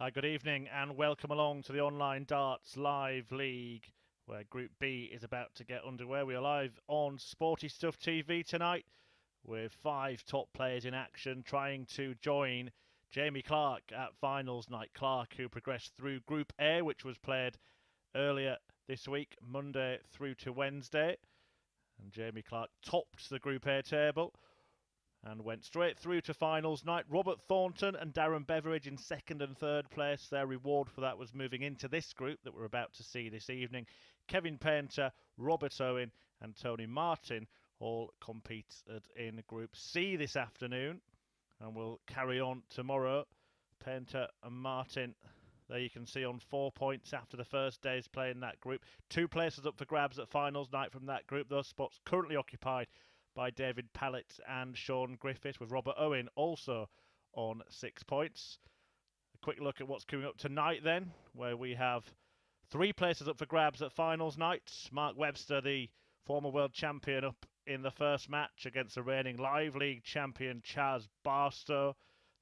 Hi, good evening, and welcome along to the Online Darts Live League, where Group B is about to get underway. We are live on Sporty Stuff TV tonight, with 5 top players in action, trying to join Jamie Clark at finals night. Clark, who progressed through Group A, which was played earlier this week, Monday through to Wednesday. And Jamie Clark topped the Group A table and went straight through to finals night. Robert Thornton and Darren Beveridge in second and third place. Their reward for that was moving into this group that we're about to see this evening. Kevin Painter, Robert Owen and Tony Martin all competed in Group C this afternoon and will carry on tomorrow. Painter and Martin, there you can see, on 4 points after the first day's play in that group. 2 places up for grabs at finals night from that group. Those spots currently occupied by David Pallett and Sean Griffith, with Robert Owen also on 6 points. A quick look at what's coming up tonight then, where we have 3 places up for grabs at finals night. Mark Webster, the former world champion, up in the first match against the reigning Live League champion Chaz Barstow.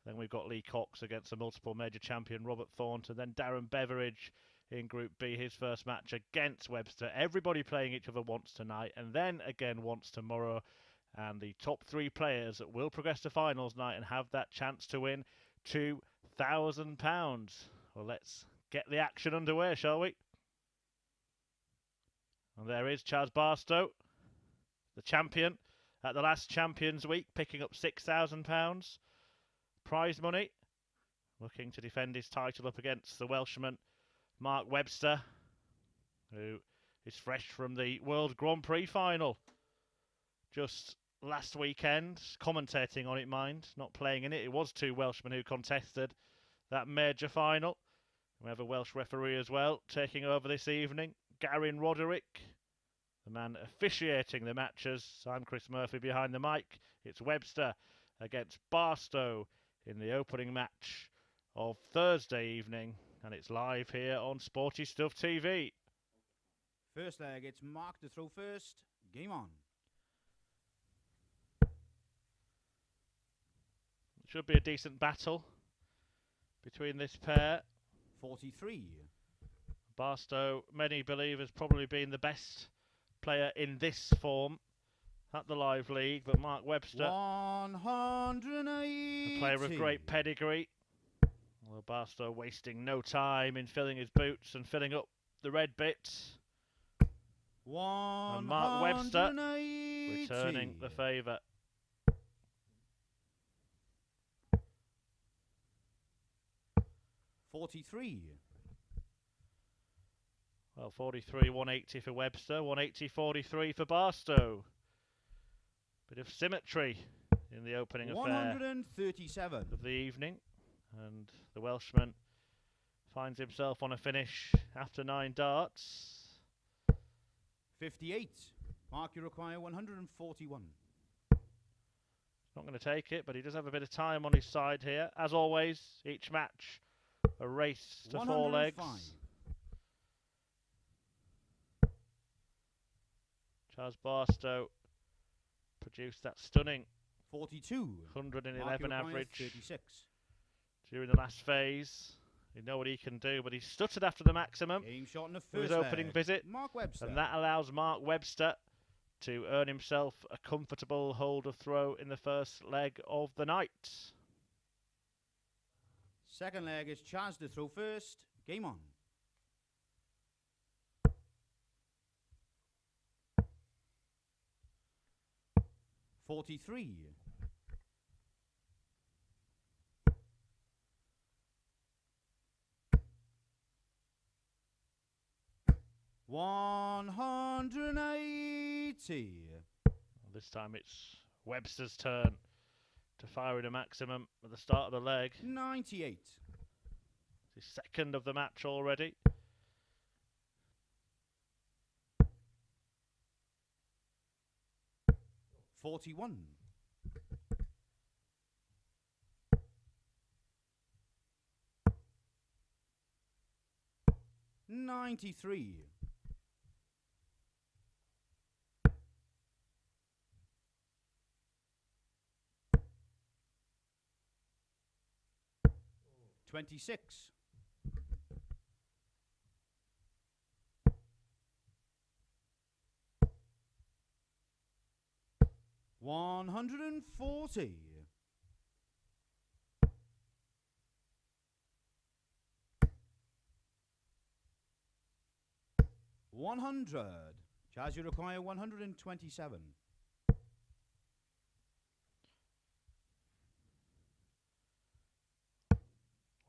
Then we've got Lee Cox against the multiple major champion Robert Thornton. Then Darren Beveridge in Group B, his first match against Webster. Everybody playing each other once tonight and then again once tomorrow. And the top 3 players that will progress to finals night and have that chance to win £2,000. Well, let's get the action underway, shall we? And there is Chaz Barstow, the champion at the last Champions Week, picking up £6,000 prize money, looking to defend his title up against the Welshman Mark Webster, who is fresh from the World Grand Prix final just last weekend, commentating on it, mind, not playing in it. It was 2 Welshmen who contested that major final. We have a Welsh referee as well taking over this evening, Garin Roderick, the man officiating the matches. I'm Chris Murphy behind the mic. It's Webster against Barstow in the opening match of Thursday evening, and it's live here on Sporty Stuff TV. First leg, it's Mark to throw first. Game on. Should be a decent battle between this pair. 43. Barstow, many believe, has probably been the best player in this form at the Live League, but Mark Webster, 180. a player of great pedigree. Well, Barstow wasting no time in filling his boots and filling up the red bits. And Mark Webster returning the favour. $43. Well, 43, 180 for Webster, 180, 43 for Barstow. Bit of symmetry in the opening affair 137 of the evening. And the Welshman finds himself on a finish after 9 darts. 58. Mark, you require 141. Not going to take it, but he does have a bit of time on his side here. As always, each match a race to 4 legs. Chaz Barstow produced that stunning 42. 111 average 36. during the last phase. You know what he can do, but he stuttered after the maximum. Game shot in the For his first opening leg. visit, Mark Webster. and that allows Mark Webster to earn himself a comfortable hold of throw in the first leg of the night. Second leg is Chaz to throw first. Game on. $43. $180. This time it's Webster's turn to fire in a maximum at the start of the leg. 98. His second of the match already. $41. $93. $26. 140. 100. Chaz, you require 127.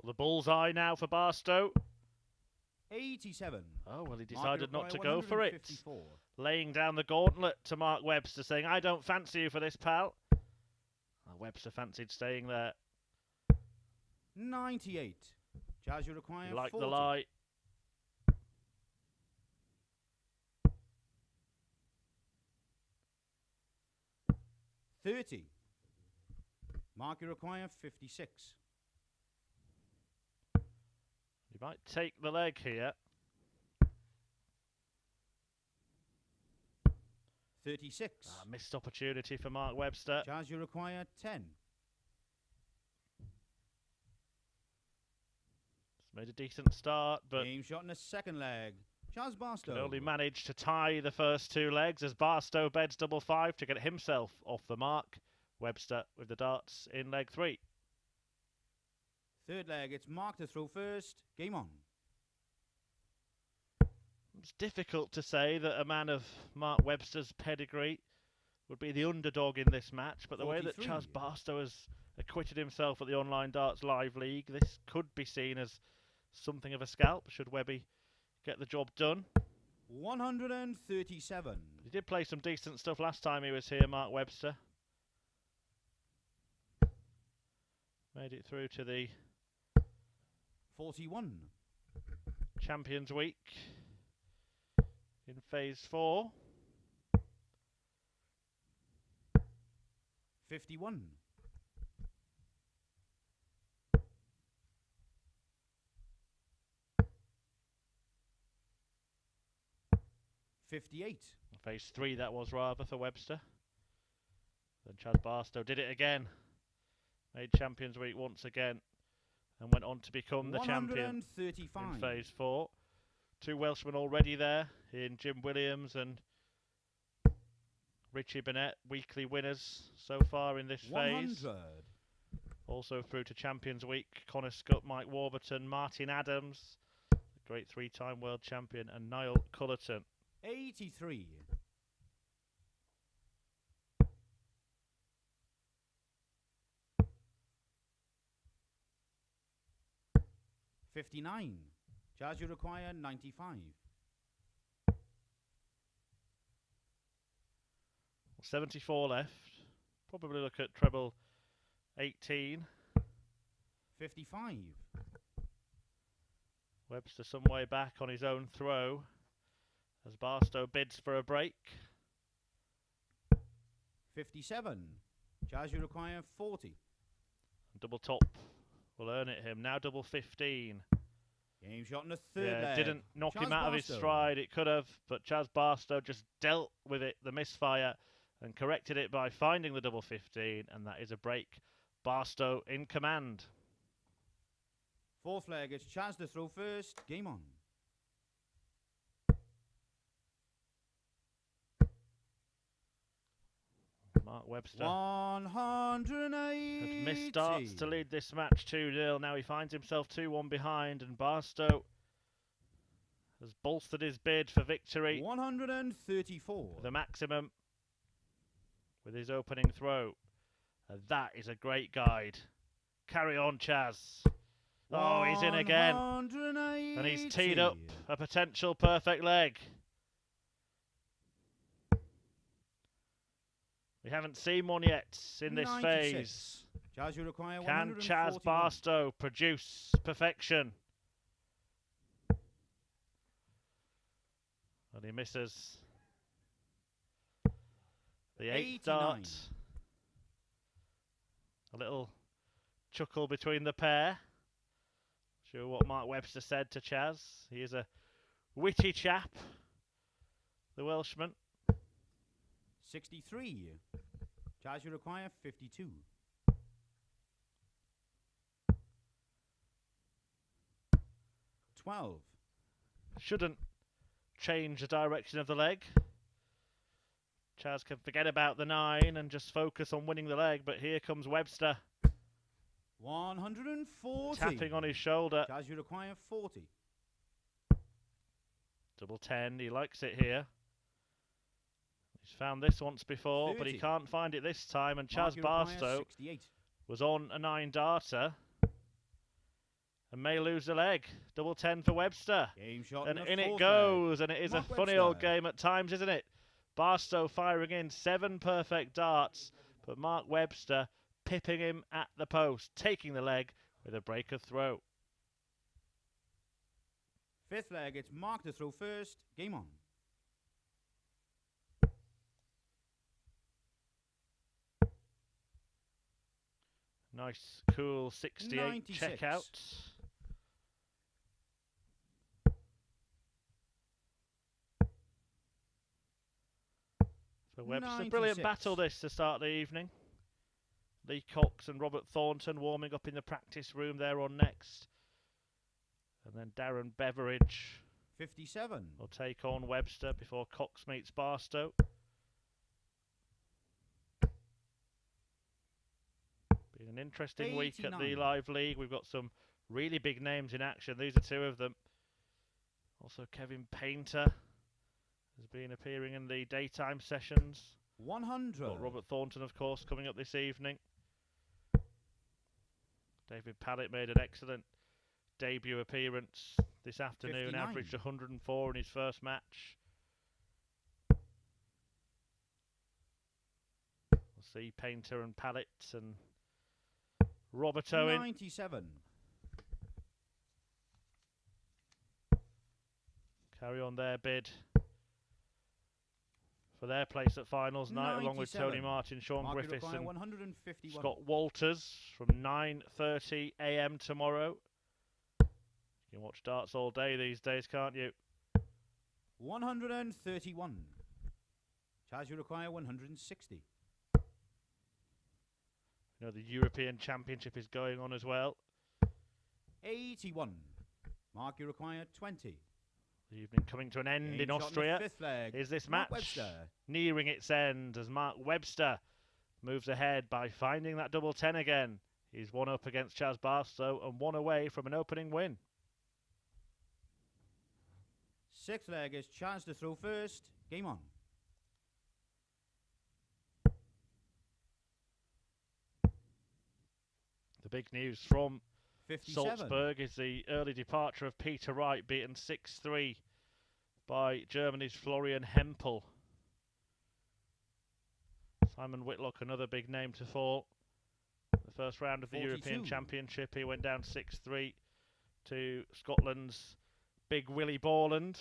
Well, the bullseye now for Barstow. 87. Oh, well, he Mark, you decided not to require go for it. 154. Laying down the gauntlet to Mark Webster, saying, I don't fancy you for this, pal. Well, Webster fancied staying there. 98. Chaz, you require He liked 40. the lie. $30. Mark, you require 56. He might take the leg here. 36. Missed opportunity for Mark Webster. Chaz, you require 10. He's made a decent start, but Game shot in the second leg. Chaz Barstow. could only manage to tie the first two legs as Barstow beds double five to get himself off the mark. Webster with the darts in leg 3. Third leg, it's Mark to throw first. Game on. It's difficult to say that a man of Mark Webster's pedigree would be the underdog in this match, but the way that 43. Chaz Barstow has acquitted himself at the Online Darts Live League, this could be seen as something of a scalp should Webby get the job done. 137. He did play some decent stuff last time he was here, Mark Webster. Made it through to the 41. Champions Week in Phase 4. 51. 58. Phase 3 that was rather for Webster. Then Chaz Barstow did it again. Made Champions Week once again and went on to become the champion 135. in Phase 4. Two Welshmen already there in Jim Williams and Richie Burnett, weekly winners so far in this 100. phase. Also through to Champions Week, Connor Scott, Mike Warburton, Martin Adams, the great 3-time world champion, and Niall Cullerton. 83. 59. Chaz, you require 95. 74 left. Probably look at treble 18. 55. Webster some way back on his own throw as Barstow bids for a break. 57. Chaz, you require 40. Double top will earn it him. Now double 15. Game shot in the third leg. Didn't knock Chaz him out of his Barstow. stride. It could have, but Chaz Barstow just dealt with it, the misfire, and corrected it by finding the double 15, and that is a break. Barstow in command. Fourth leg, it's Chaz to throw first. Game on. Mark Webster 180. had missed darts to lead this match 2-0. Now he finds himself 2-1 behind, and Barstow has bolstered his bid for victory 134. to the maximum with his opening throw. And that is a great guide. Carry on, Chaz. Oh, he's in again. 180. And he's teed up a potential perfect leg. We haven't seen one yet in this 96. phase. Chaz, you require Can 141. Chaz Barstow produce perfection? And he misses the 8th 89. dart. A little chuckle between the pair. Sure what Mark Webster said to Chaz. He is a witty chap, the Welshman. 63. Chaz, you require 52. 12. Shouldn't change the direction of the leg. Chaz can forget about the 9 and just focus on winning the leg, but here comes Webster. 140. Tapping on his shoulder. Chaz, you require 40. Double 10, he likes it here. He's found this once before, 30. but he can't find it this time, and Mark, Chaz you require Barstow 68. was on a 9 darter and may lose the leg. Double 10 for Webster. Game shot And the in it fourth goes, leg. and it is Mark a funny Webster. old game at times, isn't it? Barstow firing in 7 perfect darts, but Mark Webster pipping him at the post, taking the leg with a break of throw. Fifth leg, it's Mark to throw first. Game on. Nice, cool 68 96. checkout. For Webster, 96. brilliant battle this to start the evening. Lee Cox and Robert Thornton warming up in the practice room there on next. And then Darren Beveridge 57. will take on Webster before Cox meets Barstow. Been an interesting week at the 89. Live League. We've got some really big names in action. These are 2 of them. Also Kevin Painter has been appearing in the daytime sessions. 100. Got Robert Thornton, of course, coming up this evening. David Pallett made an excellent debut appearance this afternoon, 59. averaged 104 in his first match. We'll see Painter and Pallett and Roberto in. 97. Carry on their bid for their place at finals night, along with 97. Tony Martin, Sean Mark, you Griffiths require and 151. Scott Walters from 9:30 AM tomorrow. You can watch darts all day these days, can't you? 131. Chaz, you require 160. You know, the European Championship is going on as well. 81. Mark, you require 20. The evening coming to an end Game in shot the Austria. fifth leg. Is this Mark match Webster. nearing its end as Mark Webster moves ahead by finding that double 10 again. He's 1 up against Chaz Barstow and 1 away from an opening win. Sixth leg is Chaz to throw first. Game on. The big news from 57. Salzburg is the early departure of Peter Wright, beaten 6-3 by Germany's Florian Hempel. Simon Whitlock, another big name to fall. The first round of the 42. European Championship, he went down 6-3 to Scotland's Big Willie Borland.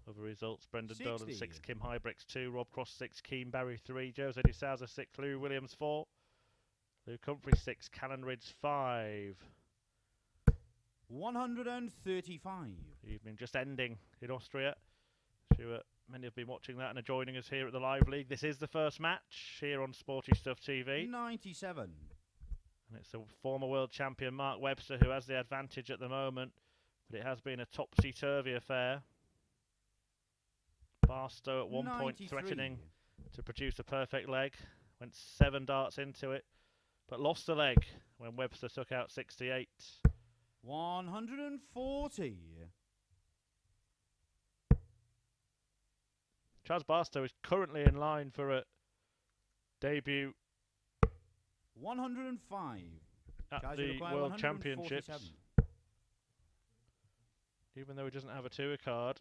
Other results: Brendan 60. Dolan 6, Kim Hybrex 2, Rob Cross 6, Keen Barry 3, Jose de Souza 6, Lou Williams 4, Luke Humphrey 6, Callan Ridge 5. 135. The evening just ending in Austria. Sure, many have been watching that and are joining us here at the Live League. This is the first match here on Sporty Stuff TV. 97. And it's the former world champion Mark Webster who has the advantage at the moment. But it has been a topsy-turvy affair. Barstow at one point 93. threatening to produce a perfect leg. Went 7 darts into it. But lost the leg when Webster took out 68. 140. Chaz Barstow is currently in line for a debut 105. at Chaz, you the require World 147. Championships. Even though he doesn't have a 2 card.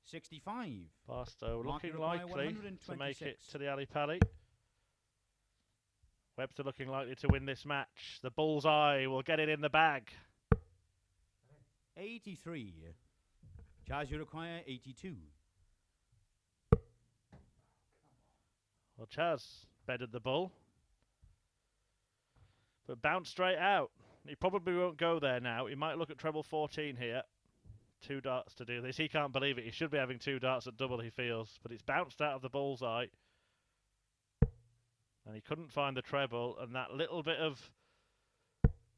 65. Barstow Mark, you looking require likely to make it 126. to the Ali Pali. Webster looking likely to win this match. The bullseye will get it in the bag. 83. Chaz, you require 82. Well, Chaz bedded the bull. But bounced straight out. He probably won't go there now. He might look at treble 14 here. 2 darts to do this. He can't believe it. He should be having 2 darts at double, he feels. But it's bounced out of the bullseye. And he couldn't find the treble. And that little bit of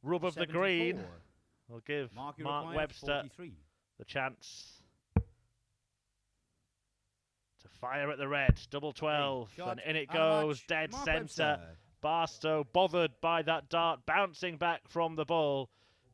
rub of the 74. green will give Mark, you Mark require Webster 43. the chance To fire at the red, double 12, and in it goes, dead centre. Barstow, bothered by that dart, bouncing back from the ball,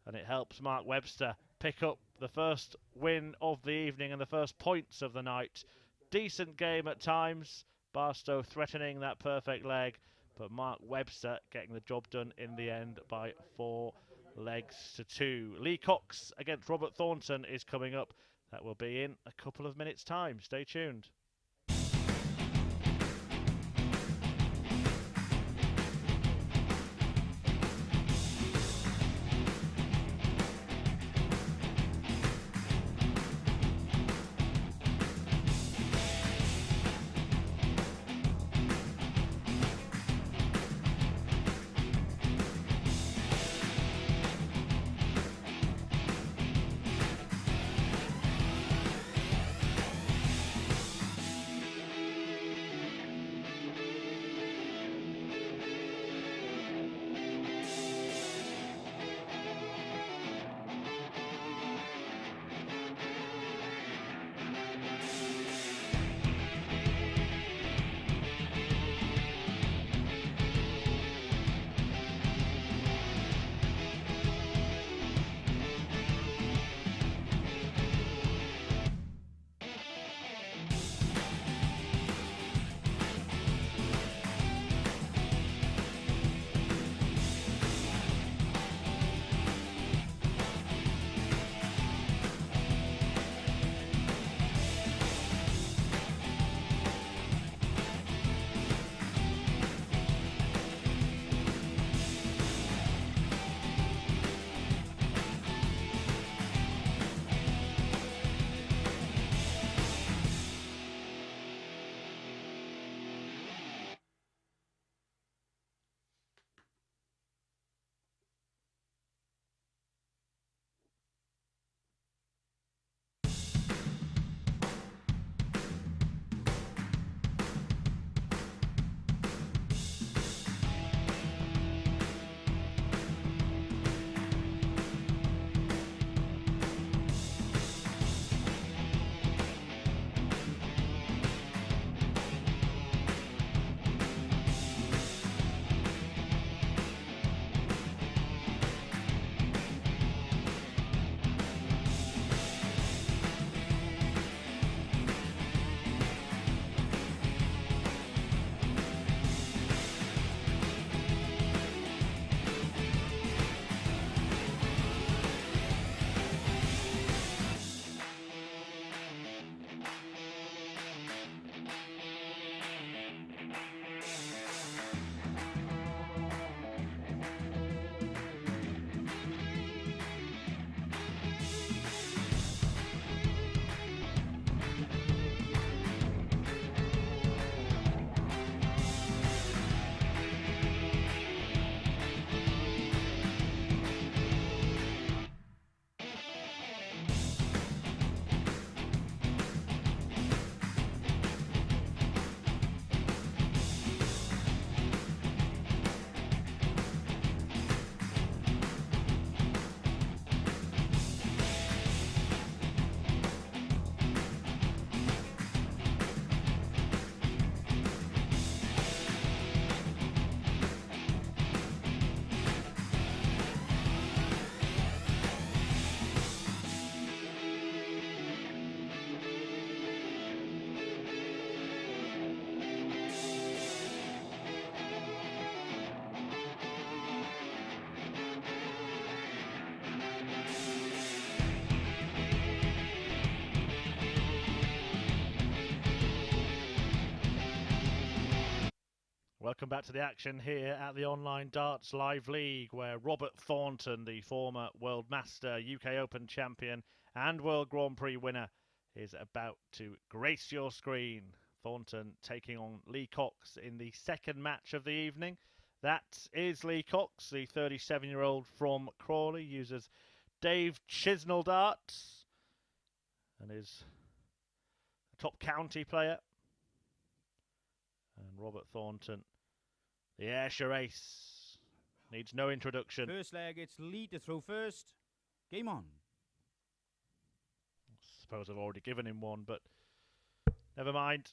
and it helps Mark Webster pick up the first win of the evening and the first points of the night. Decent game at times, Barstow threatening that perfect leg, but Mark Webster getting the job done in the end by 4 legs to 2. Lee Cox against Robert Thornton is coming up. That will be in a couple of minutes' time. Stay tuned. Welcome back to the action here at the Online Darts Live League, where Robert Thornton, the former World Master, UK Open champion and World Grand Prix winner, is about to grace your screen. Thornton taking on Lee Cox in the second match of the evening. That is Lee Cox, the 37-year-old from Crawley, uses Dave Chisnell darts and is a top county player. And Robert Thornton, the Ayrshire ace, needs no introduction. First leg, it's Lee to throw first. Game on. I suppose I've already given him one, but Never mind.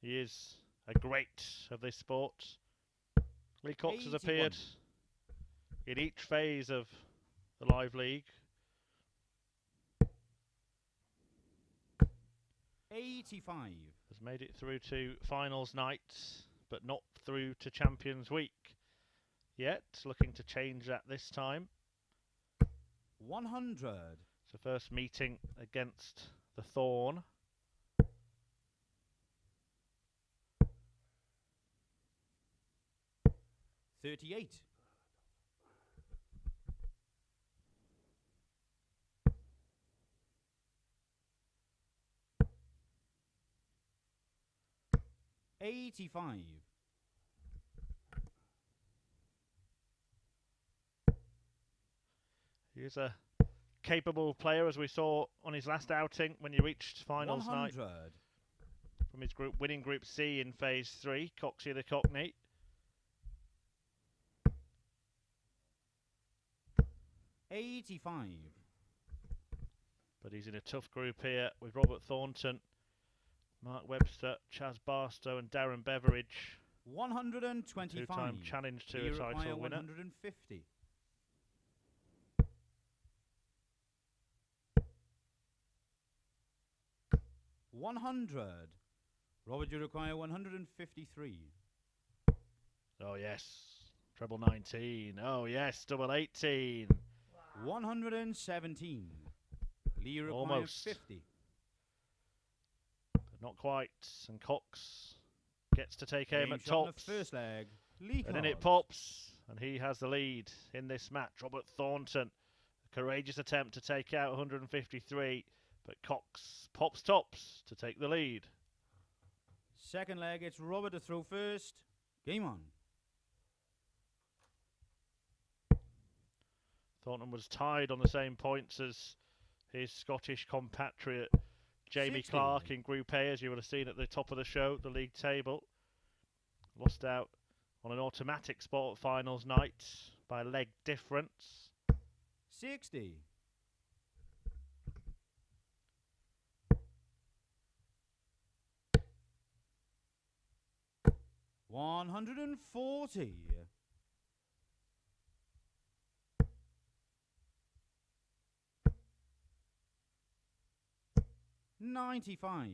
He is a great of this sport. Lee Cox has 81. appeared in each phase of the Live League. 85. Has made it through to finals night, but not through to Champions Week yet. Looking to change that this time. 100. It's the first meeting against the Thorn. $38. 85. He's a capable player, as we saw on his last outing when he reached finals 100. night from his group, winning Group C in Phase 3, Coxie the Cockney. $85. But he's in a tough group here with Robert Thornton, Mark Webster, Chaz Barstow and Darren Beveridge. 125. Two-time Challenge Tour title winner. 150. 100. Robert, you require 153. Oh yes, treble 19. Oh yes, double 18. 117. Lee requires Almost. 50. But not quite. And Cox gets to take aim Game at shot on the tops. first leg. Lee And then it Cox. pops, and he has the lead in this match. Robert Thornton, a courageous attempt to take out 153, but Cox pops tops to take the lead. Second leg, it's Robert to throw first. Game on. Thornton was tied on the same points as his Scottish compatriot Jamie 60. Clark in Group A, as you would have seen at the top of the show, the league table. Lost out on an automatic spot at finals night by a leg difference. 60. 140. 95.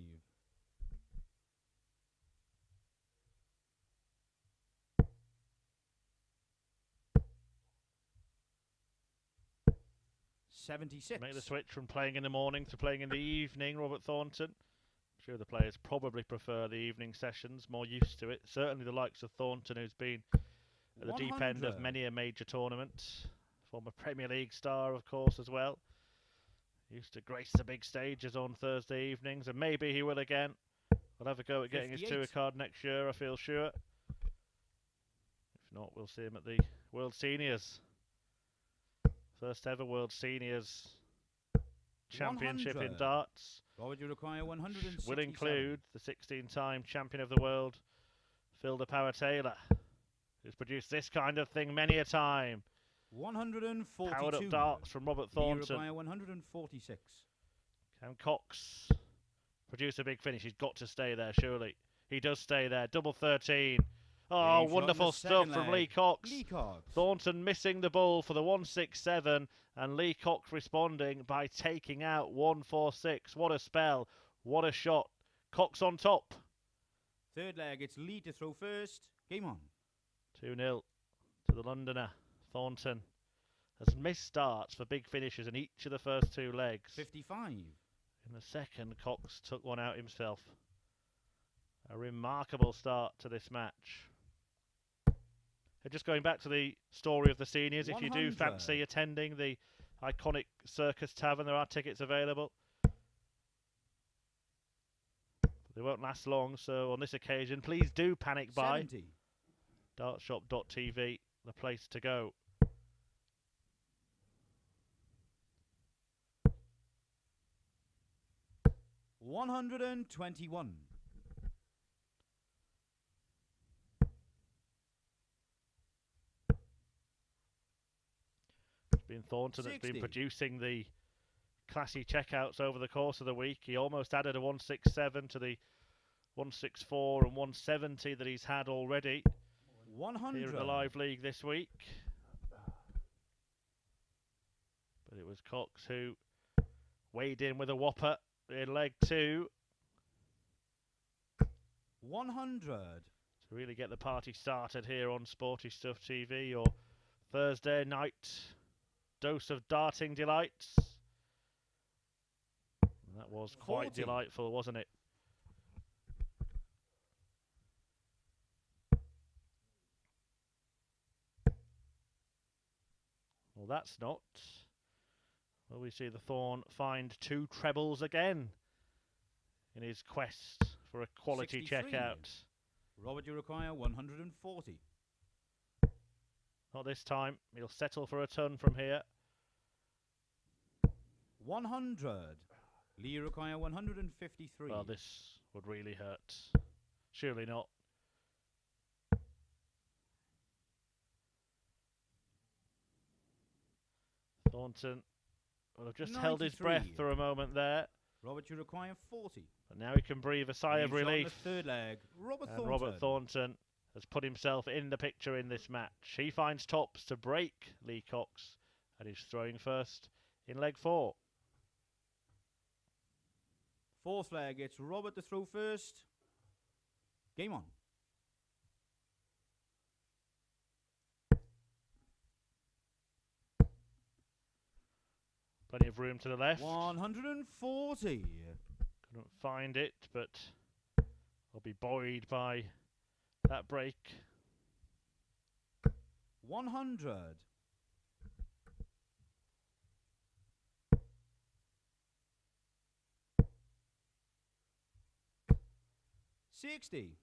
76. Make the switch from playing in the morning to playing in the evening, Robert Thornton. I'm sure the players probably prefer the evening sessions, more used to it. Certainly the likes of Thornton, who's been at the deep end of 100. many a major tournament. Former Premier League star, of course, as well. Used to grace the big stages on Thursday evenings, and maybe he will again. We'll have a go at getting his 58. tour card next year, I feel sure. If not, we'll see him at the World Seniors. First ever World Seniors Championship 100. in darts. What would you require? 167. Will include the 16-time champion of the world, Phil the Power Taylor, who's produced this kind of thing many a time. 142. Powered up darts from Robert Thornton. 146. Can Cox produce a big finish? He's got to stay there, surely. He does stay there. Double 13. Oh, Game shot wonderful in the stuff second from leg. Lee Cox. Lee Cox. Thornton missing the ball for the 167, and Lee Cox responding by taking out 146. What a spell. What a shot. Cox on top. Third leg, it's Lee to throw first. Game on. 2-0 to the Londoner. Thornton has missed starts for big finishes in each of the first two legs. 55. In the second, Cox took one out himself. A remarkable start to this match. Just going back to the story of the seniors, if you do 100. fancy attending the iconic Circus Tavern, there are tickets available. They won't last long, so on this occasion, please do panic buy. 70. Dartshop.tv, the place to go. $121. It's been Thornton that's 60. been producing the classy checkouts over the course of the week. He almost added a 167 to the 164 and 170 that he's had already 100. here at the Live League this week. But it was Cox who weighed in with a whopper in leg 2. 100. To really get the party started here on Sporty Stuff TV, your Thursday night dose of darting delights. And that was quite 40. delightful, wasn't it? Well, that's not. Well, we see the Thorn find 2 trebles again in his quest for a quality 63. checkout. Robert, you require 140. Not this time. He'll settle for a ton from here. 100. Lee, you require 153. Well, this would really hurt. Surely not. Thornton will have just held his 93. breath for a moment there. Robert, you require 40. But now he can breathe a sigh of Game's on relief. the third leg. Robert And Thornton. Robert Thornton has put himself in the picture in this match. He finds tops to break Lee Cox and he's throwing first in leg 4. Fourth leg, it's Robert to throw first. Game on. Plenty of room to the left. 140. Couldn't find it, but will be buoyed by that break. 100. 60.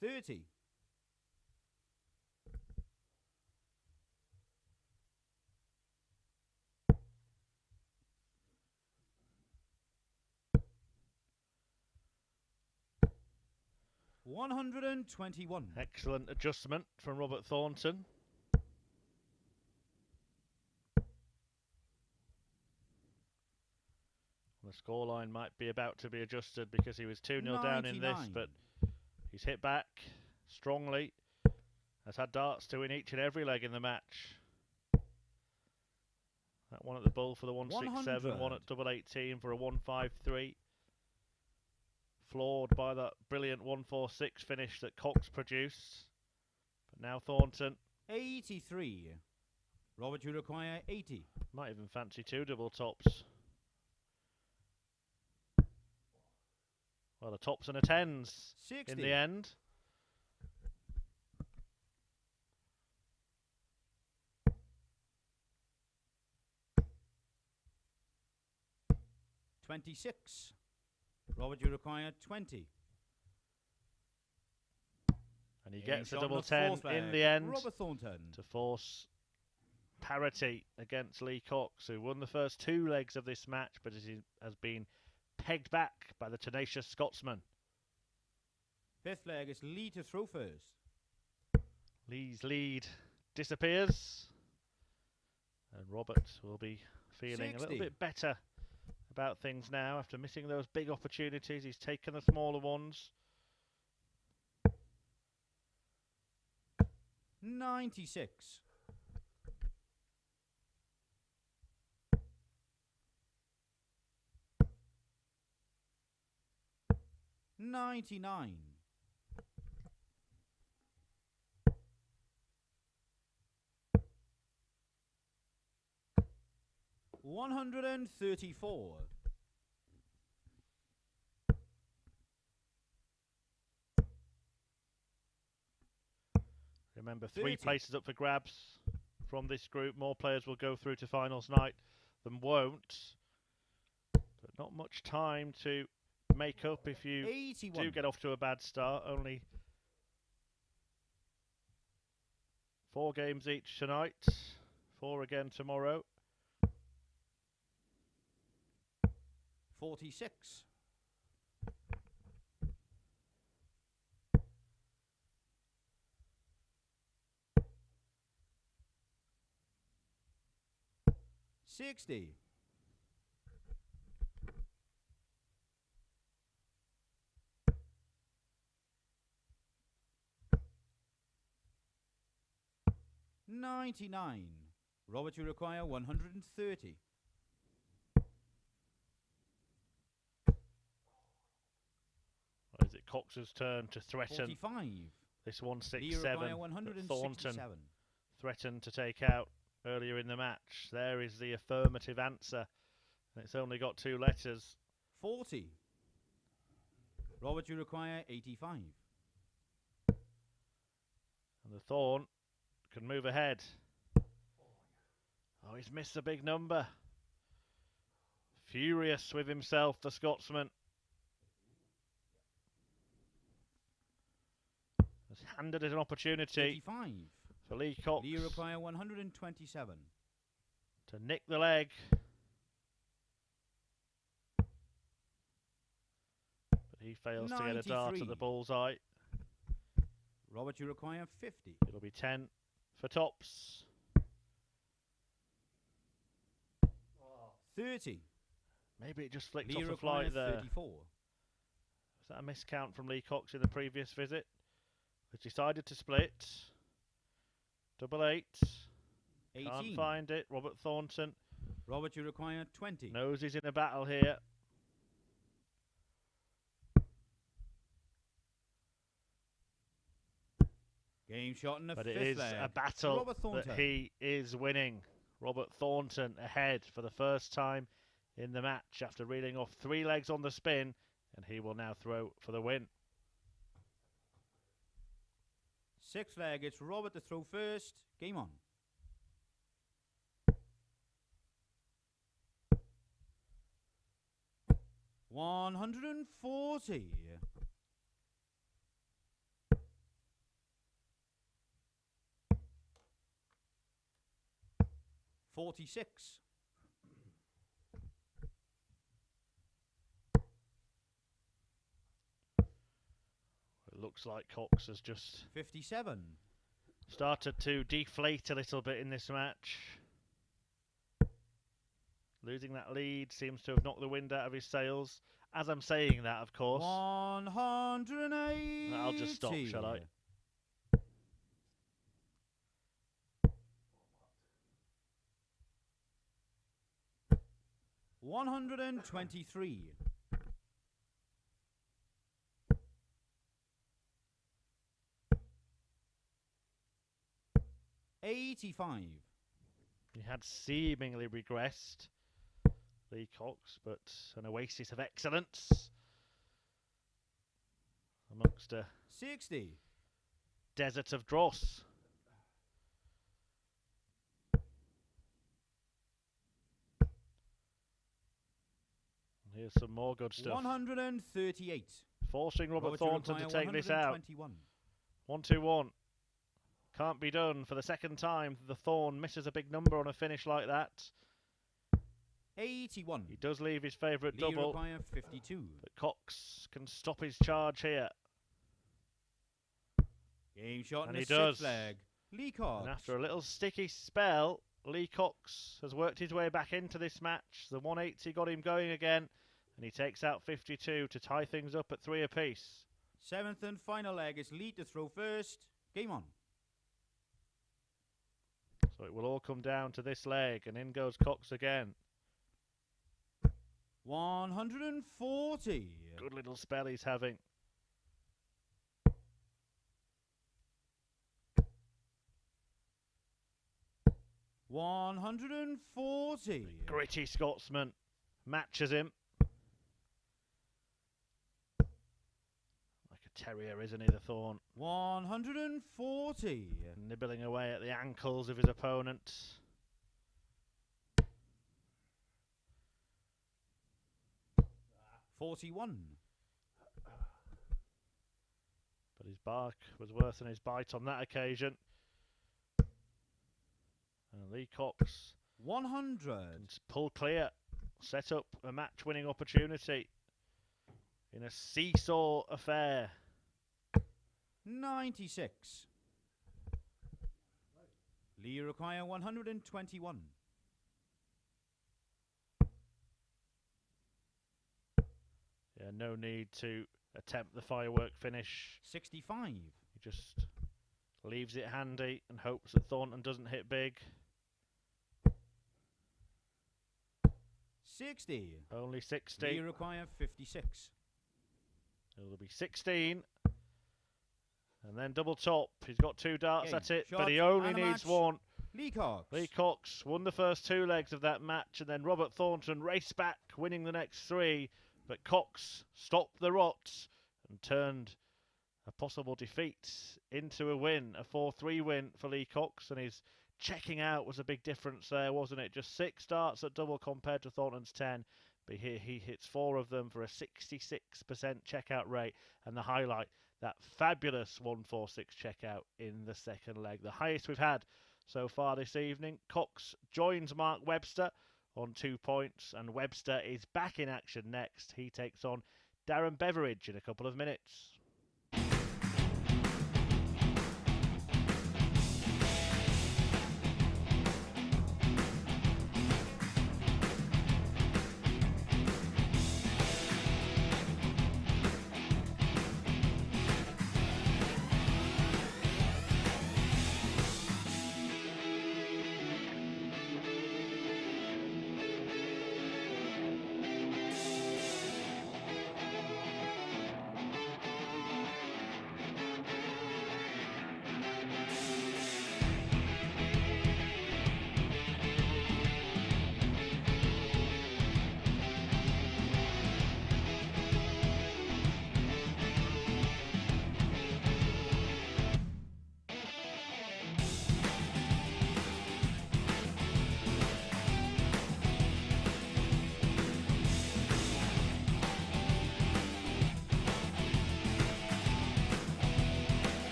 30. 121. Excellent adjustment from Robert Thornton. The scoreline might be about to be adjusted because he was 2-0 down in this, 99. but he's hit back strongly. Has had darts to win each and every leg in the match. That one at the bull for the 167, 100. one at double 18 for a 153. Floored by that brilliant 146 finish that Cox produced. But now Thornton 83. Robert, you require 80. might even fancy 2 double tops. Well, the tops and a tens 60. in the end. $26. Robert, you require 20. And he gets a shot on double the 10 fourth in leg. the end Robert Thornton. to force parity against Lee Cox, who won the first 2 legs of this match, but has been pegged back by the tenacious Scotsman. Fifth leg is Lee to throw first. Lee's lead disappears. And Robert will be feeling a 60. little bit better about things now after missing those big opportunities. He's taken the smaller ones. 96. 99. 134. Remember, 3 30. places up for grabs from this group. More players will go through to finals night than won't. But not much time to make up if you 81. do get off to a bad start. Only 4 games each tonight. 4 again tomorrow. 46. 60. $99. Robert, you require 130. Is it Cox's turn to threaten? 45. This 167 You require that 167. Thornton threatened to take out earlier in the match. There is the affirmative answer. And it's only got 2 letters. 40. Robert, you require 85. And the Thorn can move ahead. Oh, he's missed a big number. Furious with himself, the Scotsman. Has handed it an opportunity 85. for Lee Cox You require 127. to nick the leg. But he fails to get a dart at the 93. bullseye. Robert, you require 50. It'll be 10 for tops. 30. Maybe it just flicked You off the require flight there. 34. Was that a miscount from Lee Cox in the previous visit? Has decided to split. 88. 18. Can't find it. Robert Thornton Robert, you require 20. knows he's in a battle here. Game shot in the But fifth it is leg. a battle Robert Thornton. that he is winning. Robert Thornton ahead for the first time in the match after reeling off 3 legs on the spin, and he will now throw for the win. Sixth leg, it's Robert to throw first. Game on. $140. $46. It looks like Cox has just $57. started to deflate a little bit in this match. Losing that lead seems to have knocked the wind out of his sails. As I'm saying that, of course. 180. I'll just stop, shall I? $123. $85. He had seemingly regressed, Lee Cox, but an oasis of excellence amongst a 60. desert of dross. And here's some more good stuff. 138. Forcing Robert Thornton to take this out. 121. 1-2-1. Can't be done for the second time. The Thorn misses a big number on a finish like that. 81. He does leave his favourite Lee double, require 52. but Cox can stop his charge here. Game shot And in he the does. sixth leg. Lee Cox. And after a little sticky spell, Lee Cox has worked his way back into this match. The 180 got him going again, and he takes out 52 to tie things up at 3 apiece. Seventh and final leg is Lee to throw first. Game on. So it will all come down to this leg, and in goes Cox again. 140. Good little spell he's having. $140. Gritty Scotsman matches him. Like a terrier, isn't he, the Thorn? 140. Nibbling away at the ankles of his opponent. $41. But his bark was worse than his bite on that occasion. And Lee Cox 100. can pull clear, set up a match-winning opportunity in a seesaw affair. 96. Lee require 121. Yeah, no need to attempt the firework finish. 65. He just leaves it handy and hopes that Thornton doesn't hit big. 60. Only 60. You require 56. It'll be 16. And then double top. He's got 2 darts, Okay, that's it. shot But he only and a needs match. 1. Lee Cox. Lee Cox won the first 2 legs of that match, and then Robert Thornton raced back, winning the next 3. But Cox stopped the rots and turned a possible defeat into a win, a 4-3 win for Lee Cox, and his checking out was a big difference there, wasn't it? Just 6 darts at double compared to Thornton's 10, but here he hits 4 of them for a 66% checkout rate, and the highlight, that fabulous 146 checkout in the second leg, the highest we've had so far this evening. Cox joins Mark Webster on 2 points, and Webster is back in action next. He takes on Darren Beveridge in a couple of minutes.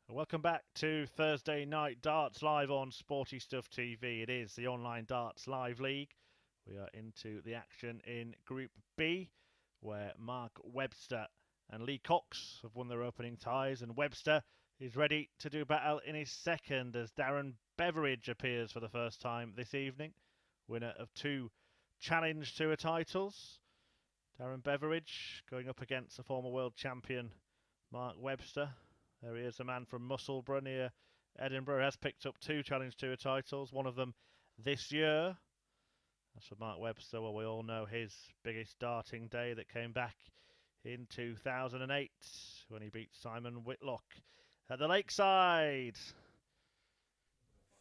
Welcome back to Thursday Night Darts live on Sporty Stuff TV. It is the online Darts Live League. We are into the action in Group B, where Mark Webster and Lee Cox have won their opening ties, and Webster is ready to do battle in his second as Darren Beveridge appears for the first time this evening, winner of 2 Challenge Tour titles. Darren Beveridge going up against the former world champion Mark Webster. There he is, a man from Musselburgh near Edinburgh, has picked up 2 Challenge Tour titles, one of them this year. That's for Mark Webster. Well, we all know his biggest darting day that came back in 2008 when he beat Simon Whitlock at the Lakeside.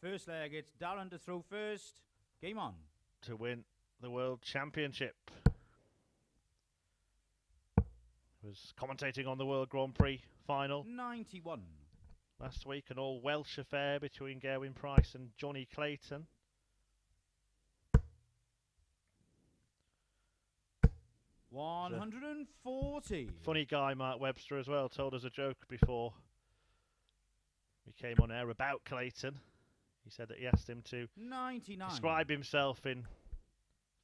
First leg, it's Darren to throw first. Game on. To win the World Championship. Was commentating on the World Grand Prix final 91 last week, an all Welsh affair between Gerwyn Price and Johnny Clayton. $140. Funny guy, Mark Webster, as well. Told us a joke before we came on air about Clayton. He said that he asked him to 99. describe himself in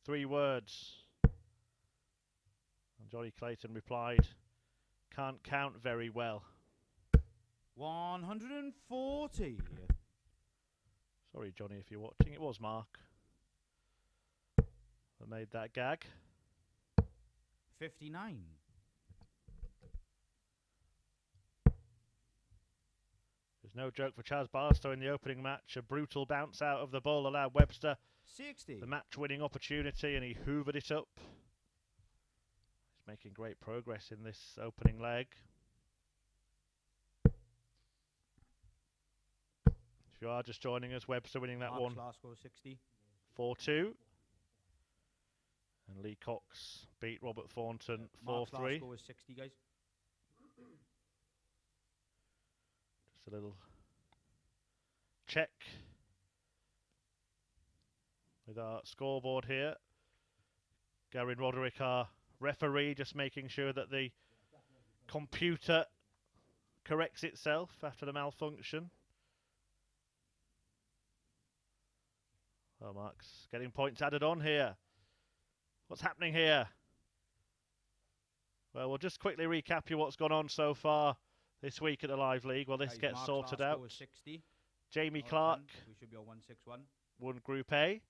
3 words. And Johnny Clayton replied, "Can't count very well." 140. Sorry, Johnny, if you're watching. It was Mark that made that gag. 59. There's no joke for Chaz Barstow in the opening match. A brutal bounce out of the ball allowed Webster 60. the match-winning opportunity, and he hoovered it up. He's making great progress in this opening leg. If you are just joining us, Webster winning that one last score 60. 4-2. And Lee Cox beat Robert Thornton 4-3. Last score was 60, guys. Just a little check with our scoreboard here. Darren Roderick, our referee, just making sure that the computer corrects itself after the malfunction. Oh, Mark's getting points added on here. What's happening here? Well, we'll just quickly recap you what's gone on so far this week at the Live League. Well, this gets sorted out. 60. Jamie Clark We should be on 161. won Group A,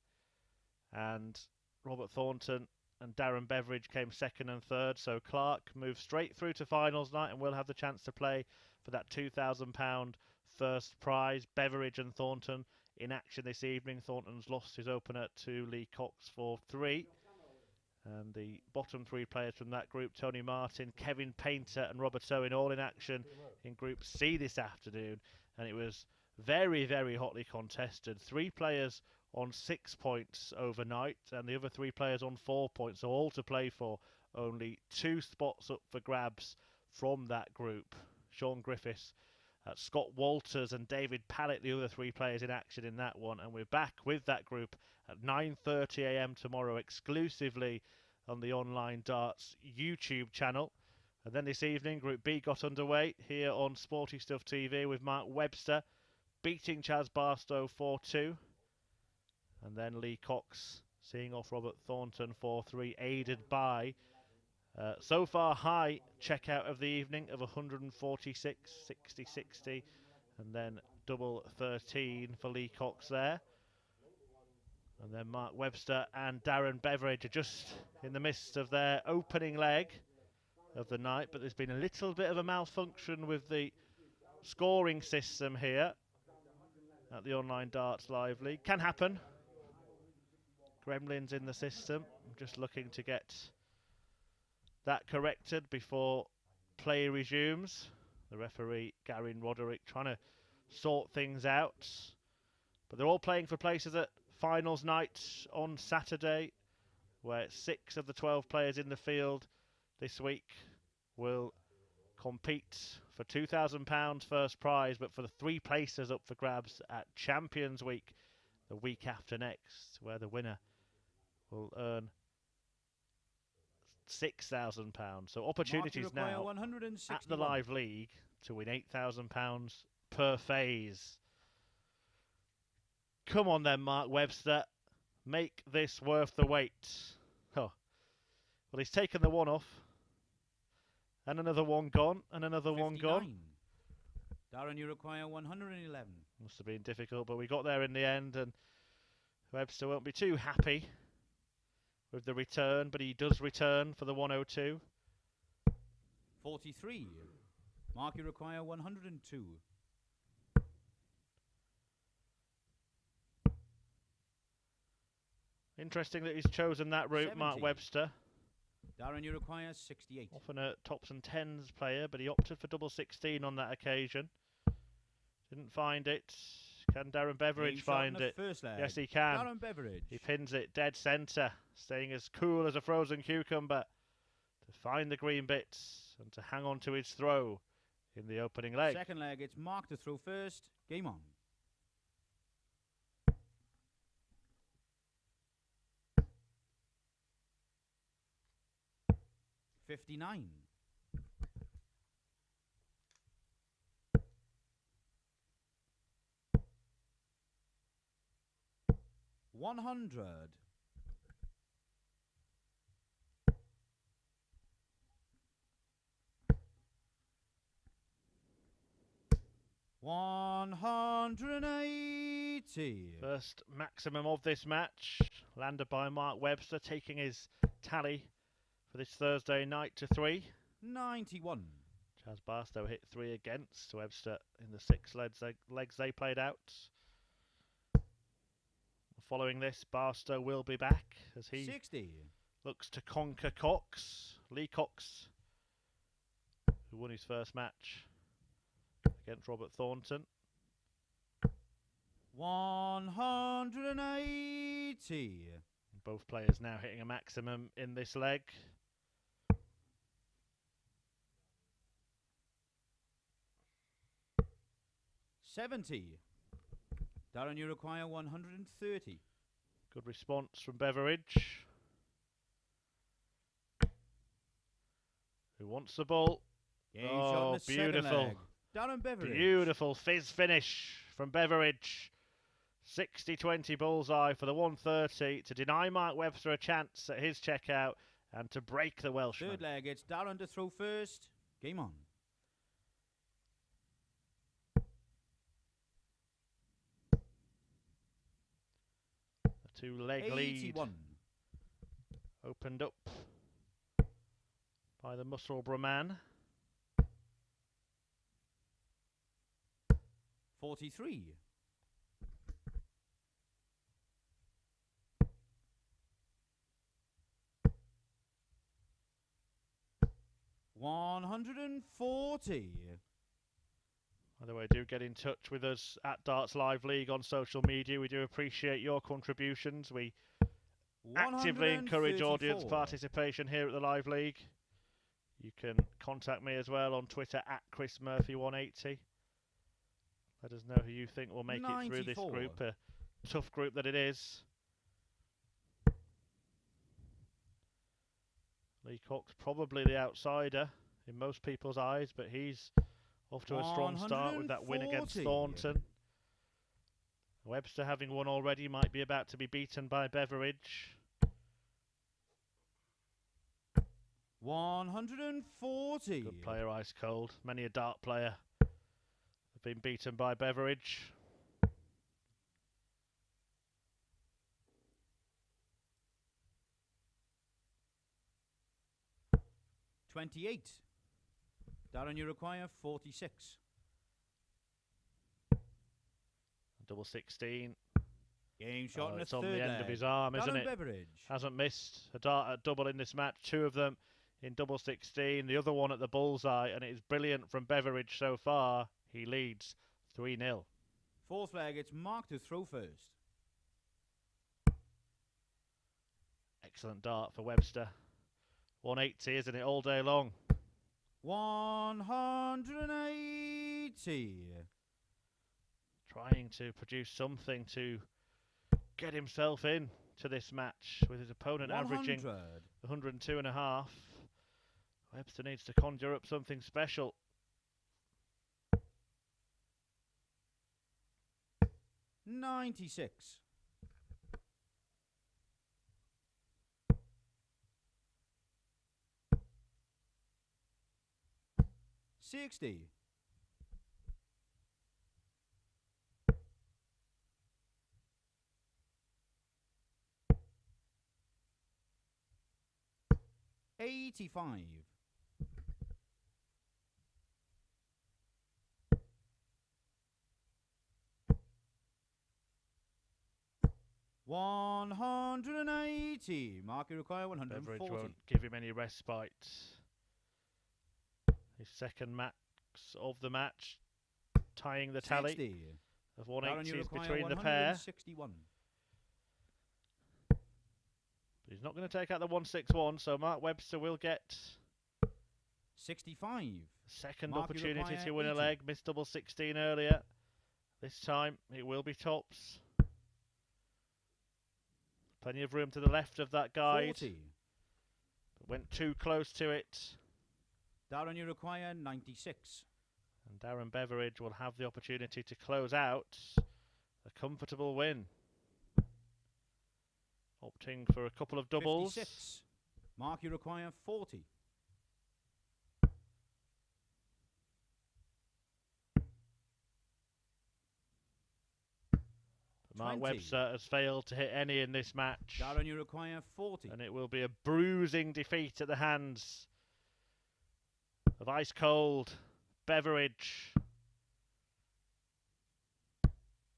and Robert Thornton and Darren Beveridge came second and third. So Clark moves straight through to finals night and will have the chance to play for that £2,000 first prize. Beveridge and Thornton in action this evening. Thornton's lost his opener to Lee Cox 4-3. And the bottom 3 players from that group, Tony Martin, Kevin Painter and Robert Owen, all in action in Group C this afternoon. And it was very, very hotly contested. 3 players on 6 points overnight and the other 3 players on 4 points. So all to play for. Only 2 spots up for grabs from that group. Sean Griffiths, Scott Walters and David Pallett, the other 3 players in action in that one. And we're back with that group at 9:30 AM tomorrow, exclusively on the Online Darts YouTube channel. And then this evening, Group B got underway here on Sporty Stuff TV with Mark Webster beating Chaz Barstow 4-2. And then Lee Cox seeing off Robert Thornton 4-3, aided by so far high checkout of the evening of 146, 60-60, and then double 13 for Lee Cox there. And then Mark Webster and Darren Beveridge are just in the midst of their opening leg of the night, but there's been a little bit of a malfunction with the scoring system here at the Online Darts Live League. Can happen. Gremlins in the system. I'm just looking to get that corrected before play resumes. The referee, Darren Roderick, trying to sort things out. But they're all playing for places at finals night on Saturday, where 6 of the 12 players in the field this week will compete for £2,000 first prize, but for the 3 places up for grabs at Champions Week the week after next, where the winner will earn £6,000. So opportunities now at the Live League to win £8,000 per phase. Come on then, Mark Webster. Make this worth the wait. Oh. Well, he's taken the one off. And another one gone, and another one gone. 59. Darren, you require 111. Must have been difficult, but we got there in the end, and Webster won't be too happy with the return, but he does return for the 102. 43. Mark, you require 102. Interesting that he's chosen that route, 70. Mark Webster. Darren, you require 68. Often a tops and tens player, but he opted for double 16 on that occasion. Didn't find it. Can Darren Beveridge find it? Yes, he can. Darren Beveridge. He pins it dead centre, staying as cool as a frozen cucumber to find the green bits and to hang on to his throw in the opening leg. Second leg, it's Mark to throw first. Game on. $59. 100. 180. First maximum of this match, landed by Mark Webster, taking his tally for this Thursday night to 3. 91. Chaz Barstow hit 3 against Webster in the 6 legs they played out. Following this, Barstow will be back as he 60. looks to conquer Cox. Lee Cox, who won his first match against Robert Thornton. 180. Both players now hitting a maximum in this leg. $70. Darren, you require 130. Good response from Beveridge, who wants the ball. Game shot in the beautiful. second leg. Darren Beveridge. Beautiful fizz finish from Beveridge. 60-20 bullseye for the 130 to deny Mark Webster a chance at his checkout and to break the Welshman. Third leg, it's Darren to throw first. Game on. The 2-leg 81. lead opened up by the Musselburgh man. 43. 140. By the way, do get in touch with us at Darts Live League on social media. We do appreciate your contributions. We actively encourage audience participation here at the Live League. You can contact me as well on Twitter at ChrisMurphy180. Let us know who you think will make it through this group, a tough group that it is. Lee Cox probably the outsider in most people's eyes, but he's off to a strong start with that win against Thornton. Webster, having won already, might be about to be beaten by Beveridge. 140. Good player, ice cold. Many a dart player have been beaten by Beveridge. $28. Darren, you require 46. Double 16. Game shot in the it's on third the end leg. of his arm, isn't it? Beveridge. Hasn't missed a dart at double in this match. 2 of them in double 16. The other one at the bullseye, and it is brilliant from Beveridge so far. He leads 3-0. Fourth leg, it's Mark to throw first. Excellent dart for Webster. 180, isn't it, all day long? 180. Trying to produce something to get himself in to this match with his opponent 100. averaging 102.5. Webster needs to conjure up something special. 96. 60. $85. 180. Mark, you require 140. Beveridge won't give him any respite. His second max of the match, tying the tally 60. of Darren, you 180s require between the pair. 161. But he's not going to take out the 161, so Mark Webster will get 65. second Mark, you opportunity require to win a 80. leg. Missed double 16 earlier. This time it will be tops. Plenty of room to the left of that guide. 40. But went too close to it. Darren, you require 96. And Darren Beveridge will have the opportunity to close out a comfortable win. Opting for a couple of doubles. 56. Mark, you require 40. Mark 20. Webster has failed to hit any in this match. Darren, you require 40. And it will be a bruising defeat at the hands of ice cold Beveridge,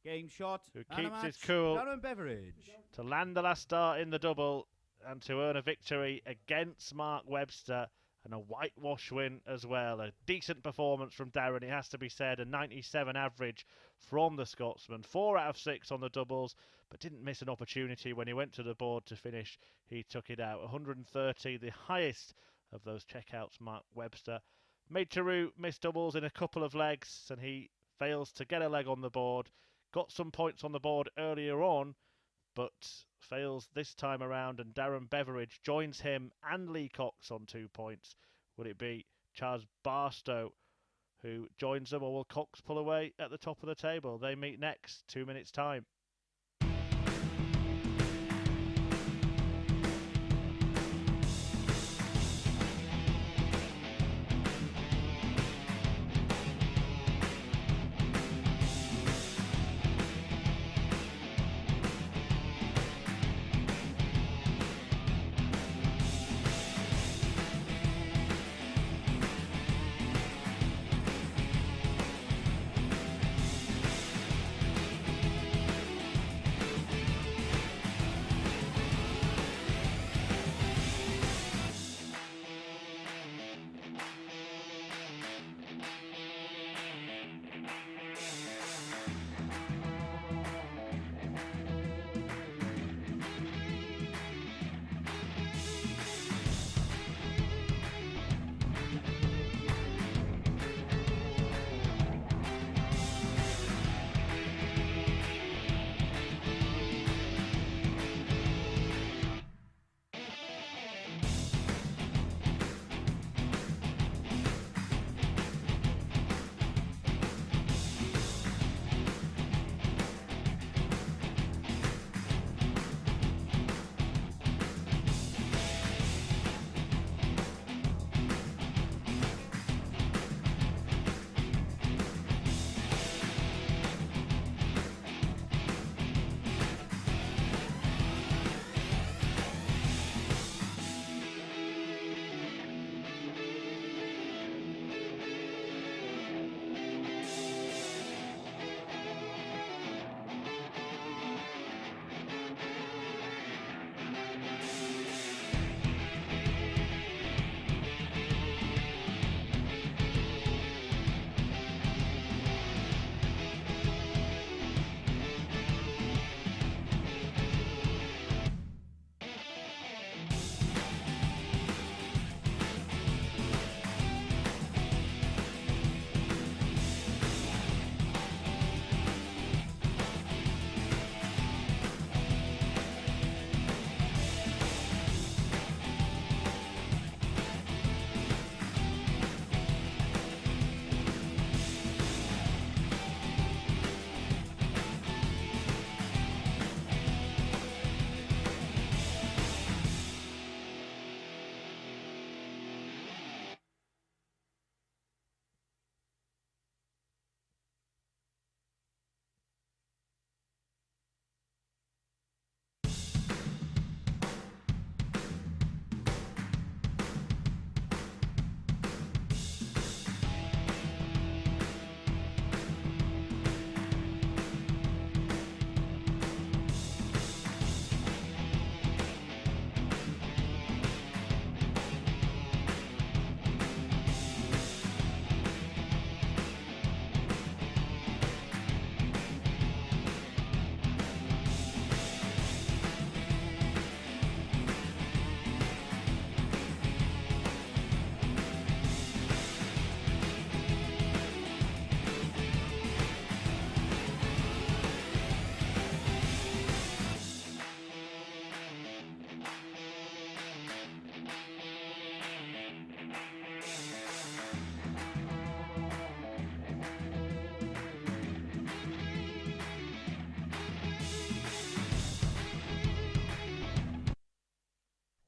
Game shot. who and a keeps his match. cool Darren Beveridge. to land the last start in the double and to earn a victory against Mark Webster, and a whitewash win as well. A decent performance from Darren, it has to be said. A 97 average from the Scotsman. 4 out of 6 on the doubles, but didn't miss an opportunity when he went to the board to finish. He took it out. 130, the highest of those checkouts, Mark Webster. Made Taru miss doubles in a couple of legs, and he fails to get a leg on the board. Got some points on the board earlier on, but fails this time around, and Darren Beveridge joins him and Lee Cox on 2 points. Will it be Charles Barstow who joins them, or will Cox pull away at the top of the table? They meet next, 2 minutes time.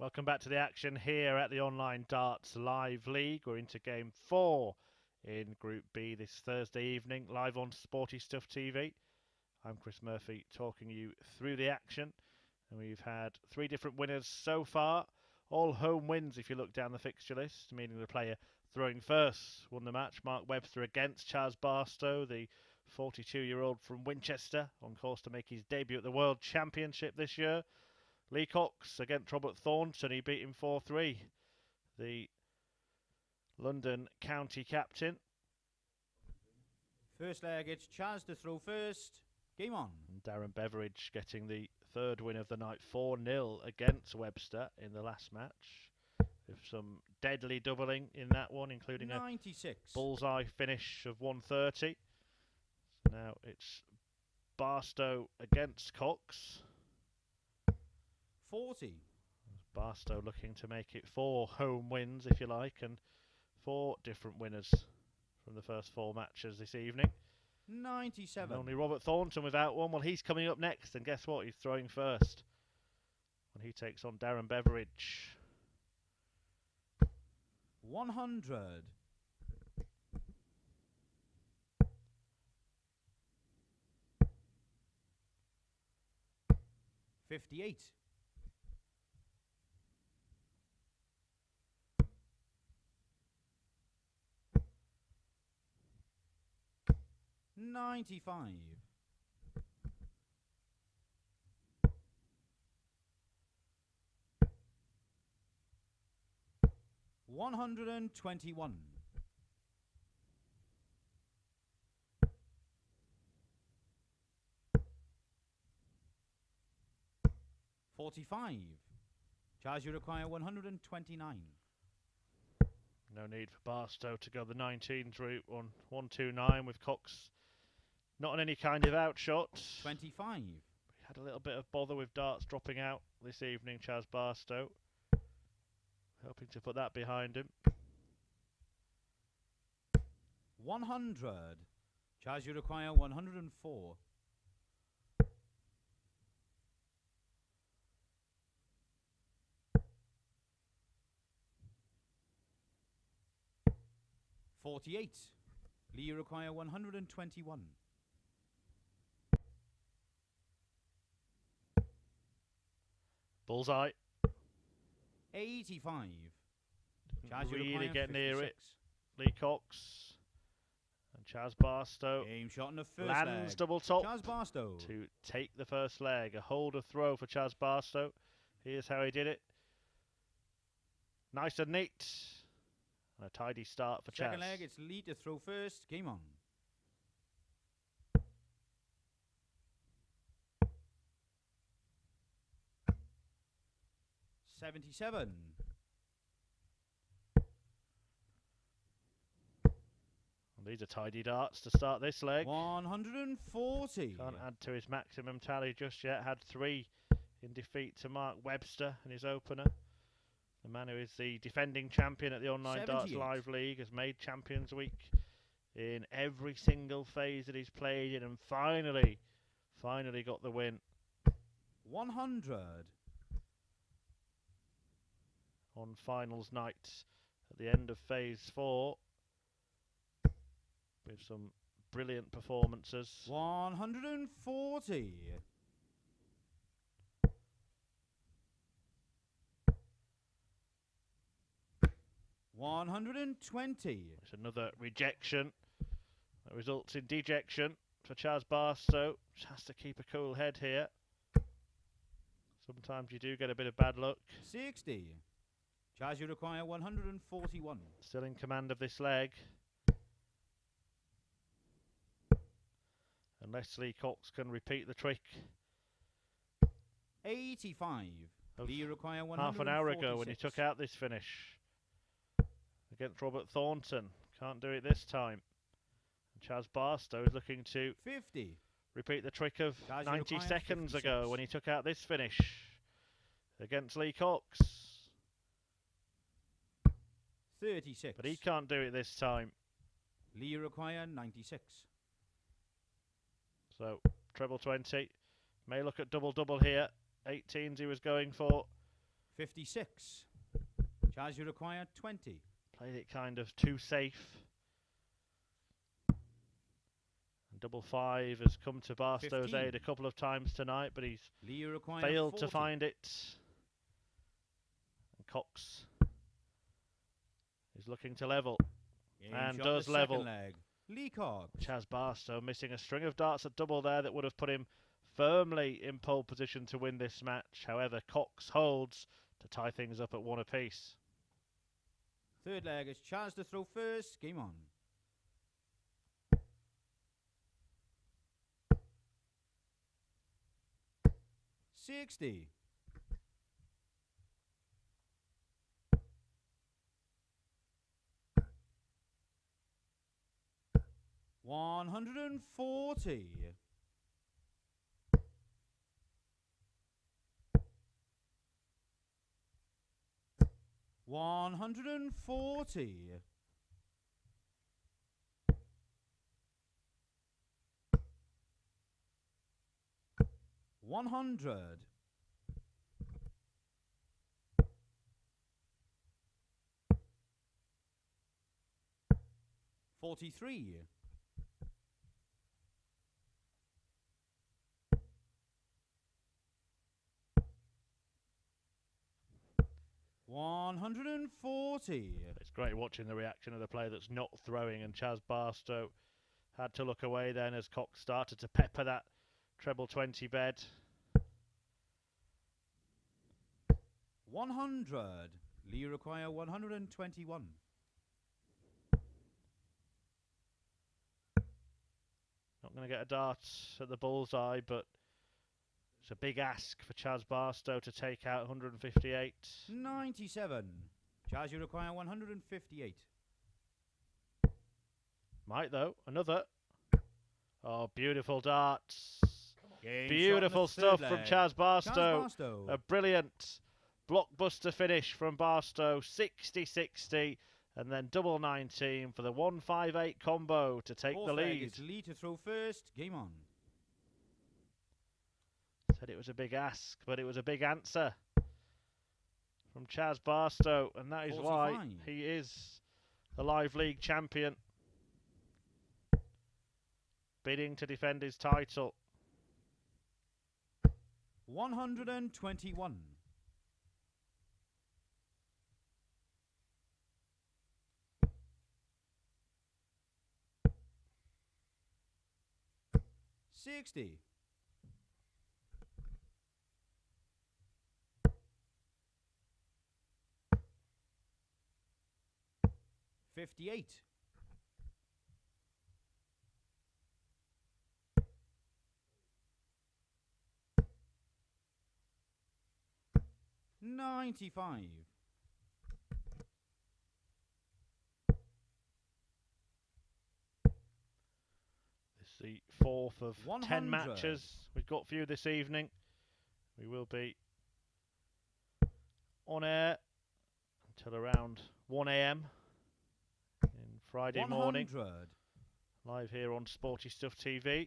Welcome back to the action here at the Online Darts Live League. We're into Game 4 in Group B this Thursday evening, live on Sporty Stuff TV. I'm Chris Murphy, talking you through the action. And we've had 3 different winners so far. All home wins if you look down the fixture list, meaning the player throwing first won the match. Mark Webster against Chaz Barstow, the 42-year-old from Winchester, on course to make his debut at the World Championship this year. Lee Cox against Robert Thornton, he beat him 4-3. The London County captain. First leg, it's Chaz to throw first. Game on. And Darren Beveridge getting the 3rd win of the night, 4-0 against Webster in the last match. With some deadly doubling in that one, including 96. A bullseye finish of 130. So now it's Barstow against Cox. 40. Barstow looking to make it 4 home wins, if you like, and 4 different winners from the first 4 matches this evening. 97. And only Robert Thornton without one. Well, he's coming up next, and guess what? He's throwing first when he takes on Darren Beveridge. 100. 58. 95. 121. 45. Charge you require 129. No need for Barstow to go the 19s route on 129 with Cox not on any kind of outshot. 25. We had a little bit of bother with darts dropping out this evening, Chaz Barstow. Hoping to put that behind him. 100. Charge you require 104. 48. Lee, you require 121. 'Bullseye. 85. Didn't you really require get near it. 56. Lee Cox and Chaz Barstow Game shot in the first lands leg. double top Chaz Barstow to take the first leg. A holder throw for Chaz Barstow. Here's how he did it. Nice and neat. And a tidy start for Chaz. Second leg, it's Lee to throw first. Game on. 77. These are tidy darts to start this leg. 140. Can't add to his maximum tally just yet. Had 3 in defeat to Mark Webster in his opener. The man who is the defending champion at the Online Darts Live League, has made Champions Week in every single phase that he's played in, and finally got the win. 100. On finals night at the end of phase 4. With some brilliant performances. 140. 120. It's another rejection that results in dejection for Chaz Barstow. Just has to keep a cool head here. Sometimes you do get a bit of bad luck. 60. Chaz, you require 141. Still in command of this leg. Unless Lee Cox can repeat the trick 85. of Lee, you require 146. half an hour ago when he took out this finish against Robert Thornton. Can't do it this time. And Chaz Barstow is looking to 50. repeat the trick of Chaz, 90 seconds 56. ago when he took out this finish against Lee Cox. 36. But he can't do it this time. Lee, you require 96. So, treble 20. May look at double-double here. 18s he was going for. 56. Charge you require 20. Played it kind of too safe. Double 5 has come to Barstow's 15. aid a couple of times tonight, but he's Lee, you require failed 40. to find it. And Cox is looking to level. Game And shot does the second level. leg. Lee Cox. Chaz Barstow missing a string of darts at double there that would have put him firmly in pole position to win this match. However, Cox holds to tie things up at 1 apiece. Third leg is Chaz to throw first. Game on. $60. $140. $140. $100. $43. $140. It's great watching the reaction of the player that's not throwing, and Chaz Barstow had to look away then as Cox started to pepper that treble 20 bed. 100. Lee require 121. Not going to get a dart at the bullseye, but it's a big ask for Chaz Barstow to take out 158. 97. Charge you require 158. Might though, another. Oh, beautiful darts. Game Beautiful shot in the stuff third from leg. Chaz Barstow. Chaz Barstow. A brilliant blockbuster finish from Barstow, 60-60, and then double 19 for the 158 combo to take Fourth the leg, lead. it's Lee to throw first. Game on. Said it was a big ask, but it was a big answer from Chaz Barstow, and that is 45. why he is the Live League champion, bidding to defend his title. 121. $60. $58. $95. This is the fourth of 10 100. matches we've got for you this evening. We will be on air until around 1 AM in Friday 100. morning, live here on Sporty Stuff TV.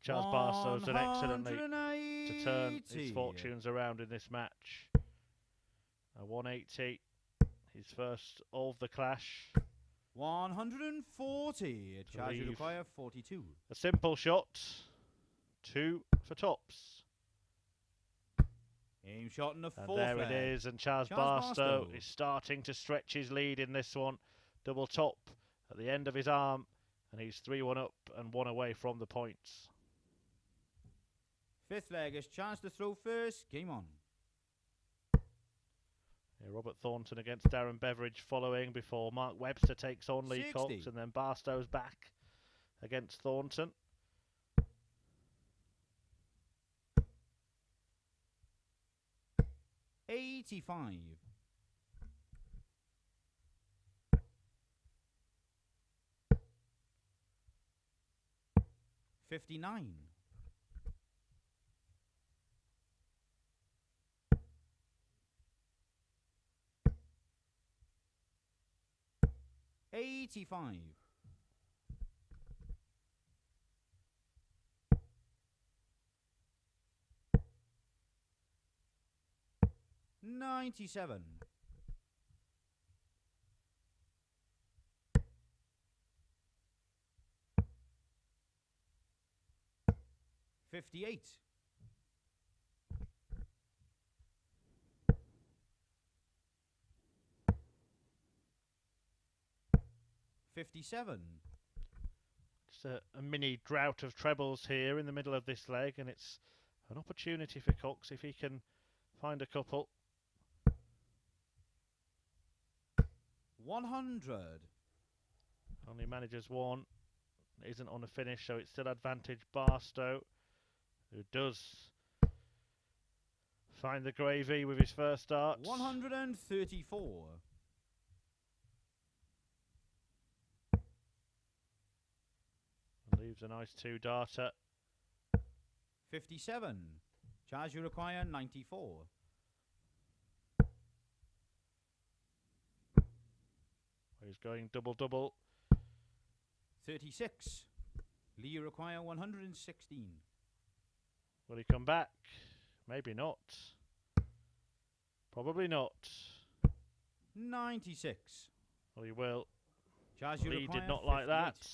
Chaz Barstow's done excellently to turn his fortunes around in this match. A 180, his first of the clash. 140. Charge you leave. require 42. A simple shot, 2 for tops. Aim shot in the And fourth there leg. it is, and Chaz Chaz Barstow Barstow. is starting to stretch his lead in this one. Double top at the end of his arm, and he's 3-1 up and 1 away from the points. Fifth leg is chance to throw first. Game on. Yeah, Robert Thornton against Darren Beveridge following before Mark Webster takes on Lee 60. Cox, and then Barstow's back against Thornton. $85. $59. $85. 97. 58. 57. Just a mini drought of trebles here in the middle of this leg, and it's an opportunity for Cox if he can find a couple. 100. Only manages one. Isn't on a finish, so it's still advantage Barstow, who does find the gravy with his first start. 134. 'Leaves a nice 2-darter. 57. Charge you require 94. He's going double-double. 36. Lee you require 116. Will he come back? Maybe not. Probably not. 96. Well, he will. Charge you Lee require did not like 58. that.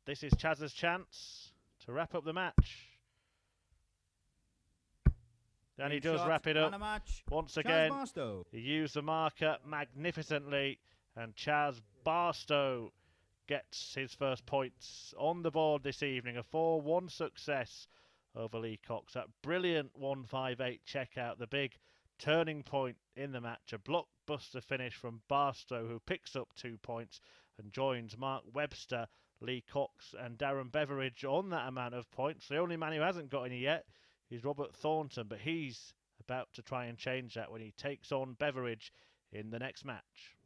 This is Chaz's chance to wrap up the match. And he Game does shot wrap it and up. a match. Once Chaz again, Barstow. he used the marker magnificently, and Chaz Barstow gets his first points on the board this evening. A 4-1 success over Lee Cox. That brilliant 158 checkout, the big turning point in the match. A blockbuster finish from Barstow, who picks up 2 points and joins Mark Webster, Lee Cox and Darren Beveridge on that amount of points. The only man who hasn't got any yet is Robert Thornton, but he's about to try and change that when he takes on Beveridge in the next match.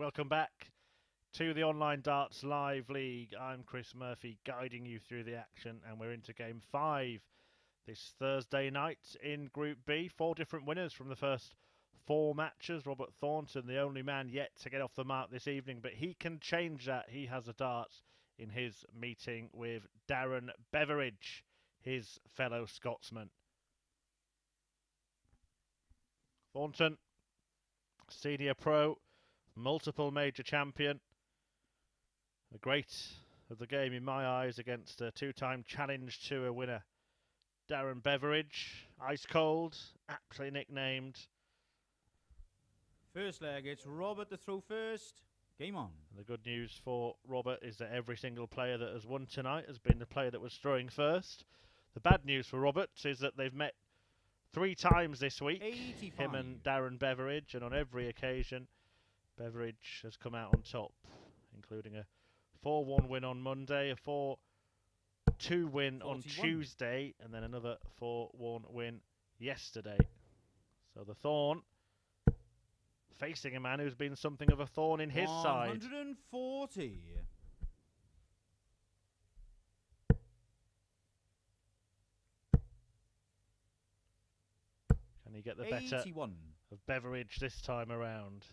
Welcome back to the Online Darts Live League. I'm Chris Murphy, guiding you through the action, and we're into Game 5 this Thursday night in Group B. 4 different winners from the first 4 matches. Robert Thornton, the only man yet to get off the mark this evening, but he can change that. He has a darts in his meeting with Darren Beveridge, his fellow Scotsman. Thornton, senior pro, multiple major champion, a great of the game in my eyes against a 2-time Challenge Tour winner, Darren Beveridge. Ice cold, aptly nicknamed. First leg, it's Robert to throw first. Game on. And the good news for Robert is that every single player that has won tonight has been the player that was throwing first. The bad news for Robert is that they've met 3 times this week, 85. him and Darren Beveridge, and on every occasion Beveridge has come out on top, including a 4-1 win on Monday, a 4-2 win 41. on Tuesday, and then another 4-1 win yesterday. So the Thorn facing a man who's been something of a thorn in his side. 140. Can he get the better 81. of Beveridge this time around?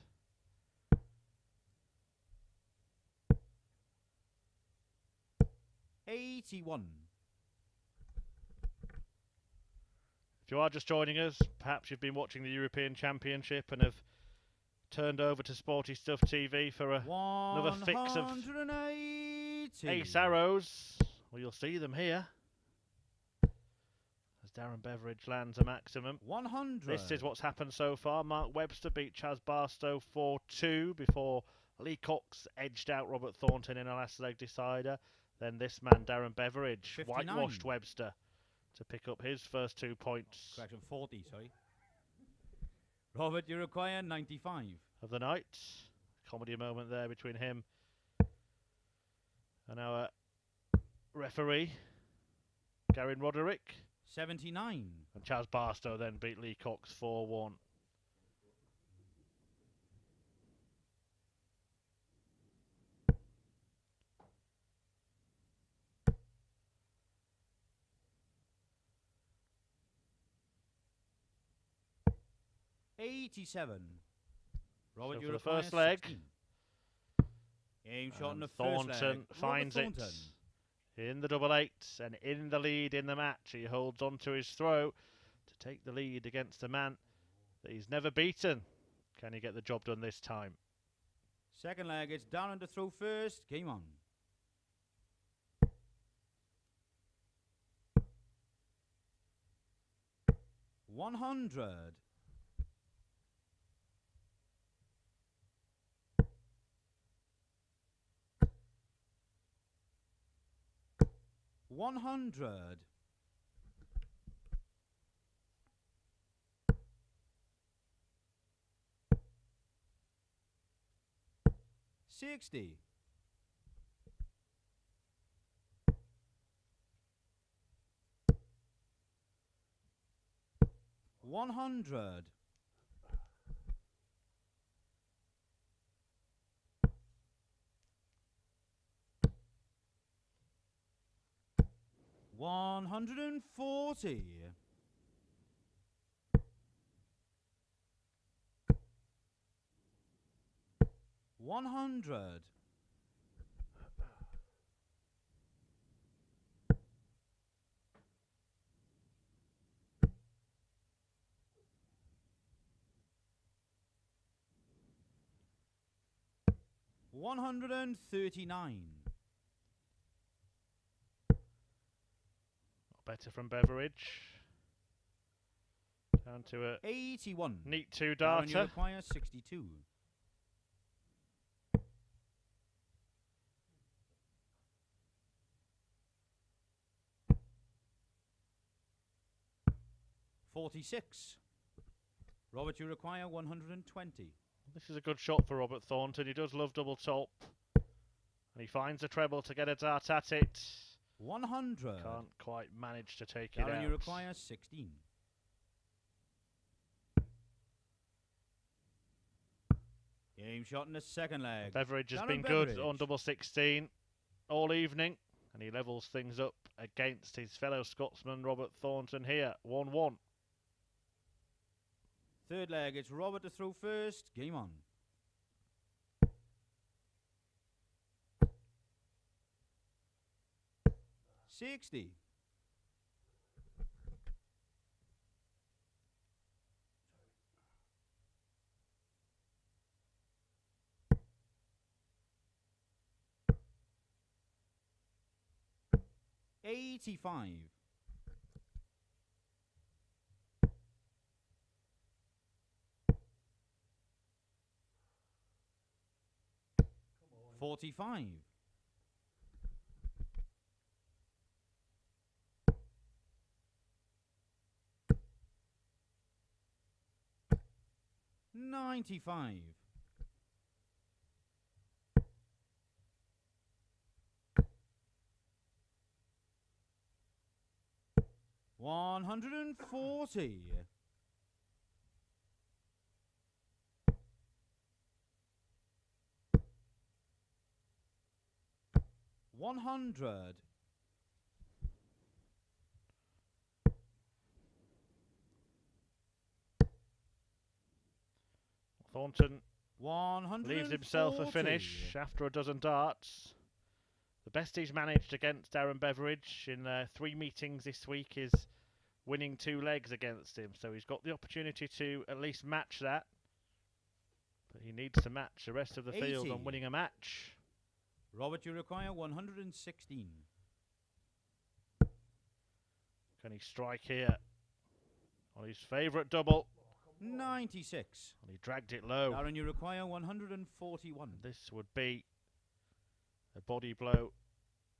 If you are just joining us, perhaps you've been watching the European Championship and have turned over to Sporty Stuff TV for another fix of 180. ace arrows. Well, you'll see them here as Darren Beveridge lands a maximum. 100. This is what's happened so far. Mark Webster beat Chaz Barstow 4-2 before Lee Cox edged out Robert Thornton in a last leg decider. Then this man, Darren Beveridge, 59. whitewashed Webster to pick up his first 2 points. Correction, 40, sorry. Robert, you require 95. Of the night. Comedy moment there between him and our referee, Gary Roderick. 79. And Chaz Barstow then beat Lee Cox 4-1. Robert, So you for the require first leg, 16. Aim shot in the Thornton first leg. finds Robert it Thornton. in the double 8 and in the lead in the match. He holds on to his throw to take the lead against a man that he's never beaten. Can he get the job done this time? Second leg, it's Darren to throw first. Game on. $100. $100. $60. $100. $140. $100. $139. Better from Beveridge. Down to a 81. neat 2 Darren, you darter. require 62. $46. Robert, you require 120. This is a good shot for Robert Thornton. He does love double top. And he finds a treble to get a dart at it. 100. Can't quite manage to take it Darren, out. you require 16. Game shot in the second leg. Beveridge has Darren been Beveridge. good on double 16 all evening, and he levels things up against his fellow Scotsman Robert Thornton here, 1-1. Third leg, it's Robert to throw first. Game on. $60. $85. $45. $95. $140. $100. Thornton 140. leaves himself a finish after a dozen darts. The best he's managed against Darren Beveridge in 3 meetings this week is winning 2 legs against him, so he's got the opportunity to at least match that. But he needs to match the rest of the field 80. on winning a match. Robert, you require 116. Can he strike here on his favourite double? 96. And he dragged it low. Darren, you require 141. This would be a body blow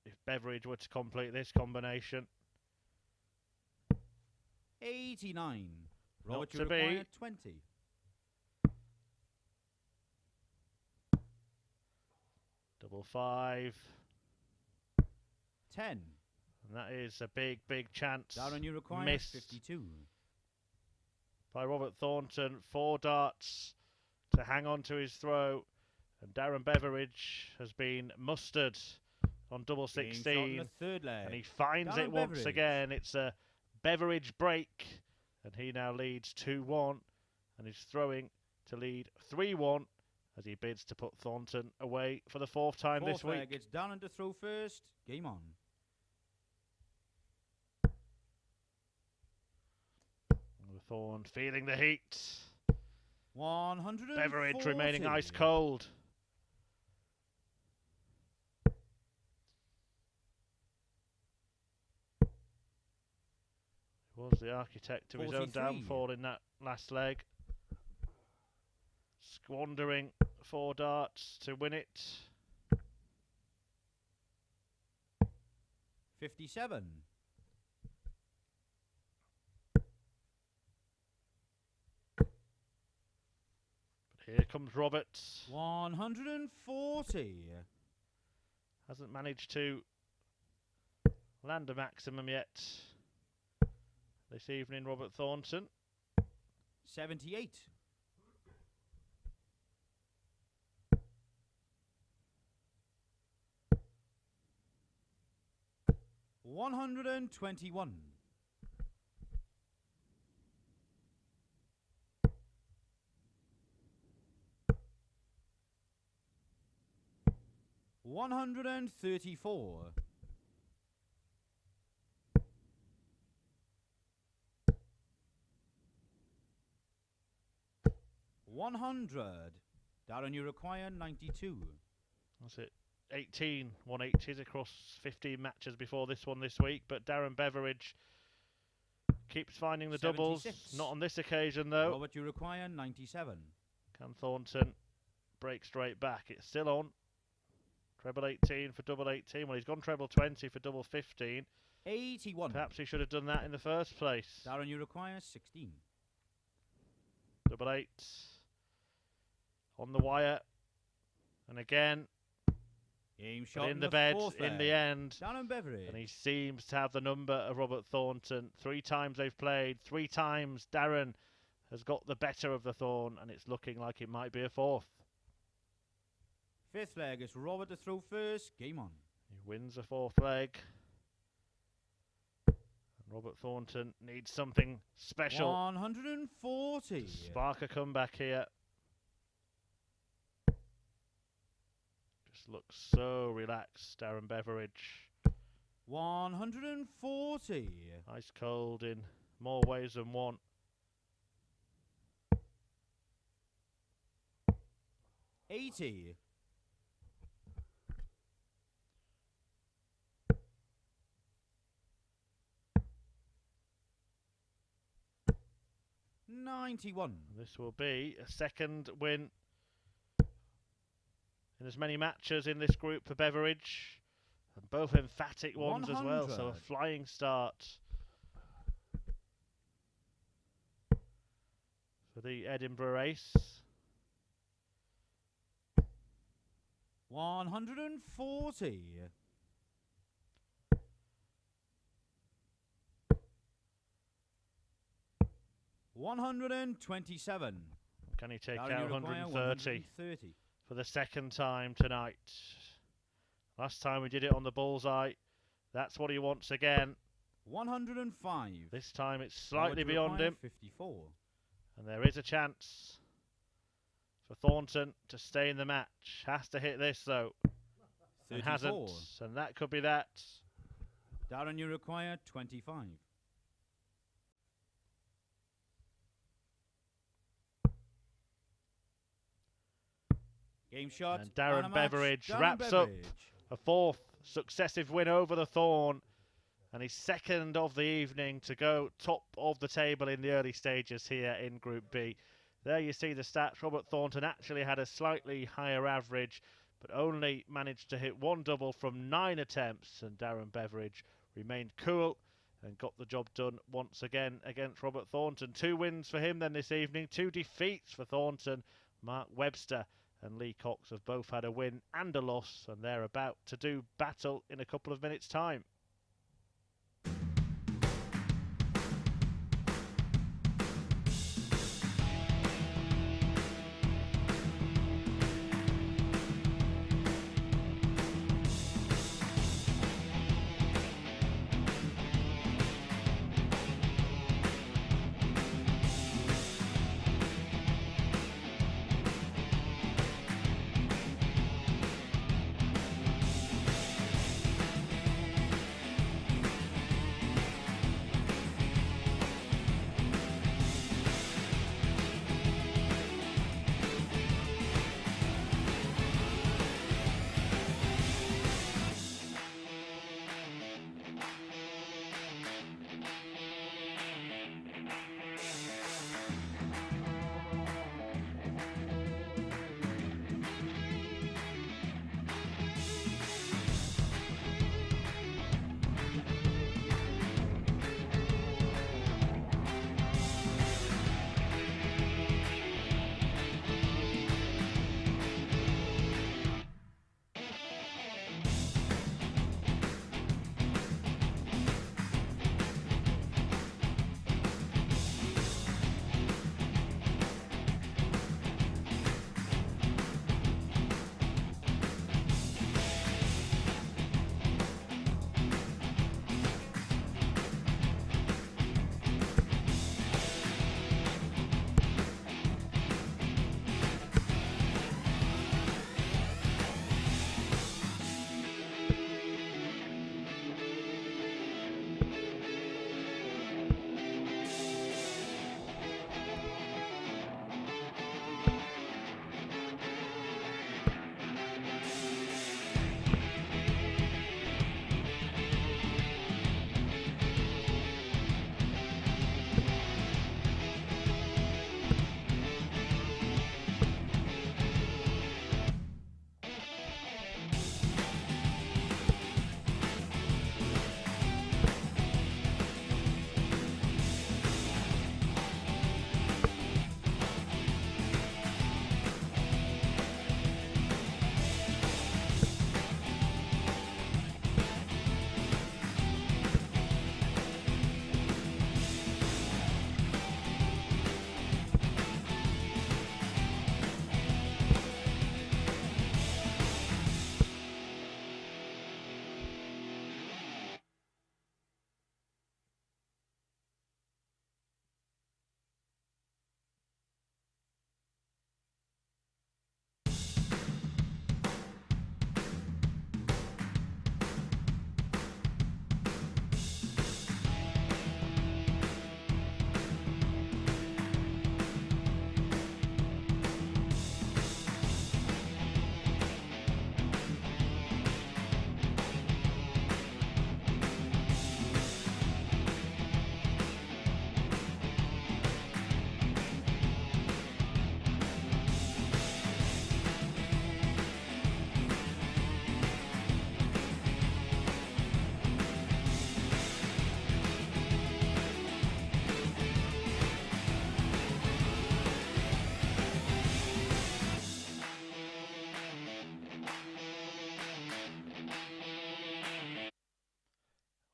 if Beveridge were to complete this combination. 89. Not Robert, to you require be. 20. Double 5. 10. And that is a big, big chance. Darren, you require Missed 52. by Robert Thornton. 4 darts to hang on to his throw. And Darren Beveridge has been mustered on double Game shot in 16. the third leg. And he finds Darren it once Beveridge. again. It's a Beveridge break. And he now leads 2-1. And is throwing to lead 3-1 as he bids to put Thornton away for the 4th time Fourth this week. leg, it's Darren to throw first. Game on. Thorn feeling the heat. 140. Beveridge remaining ice cold. He was the architect of his own 43. downfall in that last leg. Squandering 4 darts to win it. 57. Here comes Roberts. 140. Hasn't managed to land a maximum yet this evening, Robert Thornton. 78. 121. 134. 100. Darren, you require 92. That's it. 18 180s across 15 matches before this one this week, but Darren Beveridge keeps finding the doubles. 76. Not on this occasion though. Robert, you require 97. Can Thornton break straight back? It's still on. Treble 18 for double 18. Well, he's gone treble 20 for double 15. 81. Perhaps he should have done that in the first place. Darren, you require 16. Double 8 on the wire, and again Game but shot in the bed fourth in leg. the end. Darren Beveridge. And he seems to have the number of Robert Thornton. 3 times they've played. 3 times Darren has got the better of the Thorn, and it's looking like it might be a 4th. Fifth leg, it's Robert to throw first. Game on. He wins the fourth leg. Robert Thornton needs something special 140. to spark a comeback here. Just looks so relaxed, Darren Beveridge. 140. Ice cold in more ways than one. 80. 91. This will be a second win in as many matches in this group for Beveridge. And both emphatic ones 100. as well, so a flying start for the Edinburgh race. 140. 127. Can he take Darren, out you require 130 130. for the second time tonight? Last time we did it on the bullseye. That's what he wants again. 105. This time it's slightly beyond him. 54. And there is a chance for Thornton to stay in the match. Has to hit this though. 34. And hasn't. And that could be that. Darren, you require 25. Game shot. And Darren and a match. Beveridge Darren wraps Beveridge. up a fourth successive win over the Thorn. And his second of the evening to go top of the table in the early stages here in Group B. There you see the stats. Robert Thornton actually had a slightly higher average, but only managed to hit one double from 9 attempts. And Darren Beveridge remained cool and got the job done once again against Robert Thornton. 2 wins for him then this evening, 2 defeats for Thornton. Mark Webster and Lee Cox have both had a win and a loss, and they're about to do battle in a couple of minutes' time.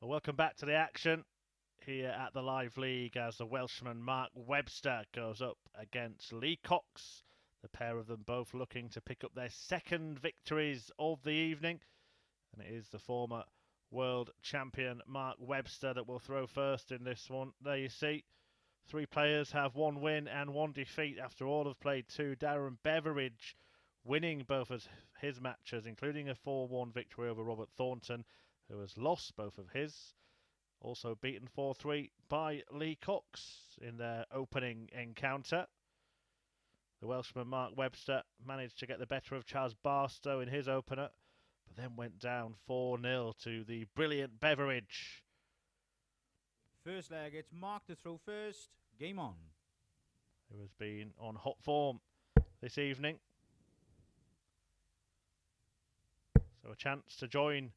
Well, welcome back to the action here at the Live League as the Welshman Mark Webster goes up against Lee Cox. The pair of them both looking to pick up their second victories of the evening. And it is the former world champion Mark Webster that will throw first in this one. There you see, 3 players have 1 win and 1 defeat after all have played 2. Darren Beveridge winning both of his matches, including a 4-1 victory over Robert Thornton, who has lost both of his. Also beaten 4-3 by Lee Cox in their opening encounter. The Welshman Mark Webster managed to get the better of Charles Barstow in his opener, but then went down 4-0 to the brilliant Beveridge. First leg, it's Mark to throw first. Game on. Who has been on hot form this evening. So a chance to join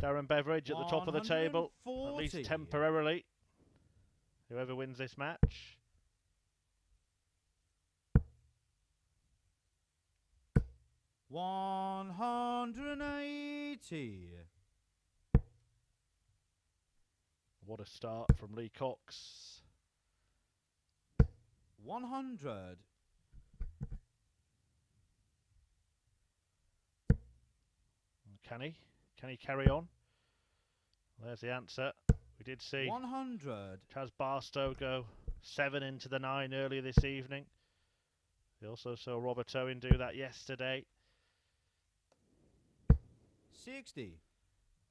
Darren Beveridge at the top of the table, at least temporarily. Whoever wins this match. $180. What a start from Lee Cox. 100. Can he carry on? Well, there's the answer. We did see 100. Chaz Barstow go 7 into the 9 earlier this evening. We also saw Robert Owen do that yesterday. 60.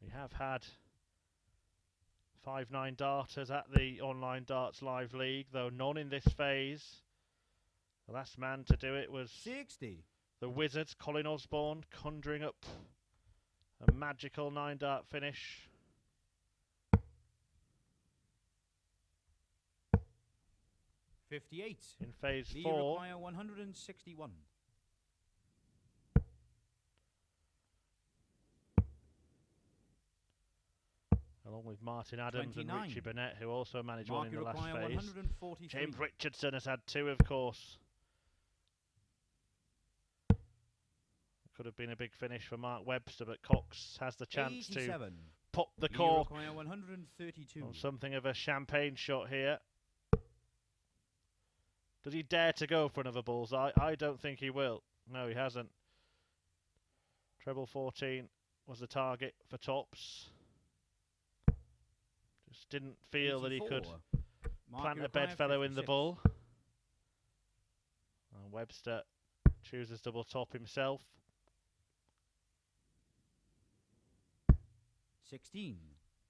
We have had 5-9 darters at the online Darts Live League, though none in this phase. The last man to do it was 60. The wizard, Colin Osborne, conjuring up a magical 9-dart finish. 58. In phase Lee 4. require 161. Along with Martin Adams 29. and Richie Burnett, who also managed Mark, one in the last phase. 143. James Richardson has had 2, of course. Could have been a big finish for Mark Webster, but Cox has the chance 87. to pop the Lee cork require 132. on something of a champagne shot here. Does he dare to go for another bullseye? I don't think he will. No, he hasn't. Treble 14 was the target for tops. Just didn't feel 84. that he could Mark, plant you a require bedfellow in the 56. bull. And Webster chooses double top himself. 16.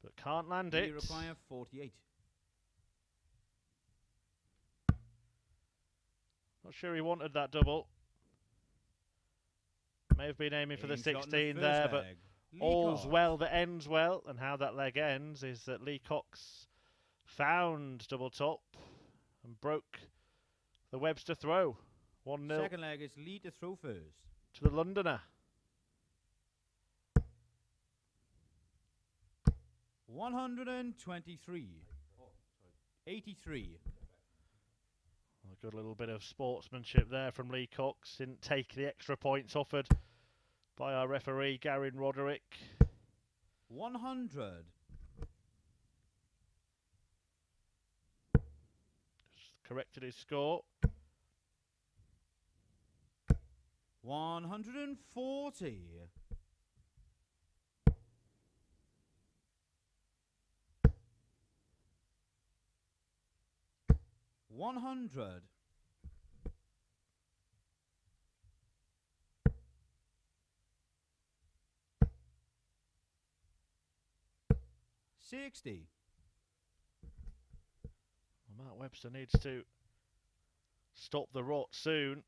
But can't land Lee it. require 48. Not sure he wanted that double. May have been aiming for the Aim shot in 16 the there, first but leg. Lee all's Cox. well that ends well. And how that leg ends is that Lee Cox found double top and broke the Webster throw. 1-0 Second leg is Lee to throw first. to the Londoner. 123. 83. A good little bit of sportsmanship there from Lee Cox. Didn't take the extra points offered by our referee, Garin Roderick. 100. Just corrected his score. 140. 100. 60. Well, Mark Webster needs to stop the rot soon.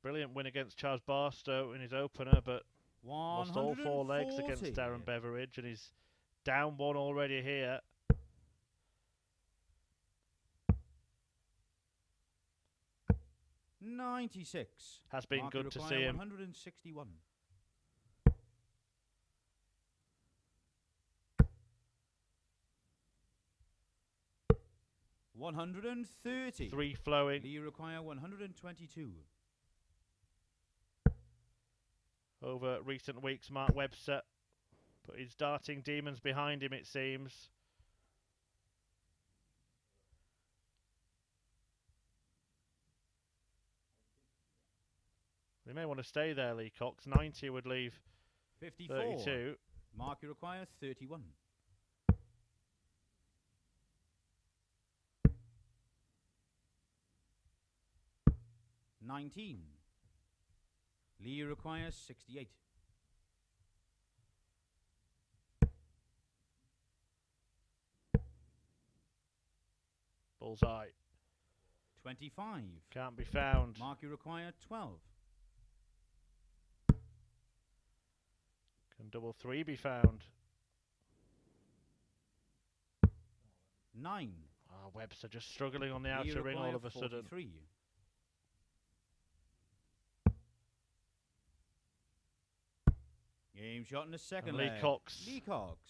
Brilliant win against Charles Barstow in his opener, but lost all 4 legs against Darren Beveridge, and he's down 1 already here. $96. Has been Mark, good you to require see him. 161. 130. 3 flowing. Lee require 122. Over recent weeks, Mark Webster Put his darting demons behind him, it seems. They may want to stay there, Lee Cox. 90 would leave 54. 32. Mark, you require 31. $19. Lee requires 68. Bullseye. 25. Can't be found. Mark, you require 12. Can double 3 be found? 9. Webster just struggling on the Lee outer ring all require of a sudden. 43. Game shot in the second And Lee leg. Cox Lee Cox.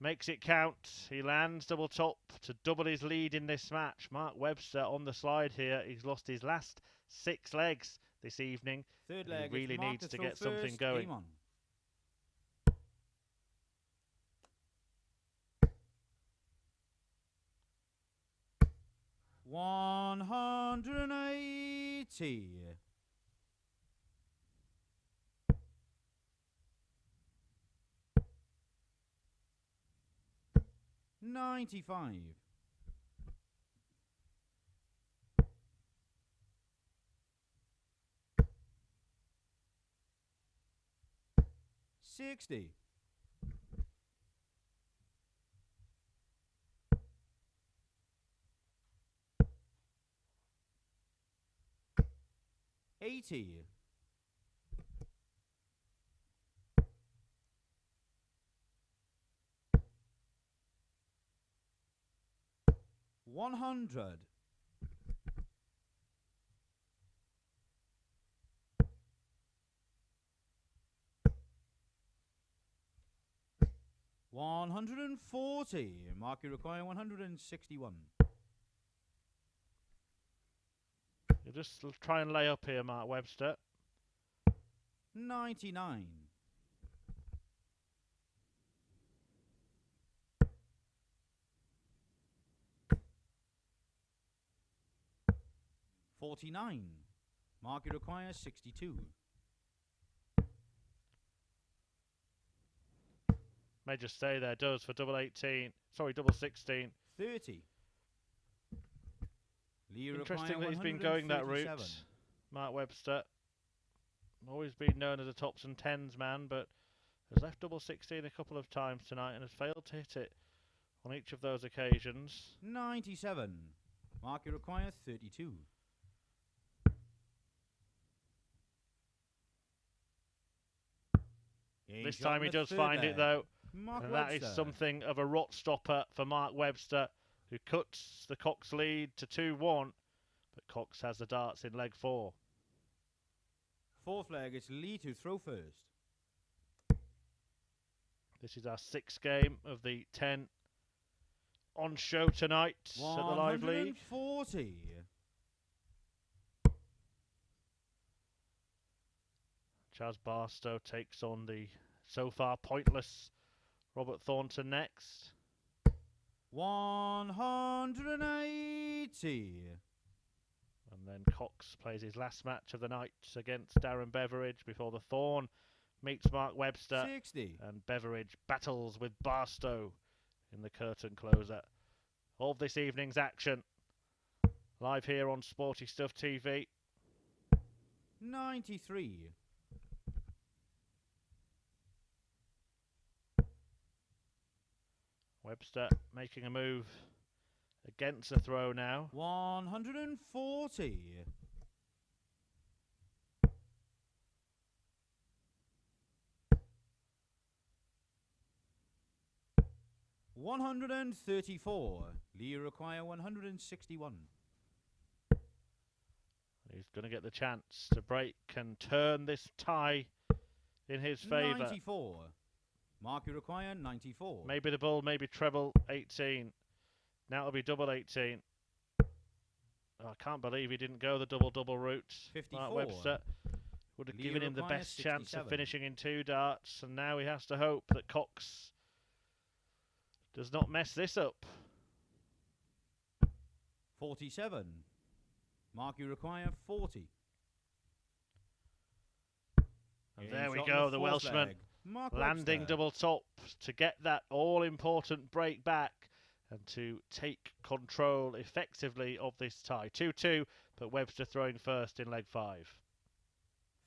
makes it count. He lands double top to double his lead in this match. Mark Webster on the slide here. He's lost his last 6 legs this evening. Third He leg. really it's Mark needs to throw get something first. going. Game on. $180. $95. $60. $80. $100. $140. Mark, you require 161. You just try and lay up here, Mark Webster. 99. $49. Mark, you require 62. May just stay there, does for double 18. Sorry, double 16. 30. Lee Interesting require that he's been going that route, 137. Mark Webster. Always been known as a tops and tens man, but has left double 16 a couple of times tonight and has failed to hit it on each of those occasions. 97. Mark, you require 32. This time he does find it though, Mark and that Webster. is something of a rot stopper for Mark Webster, who cuts the Cox lead to 2-1, but Cox has the darts in leg 4. Fourth leg, it's Lee to throw first. This is our 6th game of the 10 on show tonight at the Live League. 140. Chaz Barstow takes on the so far pointless Robert Thornton next. 180. And then Cox plays his last match of the night against Darren Beveridge before the Thorn meets Mark Webster. 60. And Beveridge battles with Barstow in the curtain closer of this evening's action. Live here on Sporty Stuff TV. 93. Webster making a move against the throw now. 140. $134. Lee require 161. He's going to get the chance to break and turn this tie in his favour. 94. Mark, you require 94. Maybe the bull, maybe treble 18. Now it'll be double 18. Oh, I can't believe he didn't go the double-double route. 54. Mark Webster, would have Lee given him the requires best chance of 67. finishing in 2 darts, and now he has to hope that Cox does not mess this up. 47. Mark, you require 40. And Game there we shot on go, the fourth Welshman leg. Mark landing Webster. double top to get that all-important break back and to take control effectively of this tie. 2-2, but Webster throwing first in leg 5.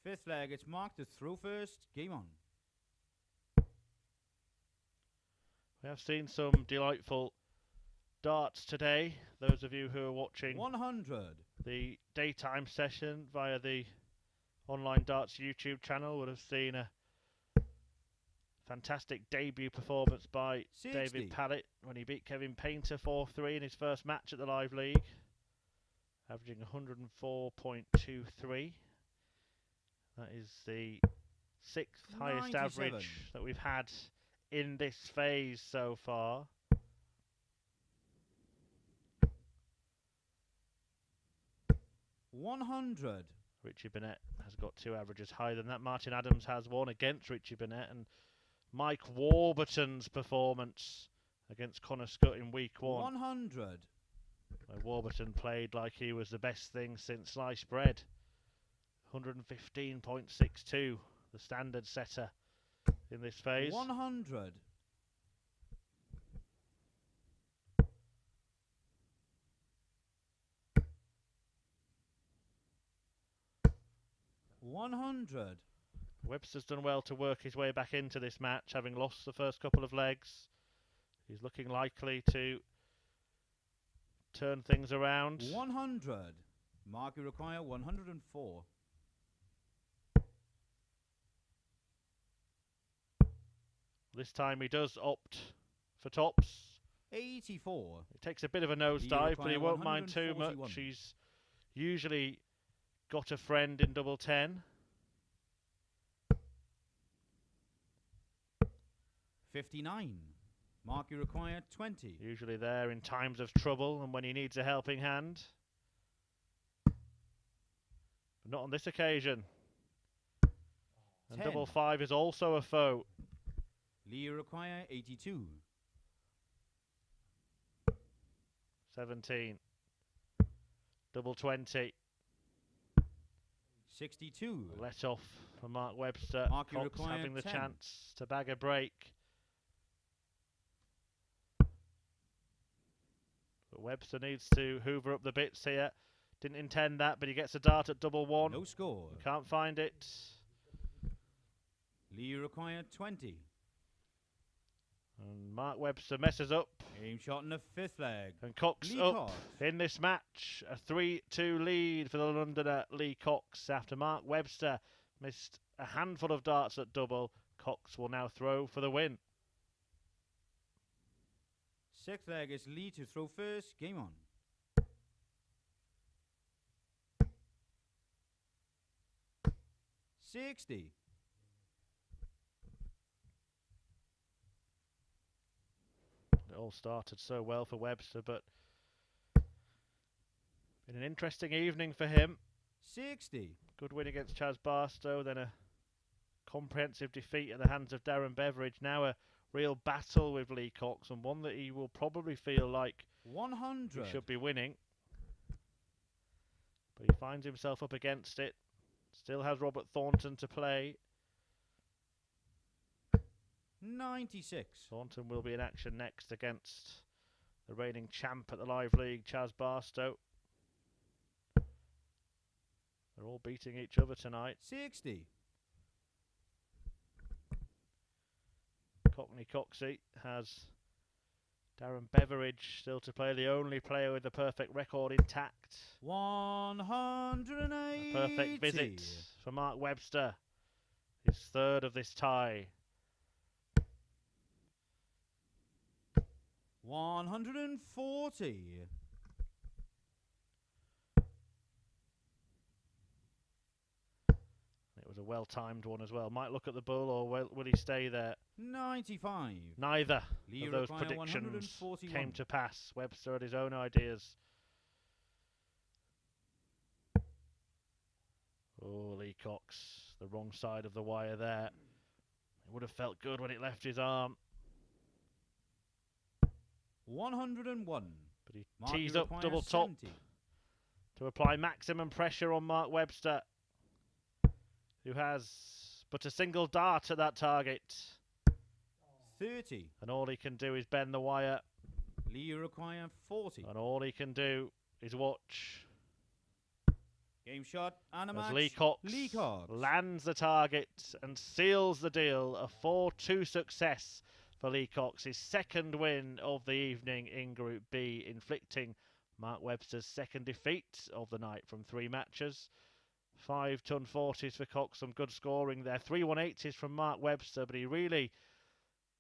Fifth leg, it's Mark to throw first. Game on. We have seen some delightful darts today. Those of you who are watching 100. the daytime session via the Online Darts YouTube channel would have seen a fantastic debut performance by 60. David Pallett when he beat Kevin Painter 4-3 in his first match at the Live League, averaging 104.23. That is the 6th highest 97. average that we've had in this phase so far. $100. Richie Burnett has got 2 averages higher than that. Martin Adams has 1 against Richie Burnett, and Mike Warburton's performance against Connor Scott in week 1. 100. Where Warburton played like he was the best thing since sliced bread. 115.62, the standard setter in this phase. 100. 100. Webster's done well to work his way back into this match, having lost the first couple of legs. He's looking likely to turn things around. 100. Mark, you require 104. This time he does opt for tops. 84. It takes a bit of a nosedive, but he won't mind too much. 141. He's usually got a friend in double 10. 59. Mark, you require 20. Usually there in times of trouble and when he needs a helping hand. But not on this occasion. And 10. double 5 is also a foe. Lee, you require 82. 17. Double 20. 62. Let off for Mark Webster. Mark, you Cox require having the 10. chance to bag a break. But Webster needs to hoover up the bits here. Didn't intend that, but he gets a dart at double 1. No score. Can't find it. Lee, you require 20. And Mark Webster messes up. Aim shot in the fifth leg. And Cox Lee up Cox. in this match. A 3-2 lead for the Londoner Lee Cox after Mark Webster missed a handful of darts at double. Cox will now throw for the win. Sixth leg is Lee to throw first. Game on. $60. It all started so well for Webster, but been an interesting evening for him. 60. Good win against Chaz Barstow, then a comprehensive defeat at the hands of Darren Beveridge. Now a real battle with Lee Cox, and one that he will probably feel like 100. he should be winning. But he finds himself up against it. Still has Robert Thornton to play. 96. Thornton will be in action next against the reigning champ at the Live League, Chaz Barstow. They're all beating each other tonight. 60. Cockney Coxey has Darren Beveridge still to play, the only player with the perfect record intact. 180. A perfect visit for Mark Webster, his third of this tie. 140. It was a well-timed one as well. Might look at the bull, or will he stay there? 95. Neither Lee of those require predictions 141. came to pass. Webster had his own ideas. Oh, Leacock's the wrong side of the wire there. It would have felt good when it left his arm. 101. But he Mark, tees you up require double top 70. to apply maximum pressure on Mark Webster, who has but a single dart at that target. 30. And all he can do is bend the wire. Lee, you require 40. And all he can do is watch Game shot and a as match. Leacock lands the target and seals the deal. A 4-2 success for Leacock's, his second win of the evening in Group B, inflicting Mark Webster's second defeat of the night from 3 matches. 5 ton 40s for Cox, some good scoring there. 3 180s from Mark Webster, but he really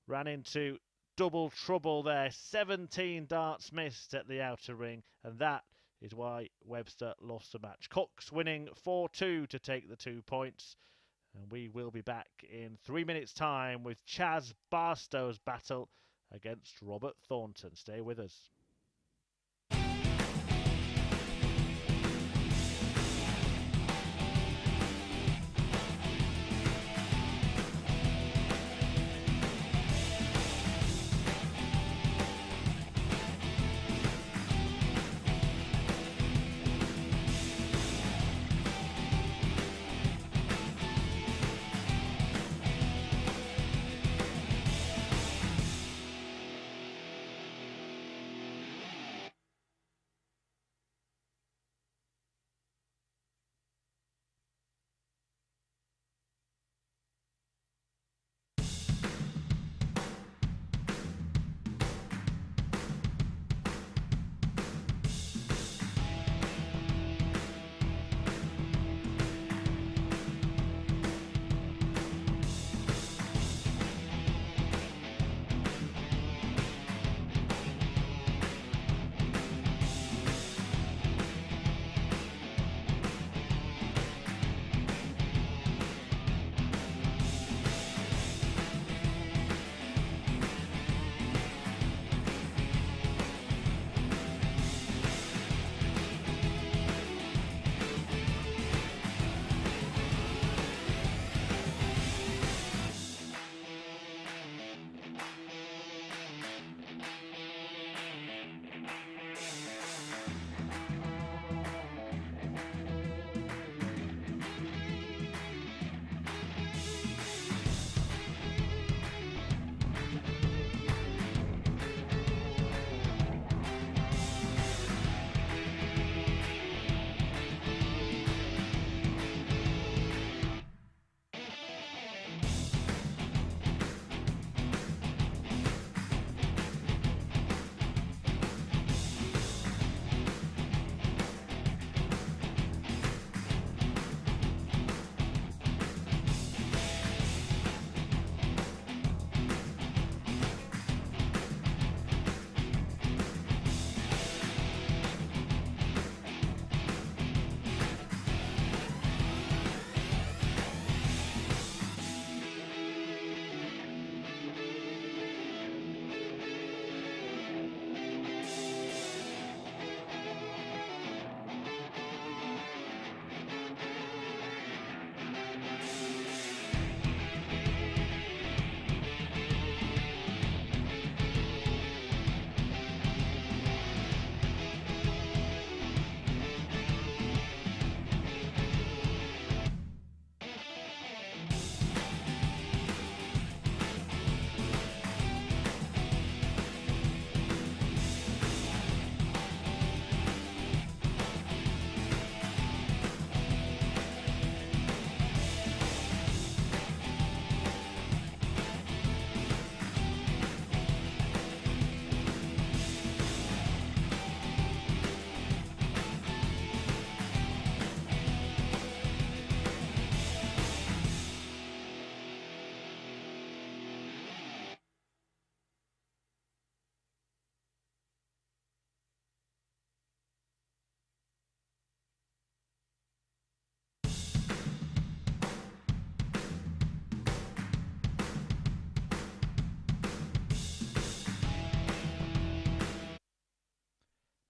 ran into double trouble there. 17 darts missed at the outer ring, and that is why Webster lost the match. Cox winning 4-2 to take the 2 points. And we will be back in 3 minutes' time with Chaz Barstow's battle against Robert Thornton. Stay with us.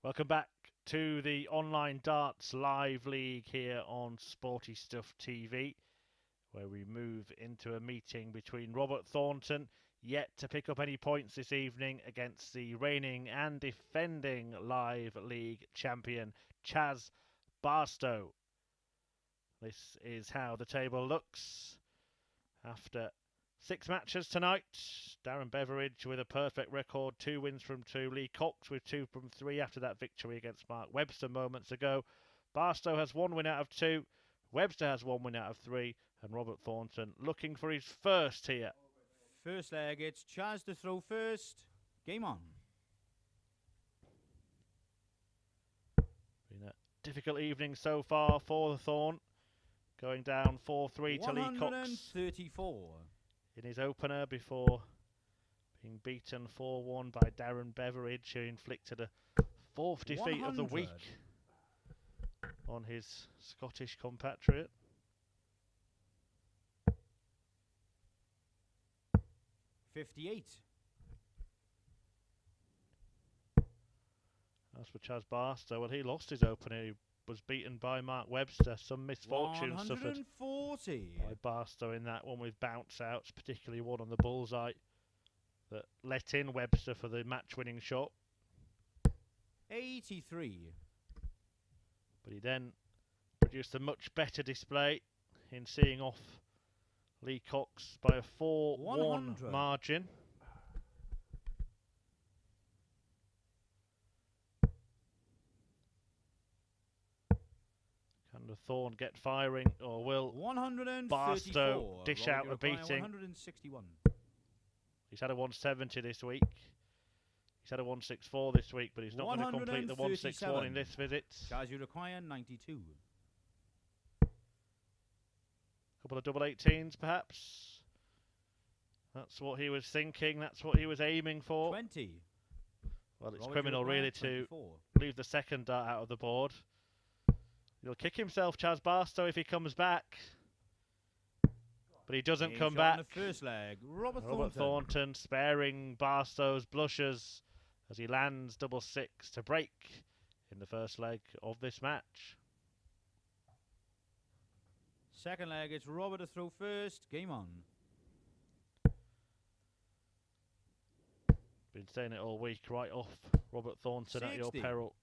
Welcome back to the online darts live league here on Sporty Stuff TV, where we move into a meeting between Robert Thornton, yet to pick up any points this evening, against the reigning and defending live league champion Chaz Barstow. This is how the table looks after 6 matches tonight. Darren Beveridge with a perfect record, 2 wins from 2. Lee Cox with 2 from 3 after that victory against Mark Webster moments ago. Barstow has 1 win out of 2. Webster has 1 win out of 3. And Robert Thornton looking for his first here. First leg, it's Chaz to throw first. Game on. Been a difficult evening so far for the Thorn. Going down 4-3 to Lee Cox 134. in his opener before being beaten 4-1 by Darren Beveridge, who inflicted a 4th defeat of the week on his Scottish compatriot. $58. As for Chaz Barstow, well, he lost his opener. He was beaten by Mark Webster. Some misfortune suffered by Barstow in that one with bounce outs, particularly one on the bullseye that let in Webster for the match-winning shot. 83. But he then produced a much better display in seeing off Lee Cox by a 4-1 margin. Can the Thorn get firing, or will Barstow dish out a beating? 161. He's had a 170 this week. He's had a 164 this week, but he's not going to complete the 161 in this visit. Chaz, you require 92. Couple of double 18s, perhaps. That's what he was thinking. That's what he was aiming for. 20. Well, it's criminal, really, to leave the second dart out of the board. He'll kick himself, Chaz Barstow, if he comes back. But he doesn't come back. The first leg, Robert Thornton sparing Barstow's blushes as he lands double 6 to break in the first leg of this match. Second leg, it's Robert to throw first. Game on. Been saying it all week, right off Robert Thornton 60. At your peril.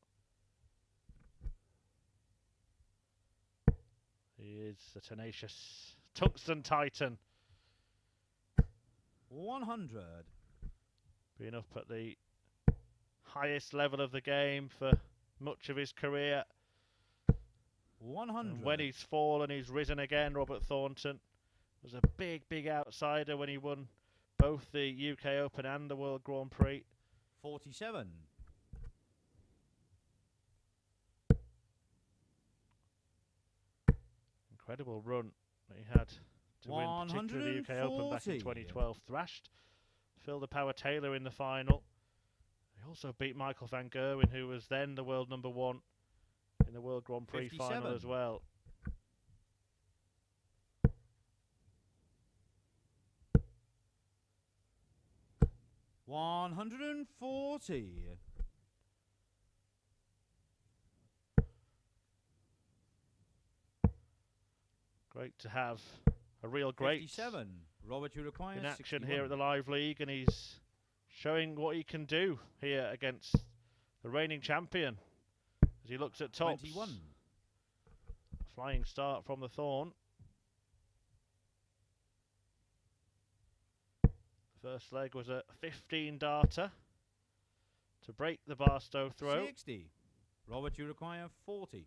He is a tenacious tungsten titan. 100. Been up at the highest level of the game for much of his career. 100. And when he's fallen, he's risen again. Robert Thornton was a big outsider when he won both the UK Open and the World Grand Prix. 47. Incredible run that he had to win, particularly the UK Open back in 2012. Thrashed Phil the Power Taylor in the final. He also beat Michael van Gerwen, who was then the world number 1 in the World Grand Prix 57. final as well. $140. Great to have a real great 57. Robert, you require in action 61. here at the Live League, and he's showing what he can do here against the reigning champion as he looks at tops. 21. Flying start from the Thorn. The first leg was a 15 darter to break the Barstow throw. 60. Robert, you require 40.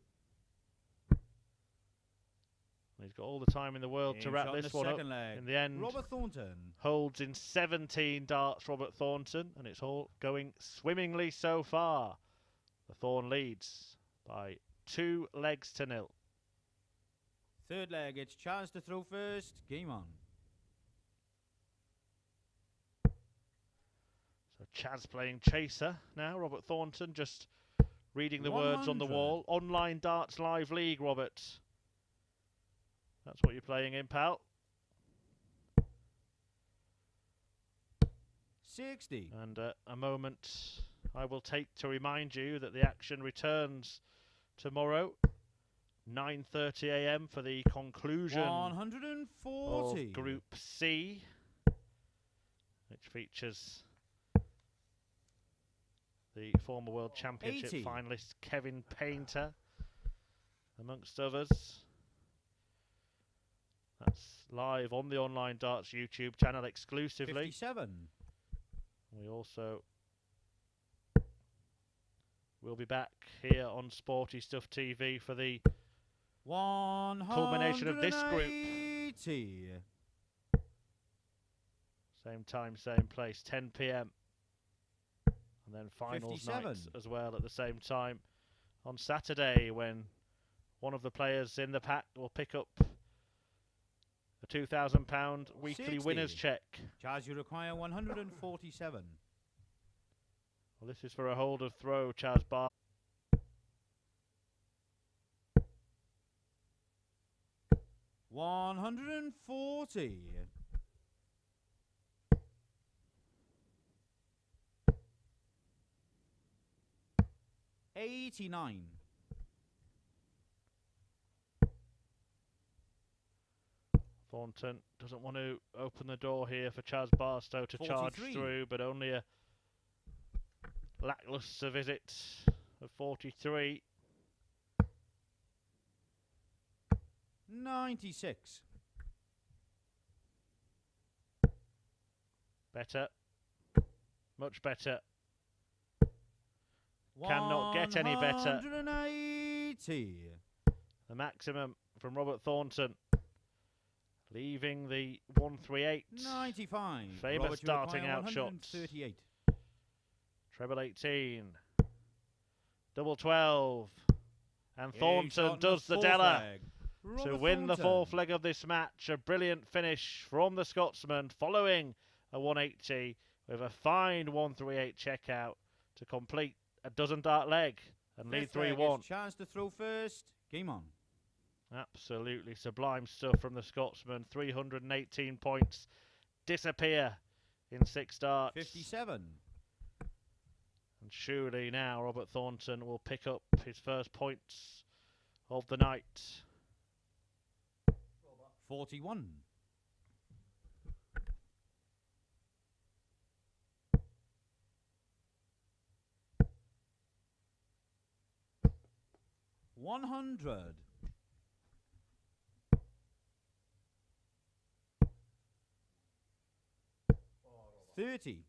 He's got all the time in the world to wrap this one up. Leg. In the end, Robert Thornton holds in 17 darts, Robert Thornton, and it's all going swimmingly so far. The Thorn leads by 2 legs to 0. Third leg, it's Chaz to throw first. Game on. So Chaz playing chaser now. Robert Thornton just reading the words on the wall. Online Darts Live League, Robert. That's what you're playing in, pal. 60. And a moment I will take to remind you that the action returns tomorrow, 9:30 a.m. for the conclusion 140. of Group C, which features the former World Championship 80. finalist Kevin Painter, amongst others. That's live on the Online Darts YouTube channel exclusively. 57. We also will be back here on Sporty Stuff TV for the culmination of this group. 180. Same time, same place, 10 p.m. And then finals 57. night as well at the same time on Saturday, when one of the players in the pack will pick up a £2,000 weekly 60. winners check. Charge you require 147. Well, this is for a hold of throw, Chaz Bar. $140. 89. Thornton doesn't want to open the door here for Chaz Barstow to 43. charge through, but only a lacklustre visit of 43. 96. Better. Much better. Cannot get any better. 180. The maximum from Robert Thornton, leaving the 138. 95. Famous Robert, you starting require out shots. 138. Treble 18. Double 12. And Thornton does the Della to win the fourth leg of this match. A brilliant finish from the Scotsman following a 180 with a fine 138 checkout to complete a dozen dart leg and lead 3-1. Chance to throw first. Game on. Absolutely sublime stuff from the Scotsman. 318 points disappear in 6 darts. 57. And surely now Robert Thornton will pick up his first points of the night. 41. 100. 30.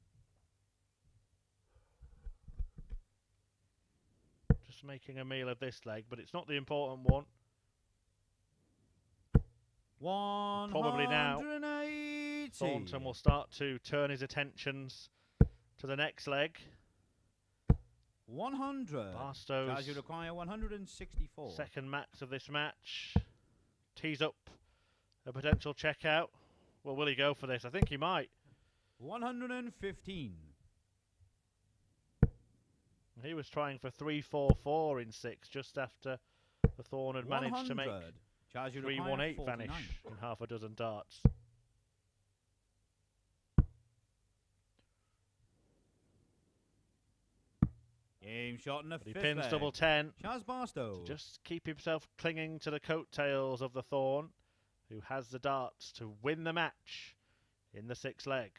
Just making a meal of this leg, but it's not the important one. Probably now Thornton will start to turn his attentions to the next leg. 100. Barstow's Charge you require 164. second max of this match. Tees up a potential checkout. Well, will he go for this? I think he might. 115. He was trying for 3-4-4 in 6 just after the Thorn had managed to make 3-1-8 vanish in half a dozen darts. Game shot in the But he fifth pins leg. double 10 Chaz Barstow. to just keep himself clinging to the coattails of the Thorn, who has the darts to win the match in the 6th leg.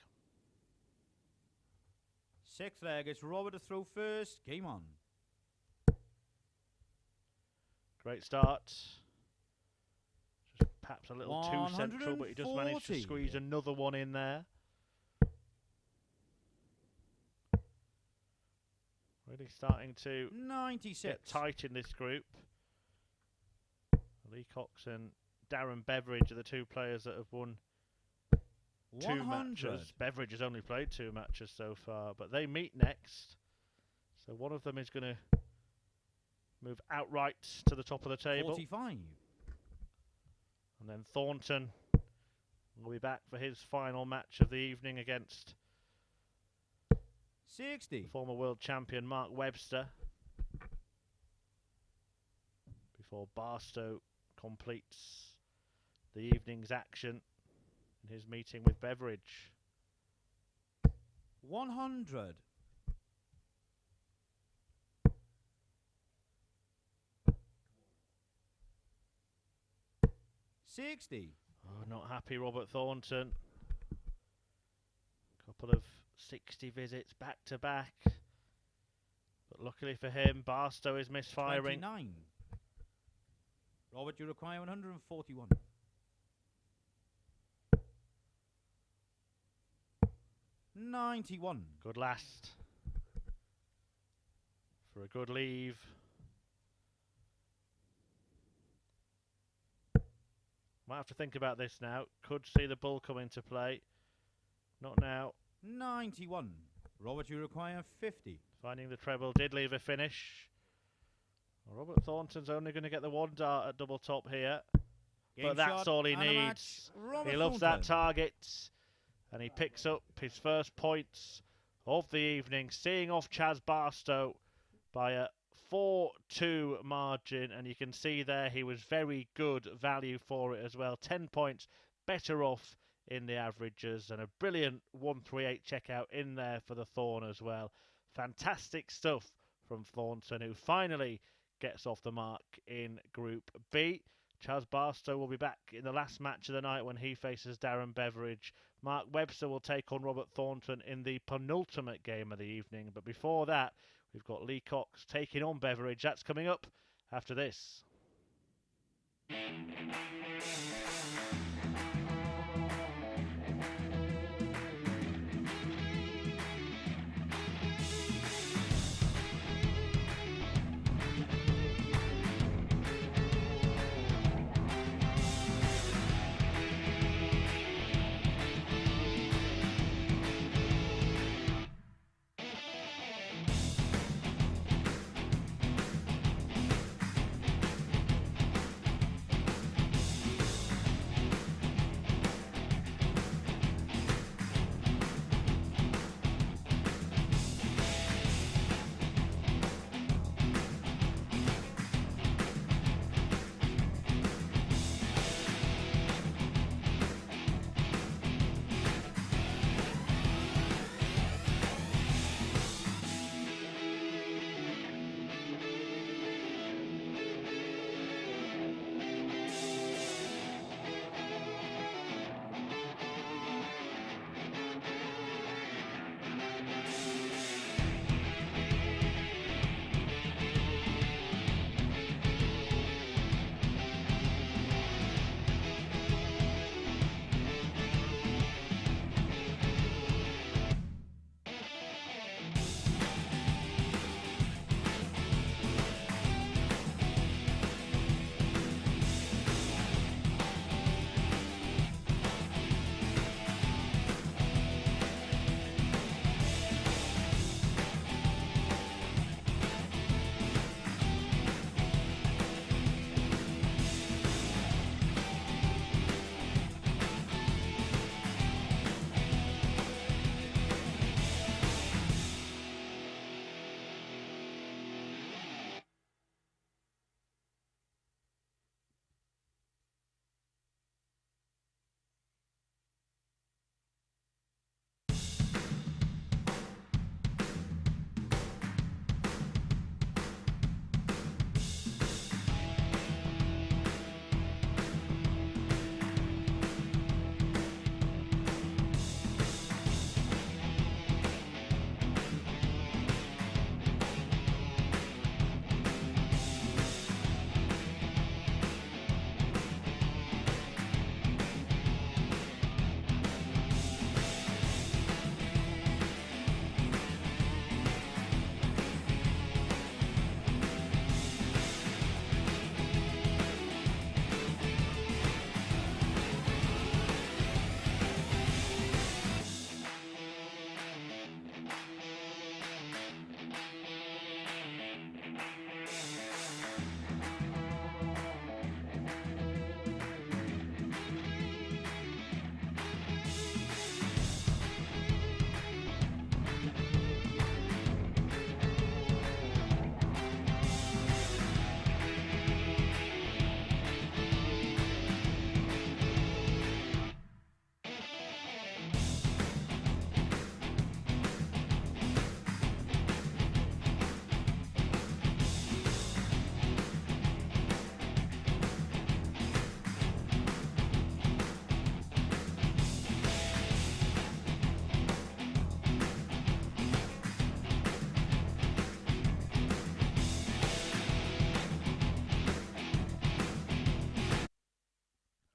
Sixth leg. It's Robert to throw first. Game on. Great start. Just perhaps a little too central, but he just managed to 140. squeeze another one in there. Really starting to 96. get tight in this group. Lee Cox and Darren Beveridge are the two players that have won 2 matches. Beveridge has only played 2 matches so far, but they meet next. So one of them is going to move outright to the top of the table. 45. And then Thornton will be back for his final match of the evening against 60. the former world champion Mark Webster, before Barstow completes the evening's action in his meeting with Beveridge. 100. 60. Oh, not happy, Robert Thornton. Couple of 60 visits back to back. But luckily for him, Barstow is misfiring. 29. Robert, you require 141. $91. Good last. For a good leave. Might have to think about this now. Could see the bull come into play. Not now. 91. Robert, you require 50. Finding the treble did leave a finish. Robert Thornton's only going to get the one dart at double top here. Game but that's shot all he and a match. needs. Robert He loves Thornton. that target. And he picks up his first points of the evening, seeing off Chaz Barstow by a 4-2 margin. And you can see there he was very good value for it as well. 10 points better off in the averages, and a brilliant 138 checkout in there for the Thorn as well. Fantastic stuff from Thornton, who finally gets off the mark in Group B. Chaz Barstow will be back in the last match of the night when he faces Darren Beveridge. Mark Webster will take on Robert Thornton in the penultimate game of the evening. But before that, we've got Lee Cox taking on Beveridge. That's coming up after this.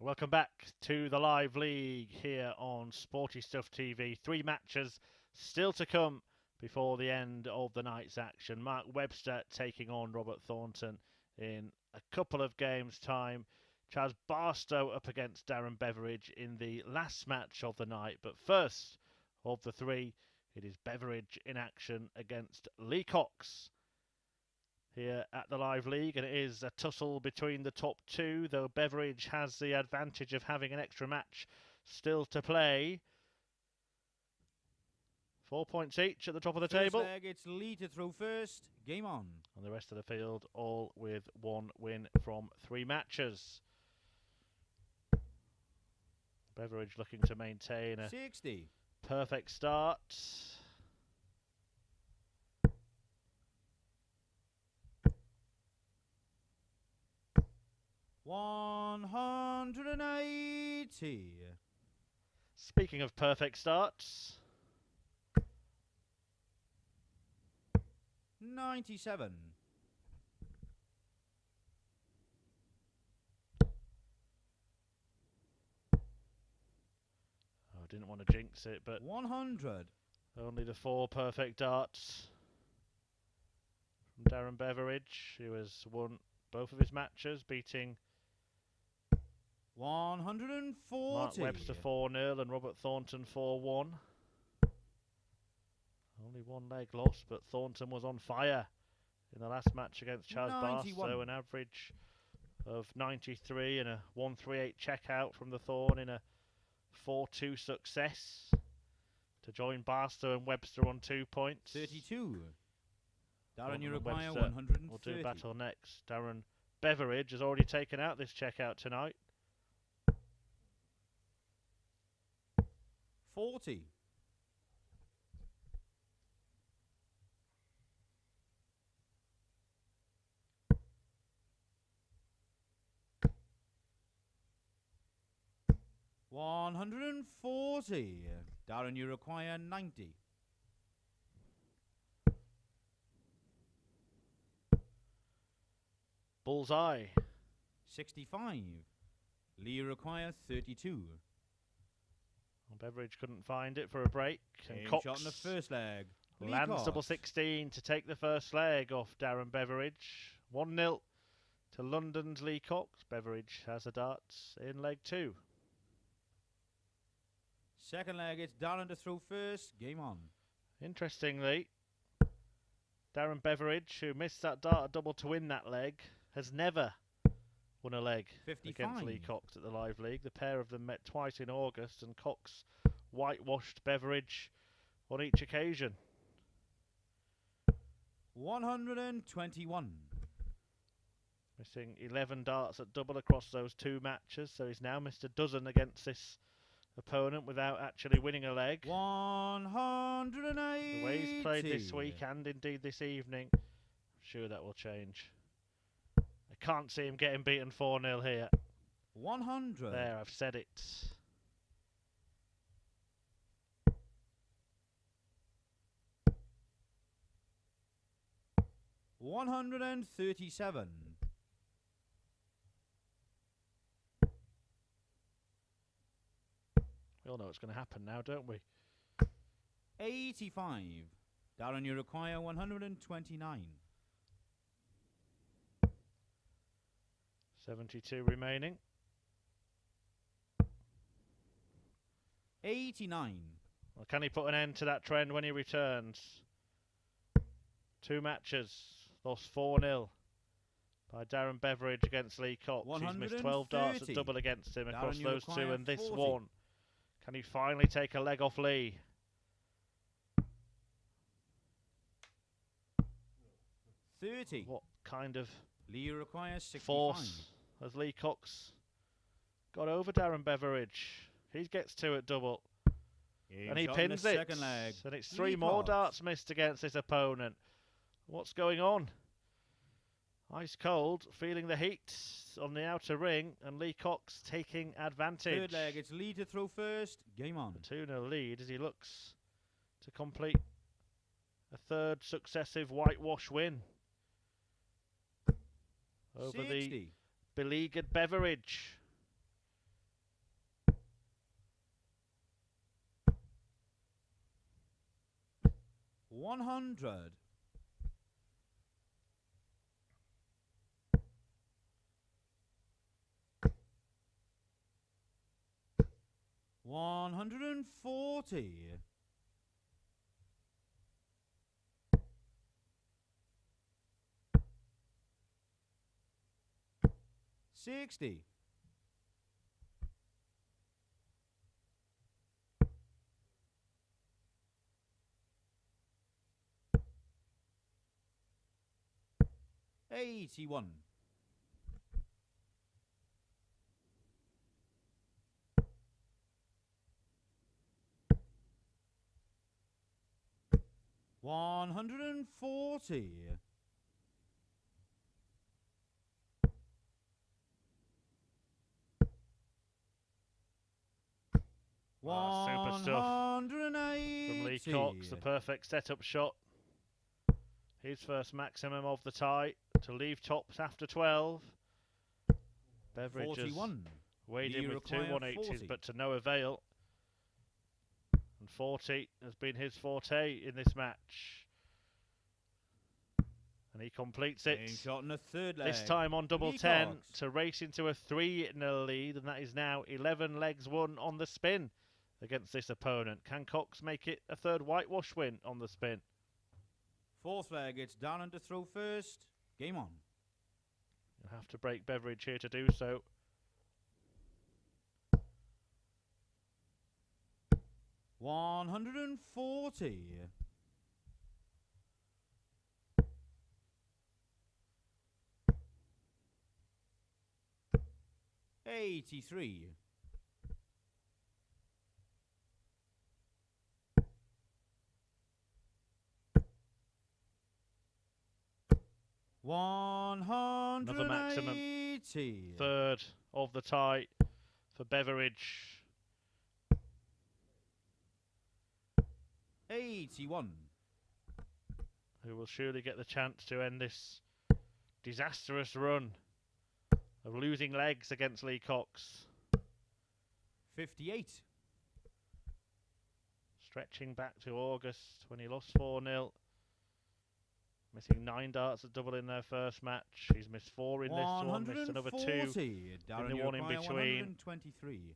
Welcome back to the live league here on Sporty Stuff TV. 3 matches still to come before the end of the night's action. Mark Webster taking on Robert Thornton in a couple of games' time. Chaz Barstow up against Darren Beveridge in the last match of the night. But first of the 3, it is Beveridge in action against Lee Cox here at the live league, and it is a tussle between the top 2, though Beveridge has the advantage of having an extra match still to play. 4 points each at the top of the table. Leg, it's Lee to throw first. Game on. And the rest of the field all with 1 win from 3 matches. Beveridge looking to maintain a 60. Perfect start. $180. Speaking of perfect starts, 97. I didn't want to jinx it, but 100. only the 4 perfect darts from Darren Beveridge, who has won both of his matches, beating 140. Mark Webster 4-0 and Robert Thornton 4-1. Only 1 leg lost, but Thornton was on fire in the last match against Chaz 91. Barstow. An average of 93 and a 138 checkout from the Thorn in a 4-2 success to join Barstow and Webster on 2 points. 32. Darren, you Thornton and require Webster 130. will do battle next. Darren Beveridge has already taken out this checkout tonight. 40. $140. Darren, you require 90. Bullseye. 65. Lee, you require 32. Well, Beveridge couldn't find it for a break. And Game Cox shot in the first leg. Lee lands Cox. double 16 to take the first leg off Darren Beveridge. 1-0 to London's Lee Cox. Beveridge has the darts in leg 2. Second leg, it's Darren to throw first. Game on. Interestingly, Darren Beveridge, who missed that dart double to win that leg, has never won a leg 55. against Lee Cox at the live league. The pair of them met twice in August, and Cox whitewashed Beveridge on each occasion. 121. Missing 11 darts at double across those 2 matches, so he's now missed a dozen against this opponent without actually winning a leg. 180. The way he's played this week and indeed this evening, I'm sure that will change. I can't see him getting beaten 4-0 here. 100. There, I've said it. $137. We all know what's going to happen now, don't we? 85. Darren, you require 129. 72 remaining. 89. Well, can he put an end to that trend when he returns? 2 matches, lost 4-0 by Darren Beveridge against Lee Cox. He's missed 12 darts at double against him across Darren, those 2 and this 40. one. Can he finally take a leg off Lee? $30. What kind of Lee requires 65. force has Lee Cox got over Darren Beveridge? He gets 2 at double. Game And he shot in pins the it. second leg. And it's Lee 3 more Cox. darts missed against this opponent. What's going on? Ice cold, feeling the heat on the outer ring, and Lee Cox taking advantage. Third leg, it's Lee to throw first. Game on. 2-0 lead as he looks to complete a 3rd successive whitewash win over 60. the beleaguered Beveridge. 100. 140. 60. 81. 140. super stuff from Lee Cox, the perfect setup shot. His first maximum of the tie to leave tops after 12. Beveridge has weighed in with two 180s, but to no avail. And 40 has been his forte in this match. And he completes it. Shot in the third leg. This time on double 10 to race into a 3-0 lead, and that is now 11 legs won on the spin against this opponent. Can Cox make it a third whitewash win on the spin? Fourth leg, it's Darren to throw first. Game on. You'll have to break Beveridge here to do so. 140. 83. 180. Another maximum. Third of the tie for Beveridge. 81. Who will surely get the chance to end this disastrous run of losing legs against Lee Cox. 58. Stretching back to August when he lost 4-0. Missing 9 darts at double in their first match. He's missed 4 in this one, missed another 2 in the one in between. 123.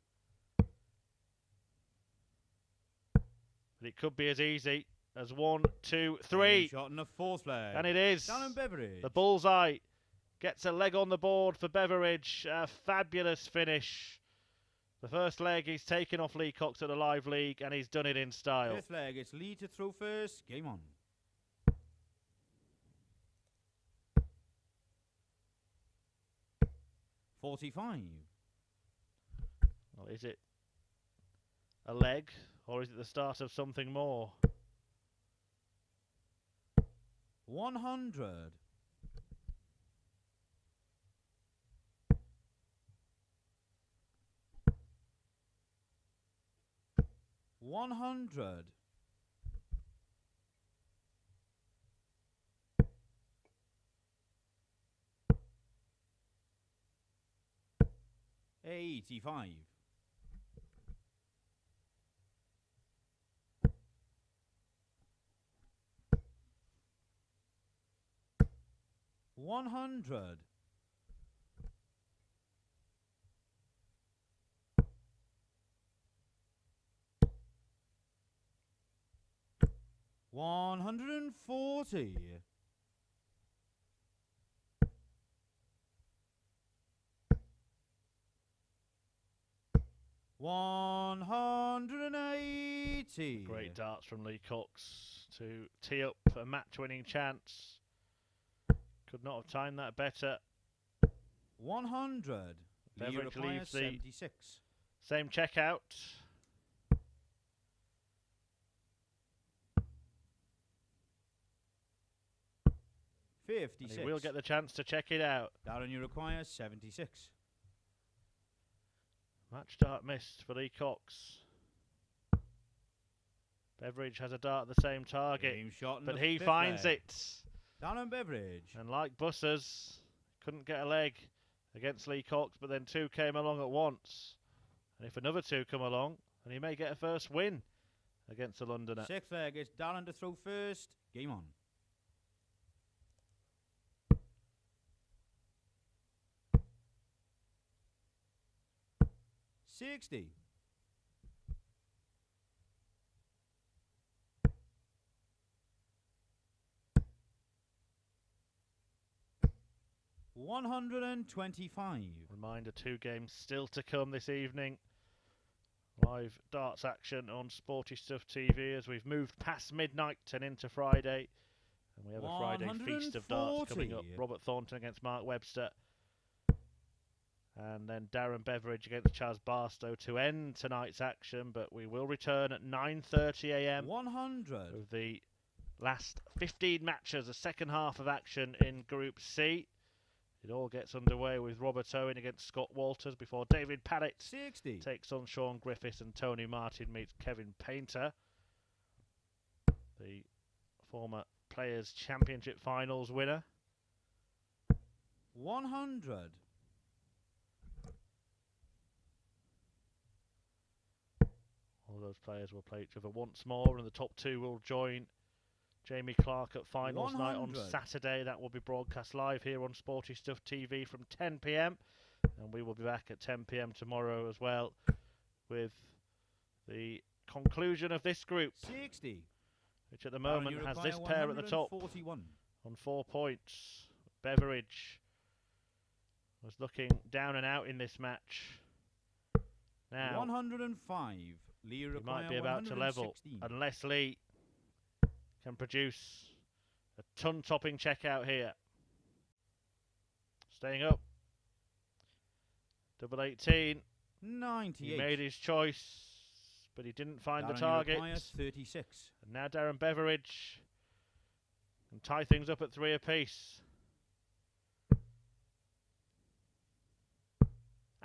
But it could be as easy as 1, 2, 3. Shot in the fourth leg. And it is. Darren Beveridge. The bullseye gets a leg on the board for Beveridge. A fabulous finish. The first leg he's taken off Lee Cox at the Live League, and he's done it in style. Fifth leg, it's Lee to throw first. Game on. 45. Well, is it a leg, or is it the start of something more? 100. 100. 85. 100. 140. 180. Great darts from Lee Cox to tee up a match-winning chance. Could not have timed that better. 100. Beveridge leaves the 76. same checkout. And he will get the chance to check it out. Darren, you require 76. Match dart missed for Lee Cox. Beveridge has a dart at the same target, but he finds it. Darren Beveridge. And like Bussers, couldn't get a leg against Lee Cox, but then 2 came along at once. And if another 2 come along, then he may get a first win against the Londoner. Sixth leg, it's Darren to throw first. Game on. $60. 125. Reminder, 2 games still to come this evening. Live darts action on Sporty Stuff TV as we've moved past midnight and into Friday. And we have a Friday feast of darts coming up. Robert Thornton against Mark Webster. And then Darren Beveridge against Chaz Barstow to end tonight's action. But we will return at 9:30 a.m. 100. With the last 15 matches, the second half of action in Group C. It all gets underway with Robert Owen against Scott Walters before David Paddock 60. takes on Sean Griffiths and Tony Martin meets Kevin Painter. The former Players' Championship Finals winner. 100. All those players will play each other once more, and the top 2 will join Jamie Clark at finals 100. night on Saturday. That will be broadcast live here on Sporty Stuff TV from 10 p.m. And we will be back at 10 p.m. tomorrow as well with the conclusion of this group. 60. Which at the moment has this pair at the top 41. on 4 points. Beveridge was looking down and out in this match. Now 105. Lee he might be about to level unless Lee can produce a ton-topping checkout here. Staying up. Double 18. 98. He made his choice, but he didn't find the target. 36. And now Darren Beveridge can tie things up at 3 apiece.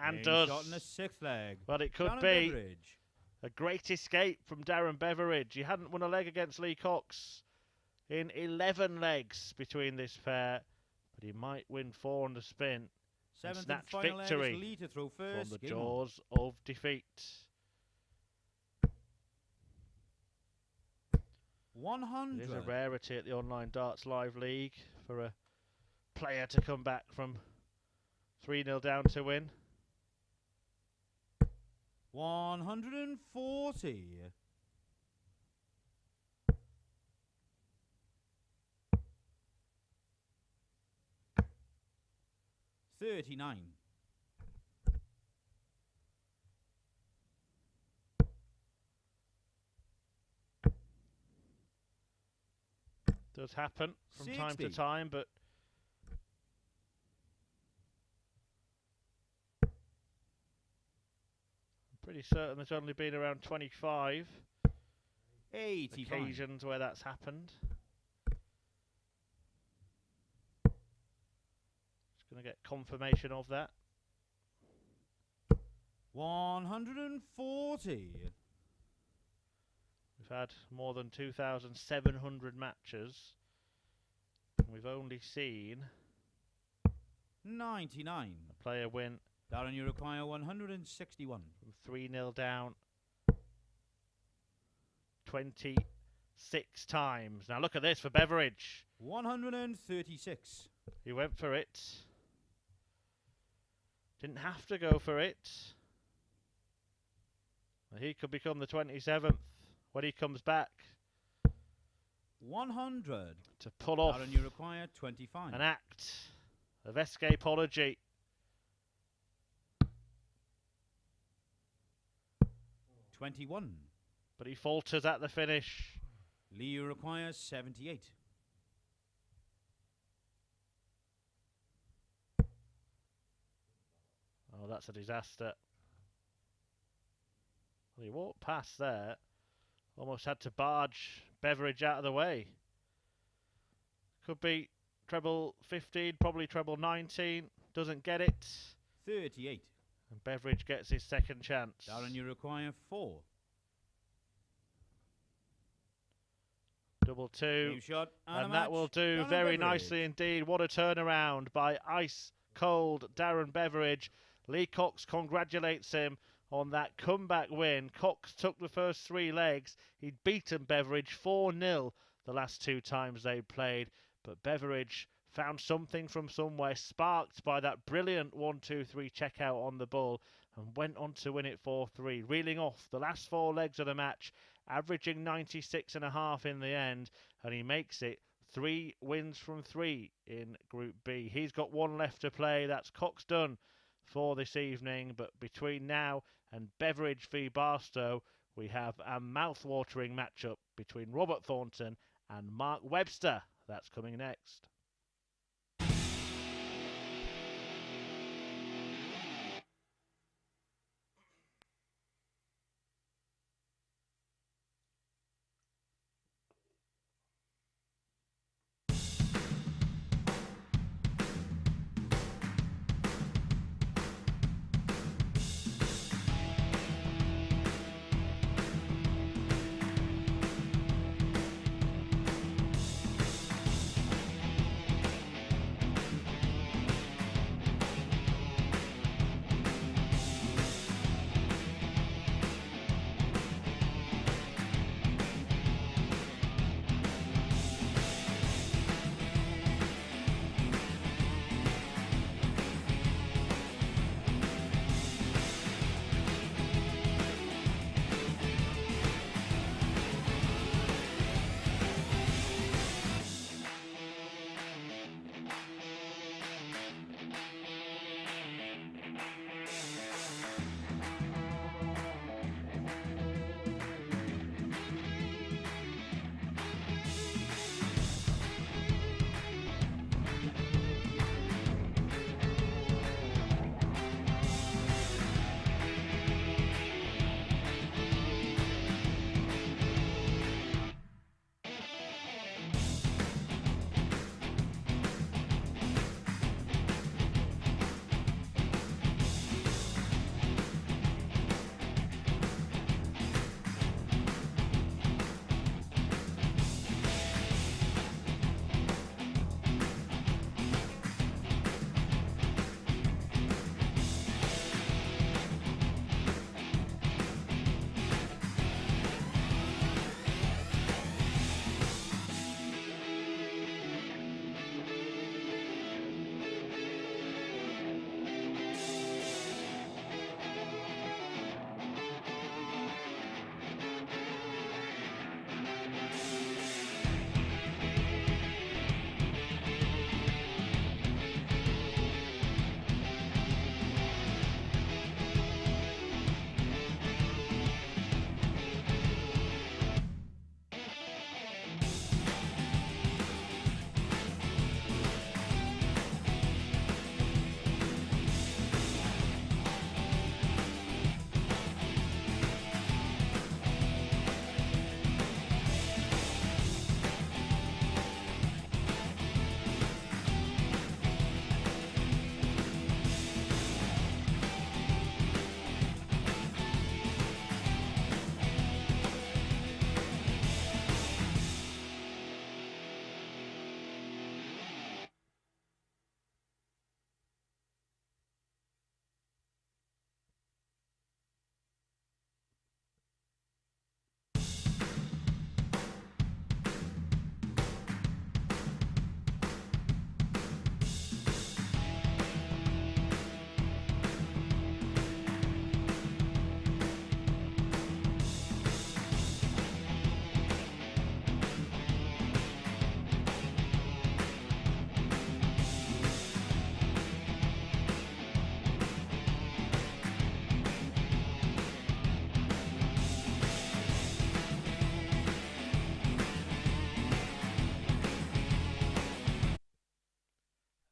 And does. Shot in the 6th leg. But it could Darren be Beveridge. a great escape from Darren Beveridge. He hadn't won a leg against Lee Cox in 11 legs between this pair, but he might win 4 on the spin and snatch victory Lee to throw first. from the jaws of defeat. 100. It is a rarity at the Online Darts Live League for a player to come back from 3-0 down to win. 140. 39. Does happen from 60. time to time, but I'm pretty certain there's only been around 25 85. occasions where that's happened. Just going to get confirmation of that. 140. We've had more than 2,700 matches. We've only seen 99. a player win Darren, you require 161. from 3-0 down 26 times. Now look at this for Beveridge. 136. He went for it. Didn't have to go for it. He could become the 27th when he comes back 100. to pull off Darren, you require 25. an act of escapology. 21. But he falters at the finish. Lee, you require 78. Oh, that's a disaster. Well, he walked past there. Almost had to barge Beveridge out of the way. Could be treble 15, probably treble 19. Doesn't get it. 38. And Beveridge gets his second chance. Darren, you require 4. Double 2. Game shot And that will do Darren very Beveridge. nicely indeed. What a turnaround by ice cold Darren Beveridge. Lee Cox congratulates him on that comeback win. Cox took the first 3 legs. He'd beaten Beveridge 4-0 the last 2 times they played, but Beveridge found something from somewhere, sparked by that brilliant 1-2-3 check out on the bull, and went on to win it 4-3, reeling off the last 4 legs of the match, averaging 96.5 in the end, and he makes it 3 wins from 3 in Group B. He's got 1 left to play. That's Cox done for this evening, but between now and Beveridge v Barstow, we have a mouth-watering matchup between Robert Thornton and Mark Webster. That's coming next.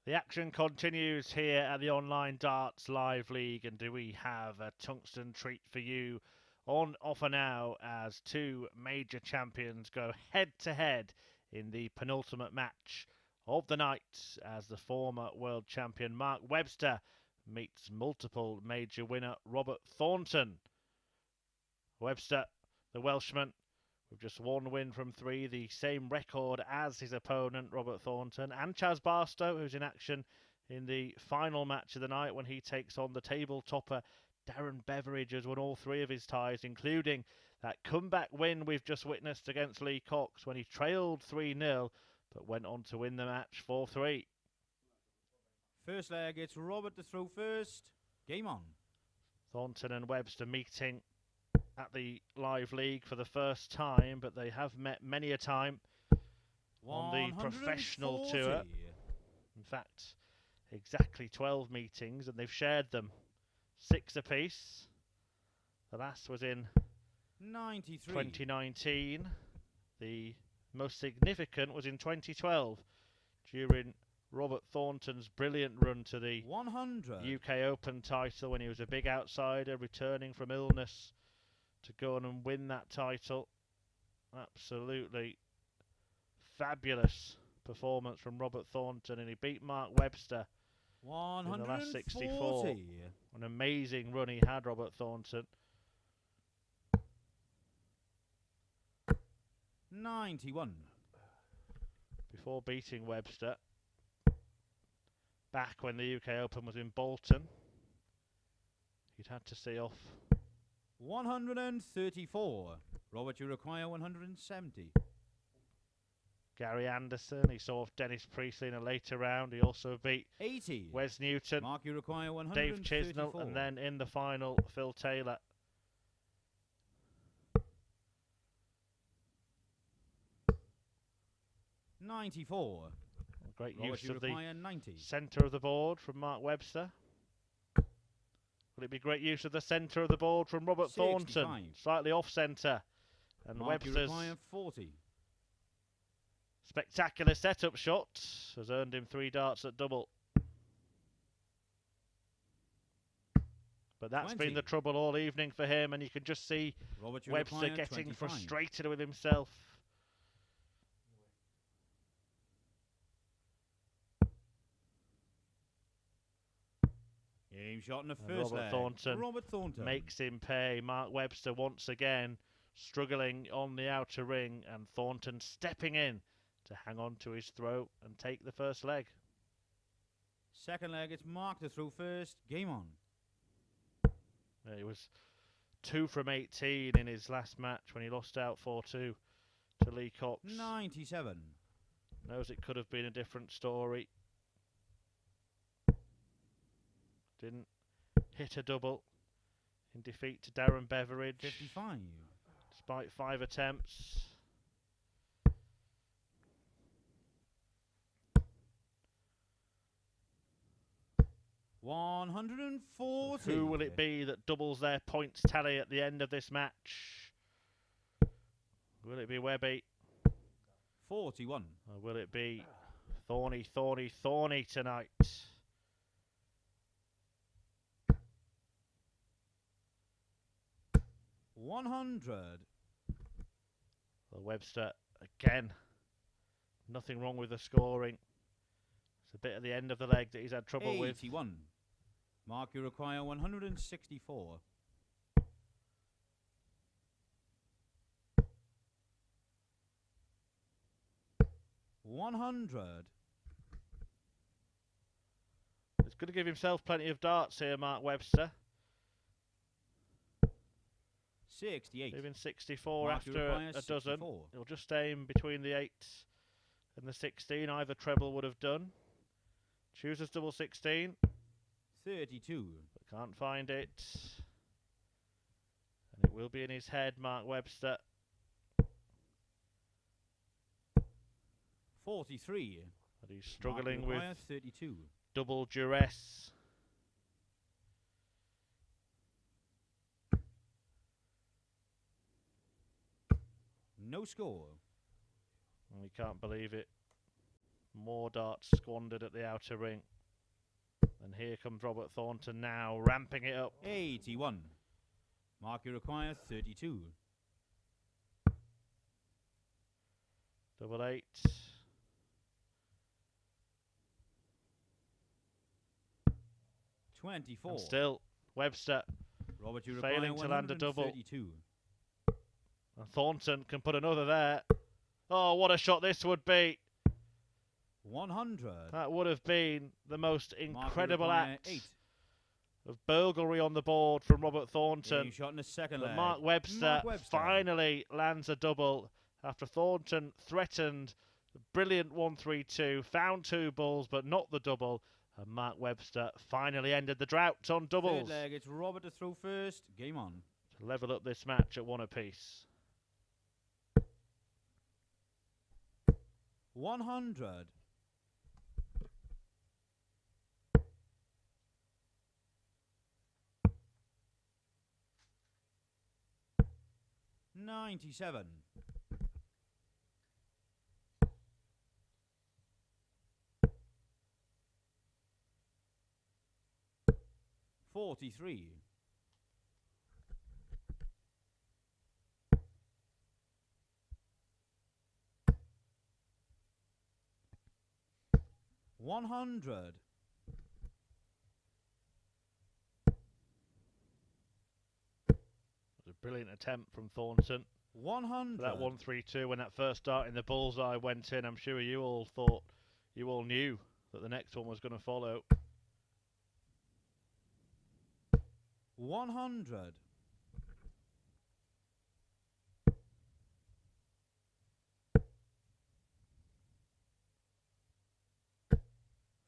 The action continues here at the Online Darts Live League, and do we have a tungsten treat for you on offer now as 2 major champions go head-to-head in the penultimate match of the night as the former world champion Mark Webster meets multiple major winner Robert Thornton. Webster, the Welshman, with just 1 win from 3, the same record as his opponent, Robert Thornton, and Chaz Barstow, who's in action in the final match of the night when he takes on the table topper, Darren Beveridge has won all 3 of his ties, including that comeback win we've just witnessed against Lee Cox when he trailed 3-0, but went on to win the match 4-3. First leg, it's Robert to throw first. Game on. Thornton and Webster meeting at the live league for the first time, but they have met many a time on the professional tour. In fact, exactly 12 meetings, and they've shared them 6 apiece. The last was in 2019. The most significant was in 2012 during Robert Thornton's brilliant run to the 100 UK Open title when he was a big outsider returning from illness to go on and win that title. Absolutely fabulous performance from Robert Thornton, and he beat Mark Webster in the last 64. An amazing run he had, Robert Thornton. 91. Before beating Webster back when the UK Open was in Bolton, he'd had to see off 134. Robert, you require 170. Gary Anderson. He saw off Dennis Priestley in a later round. He also beat 80. Wes Newton, Mark, you require Dave 134. Chisnell, and then in the final, Phil Taylor. $94. Great Robert, use of the 90. centre of the board from Mark Webster. Will it be great use of the centre of the board from Robert 65. Thornton? Slightly off centre. And Mark, you Webster's require 40. spectacular setup shot has earned him 3 darts at double. But that's 20. been the trouble all evening for him, and you can just see Robert, you Webster require getting 25. frustrated with himself. Game shot in the And first Robert leg. Thornton Robert Thornton makes him pay. Mark Webster once again struggling on the outer ring, and Thornton stepping in to hang on to his throat and take the first leg. Second leg, it's Mark to throw first. Game on. He was 2 from 18 in his last match when he lost out 4-2 to Lee Cox. 97. Knows it could have been a different story. Didn't hit a double in defeat to Darren Beveridge. 55. Despite 5 attempts. $140. Who will it be that doubles their points tally at the end of this match? Will it be Webby? 41. Or will it be Thorny tonight? $100. Well, Webster, again, nothing wrong with the scoring. It's a bit at the end of the leg that he's had trouble 81. with. Mark, you require 164. $100. He's going to give himself plenty of darts here, Mark Webster. 68. Leaving 64 Mark, after you require a dozen. 64. He'll just aim between the 8 and the 16. Either treble would have done. Chooses double 16. 32. But can't find it. And it will be in his head, Mark Webster. 43. But he's struggling Mark, you with require 32. double duress. No score. And we can't believe it. More darts squandered at the outer ring. And here comes Robert Thornton now, ramping it up. 81. Mark, you require 32. Double 8. $24. And still, Webster Robert, you require failing to land a double. 132. And Thornton can put another there. Oh, what a shot this would be. 100. That would have been the most Mark, you incredible require act 8. of burglary on the board from Robert Thornton. Game shot in the second But leg. Mark Webster finally lands a double after Thornton threatened a brilliant 1-3-2, found 2 balls but not the double, and Mark Webster finally ended the drought on doubles. Third leg, it's Robert to throw first. Game on. To level up this match at 1 apiece. 100. 97. 43. 100. Brilliant attempt from Thornton. 100. For that 1-3-2 when that first dart in the bullseye went in. I'm sure you all thought, you all knew that the next one was going to follow. 100.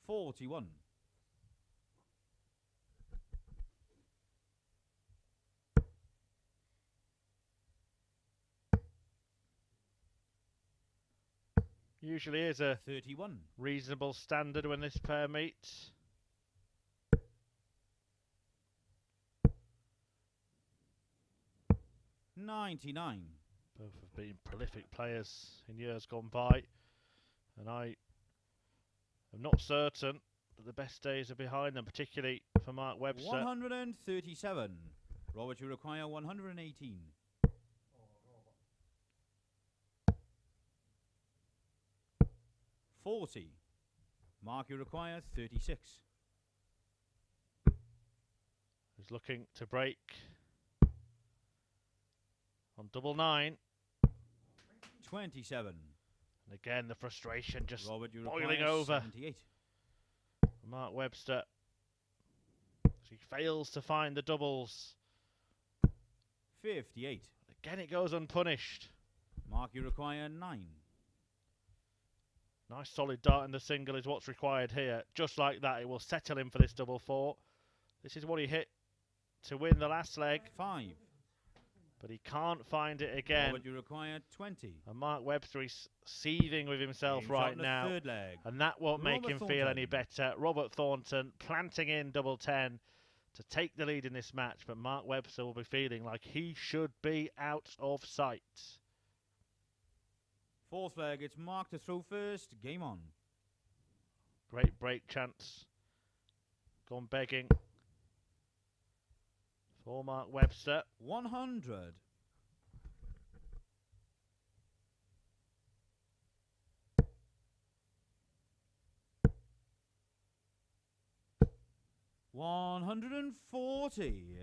41. 'Usually is a 31. Reasonable standard when this pair meets. $99. Both have been prolific players in years gone by, and I am not certain that the best days are behind them, particularly for Mark Webster. 137. Robert, you require 118. 40. Mark, you require 36. He's looking to break on double 9. 27. And again, the frustration just Robert, you boiling require over. 78. Mark Webster, he fails to find the doubles. 58. Again, it goes unpunished. Mark, you require 9. Nice solid dart in the single is what's required here. Just like that, it will settle him for this double 4. This is what he hit to win the last leg. 5. But he can't find it again. Robert, you require 20. And Mark Webster is seething with himself right now. Third leg. And that won't make him feel any better. Robert Thornton planting in double 10 to take the lead in this match. But Mark Webster will be feeling like he should be out of sight. Fourth leg, it's Mark to throw first. Game on. Great break chance. Gone begging for Mark Webster. 100. 140.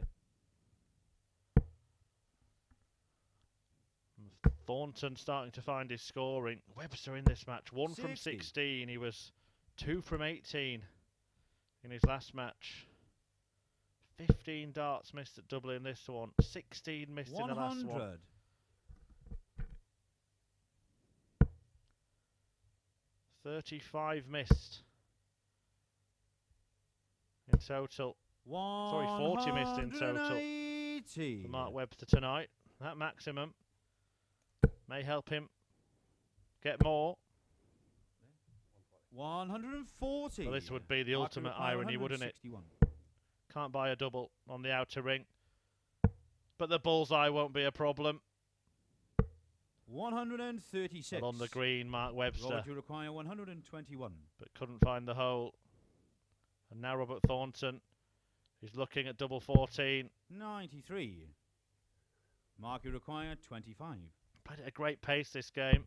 Thornton starting to find his scoring. Webster in this match, 1 from 60. 16. He was 2 from 18 in his last match. 15 darts missed at double in this one. 16 missed 100. in the last one. 35 missed in total. Sorry, 40 missed in total for Mark Webster tonight. That maximum may help him get more. 140. Well, this would be the ultimate irony, wouldn't it? Can't buy a double on the outer ring. But the bullseye won't be a problem. 136. And on the green, Mark Webster. Robert, you require 121. But couldn't find the hole. And now Robert Thornton is looking at double 14. 93. Mark, you require 25. Played at a great pace this game.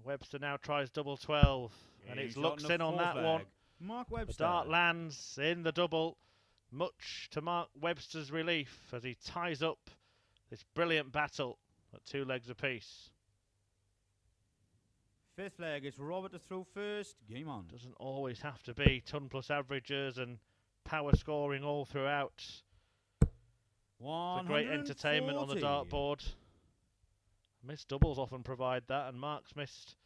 Webster now tries double 12. And it looks in on that one. Mark Webster. The dart lands in the double, much to Mark Webster's relief as he ties up this brilliant battle at 2 legs apiece. Fifth leg, it's Robert to throw first. Game on. Doesn't always have to be ton plus averages and power scoring all throughout. For great entertainment on the dartboard. Missed doubles often provide that, and Mark's missed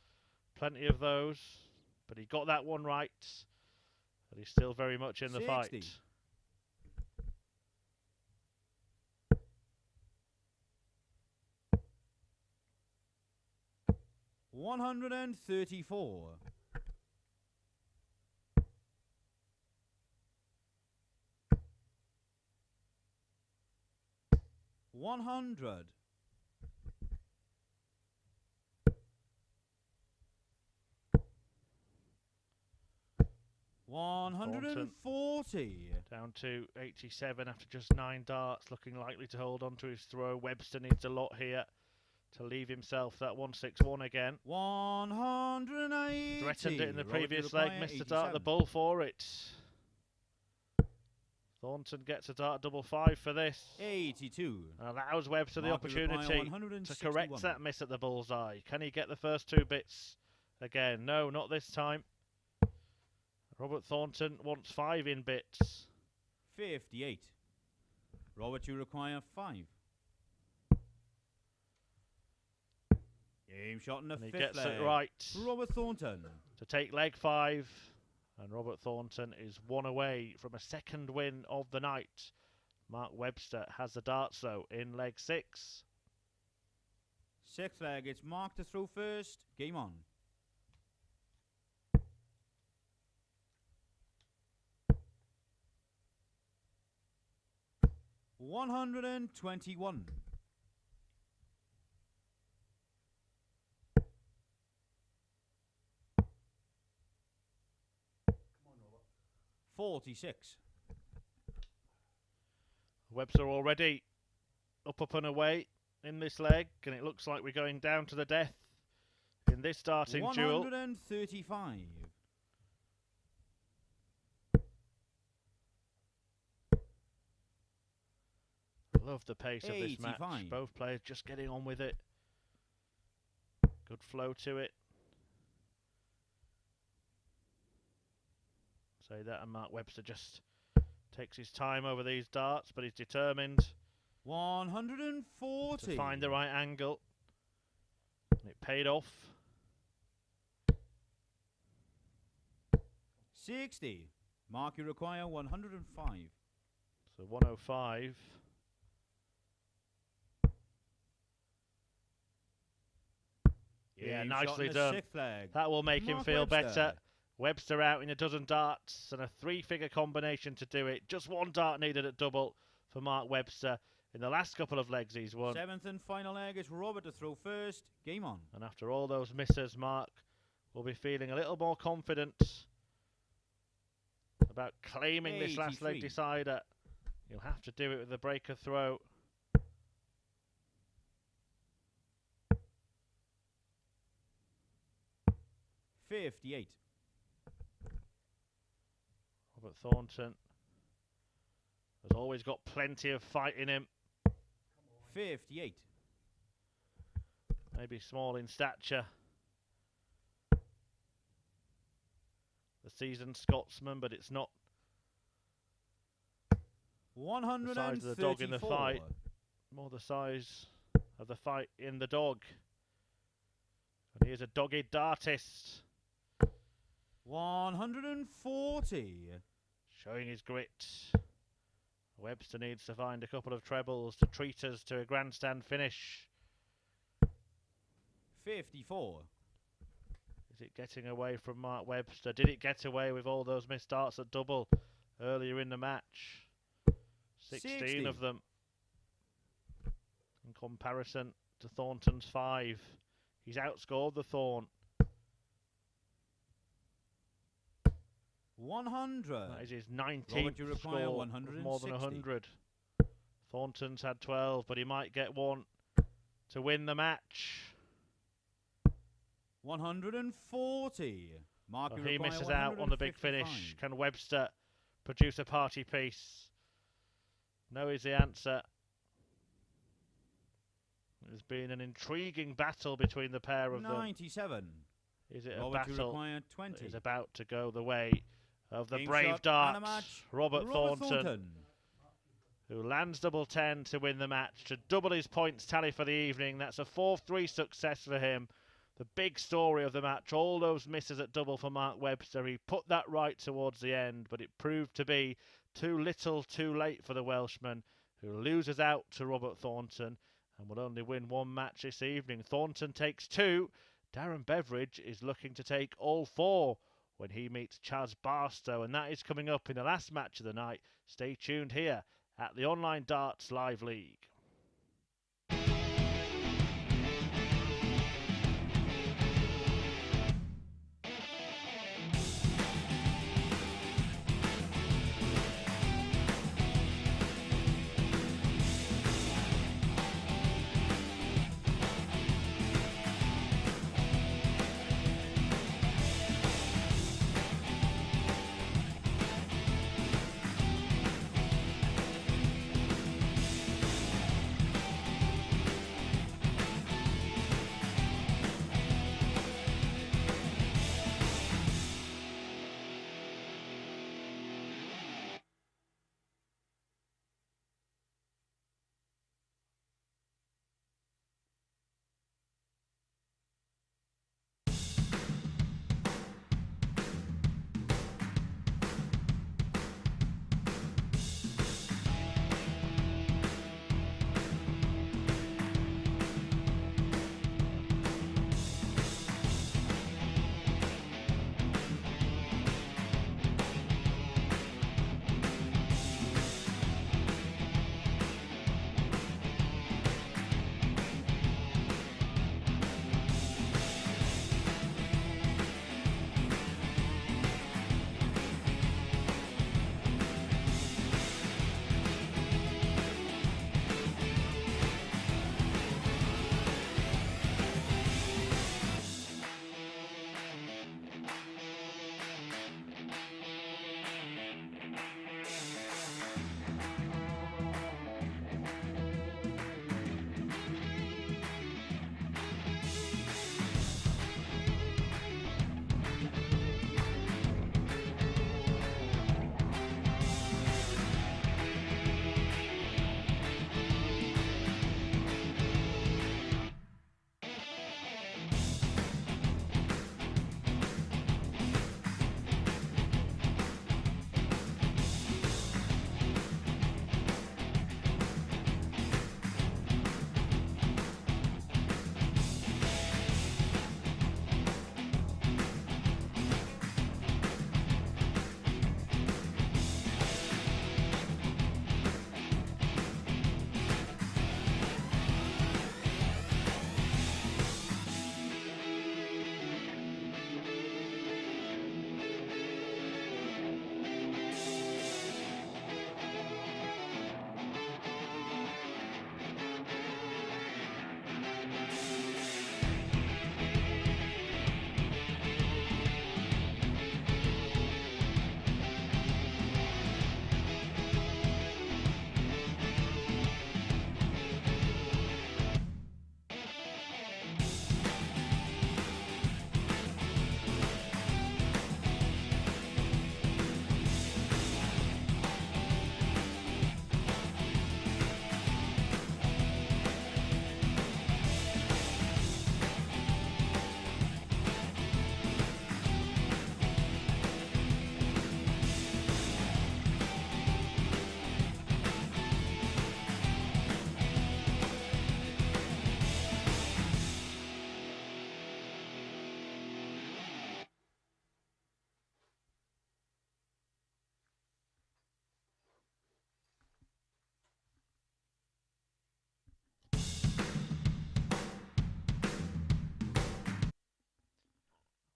plenty of those. But he got that one right. But he's still very much in the 60. fight. $134. $100. $140. Down to 87 after just 9 darts, looking likely to hold on to his throw. Webster needs a lot here to leave himself that 161 again. 180. Threatened it in the previous leg, missed a dart the bull for it. Thornton gets a dart double 5 for this. 82. Allows Webster the opportunity to correct that miss at the bullseye. Can he get the first 2 bits again? No, not this time. Robert Thornton wants 5 in bits. 58. Robert, you require 5. Game shot in the And he 5th gets leg. it right Robert Thornton. to take leg 5. And Robert Thornton is 1 away from a second win of the night. Mark Webster has the darts though in leg 6. 6th leg, it's Mark to throw first. Game on. $121. 46. Webster already up and away in this leg, and it looks like we're going down to the death in this starting duel. 135. Love the pace of this match. 85. Both players just getting on with it. Good flow to it. Say that, and Mark Webster just takes his time over these darts, but he's determined 140 to find the right angle. And it paid off. 60. Mark, you require 105. So 105. Yeah, nicely done. 6th leg. That will make him Mark feel Webster. better. Webster out in a dozen darts and a 3-figure combination to do it. Just 1 dart needed at double for Mark Webster. In the last couple of legs he's won. 7th and final leg, it's Robert to throw first. Game on. And after all those misses, Mark will be feeling a little more confident about claiming this last leg 83. decider. You'll have to do it with the breaker throw. $58. Robert Thornton has always got plenty of fight in him. 58. Maybe small in stature. The seasoned Scotsman, but it's not the size of the dog in the fight. More the size of the fight in the dog. And he is a dogged dartist. 140. Showing his grit. Webster needs to find a couple of trebles to treat us to a grandstand finish. 54. Is it getting away from Mark Webster? Did it get away with all those missed darts at double earlier in the match? 16 60. of them in comparison to Thornton's 5. He's outscored the Thorn. 100. That is his 19th Robert, you require score of 160. more than 100. Thornton's had 12, but he might get 1 to win the match. 140. Mark, Well, you he require misses out on the big 155. finish. Can Webster produce a party piece? No is the answer. There's been an intriguing battle between the pair of them. 97. Is it a Robert, you battle require that 20. is about to go the way of the Game brave shot dart, and a match, Robert Thornton, who lands double 10 to win the match, to double his points tally for the evening. That's a 4-3 success for him. The big story of the match, all those misses at double for Mark Webster. He put that right towards the end, but it proved to be too little too late for the Welshman, who loses out to Robert Thornton and will only win one match this evening. Thornton takes 2. Darren Beveridge is looking to take all 4 when he meets Chaz Barstow, and that is coming up in the last match of the night. Stay tuned here at the Online Darts Live League.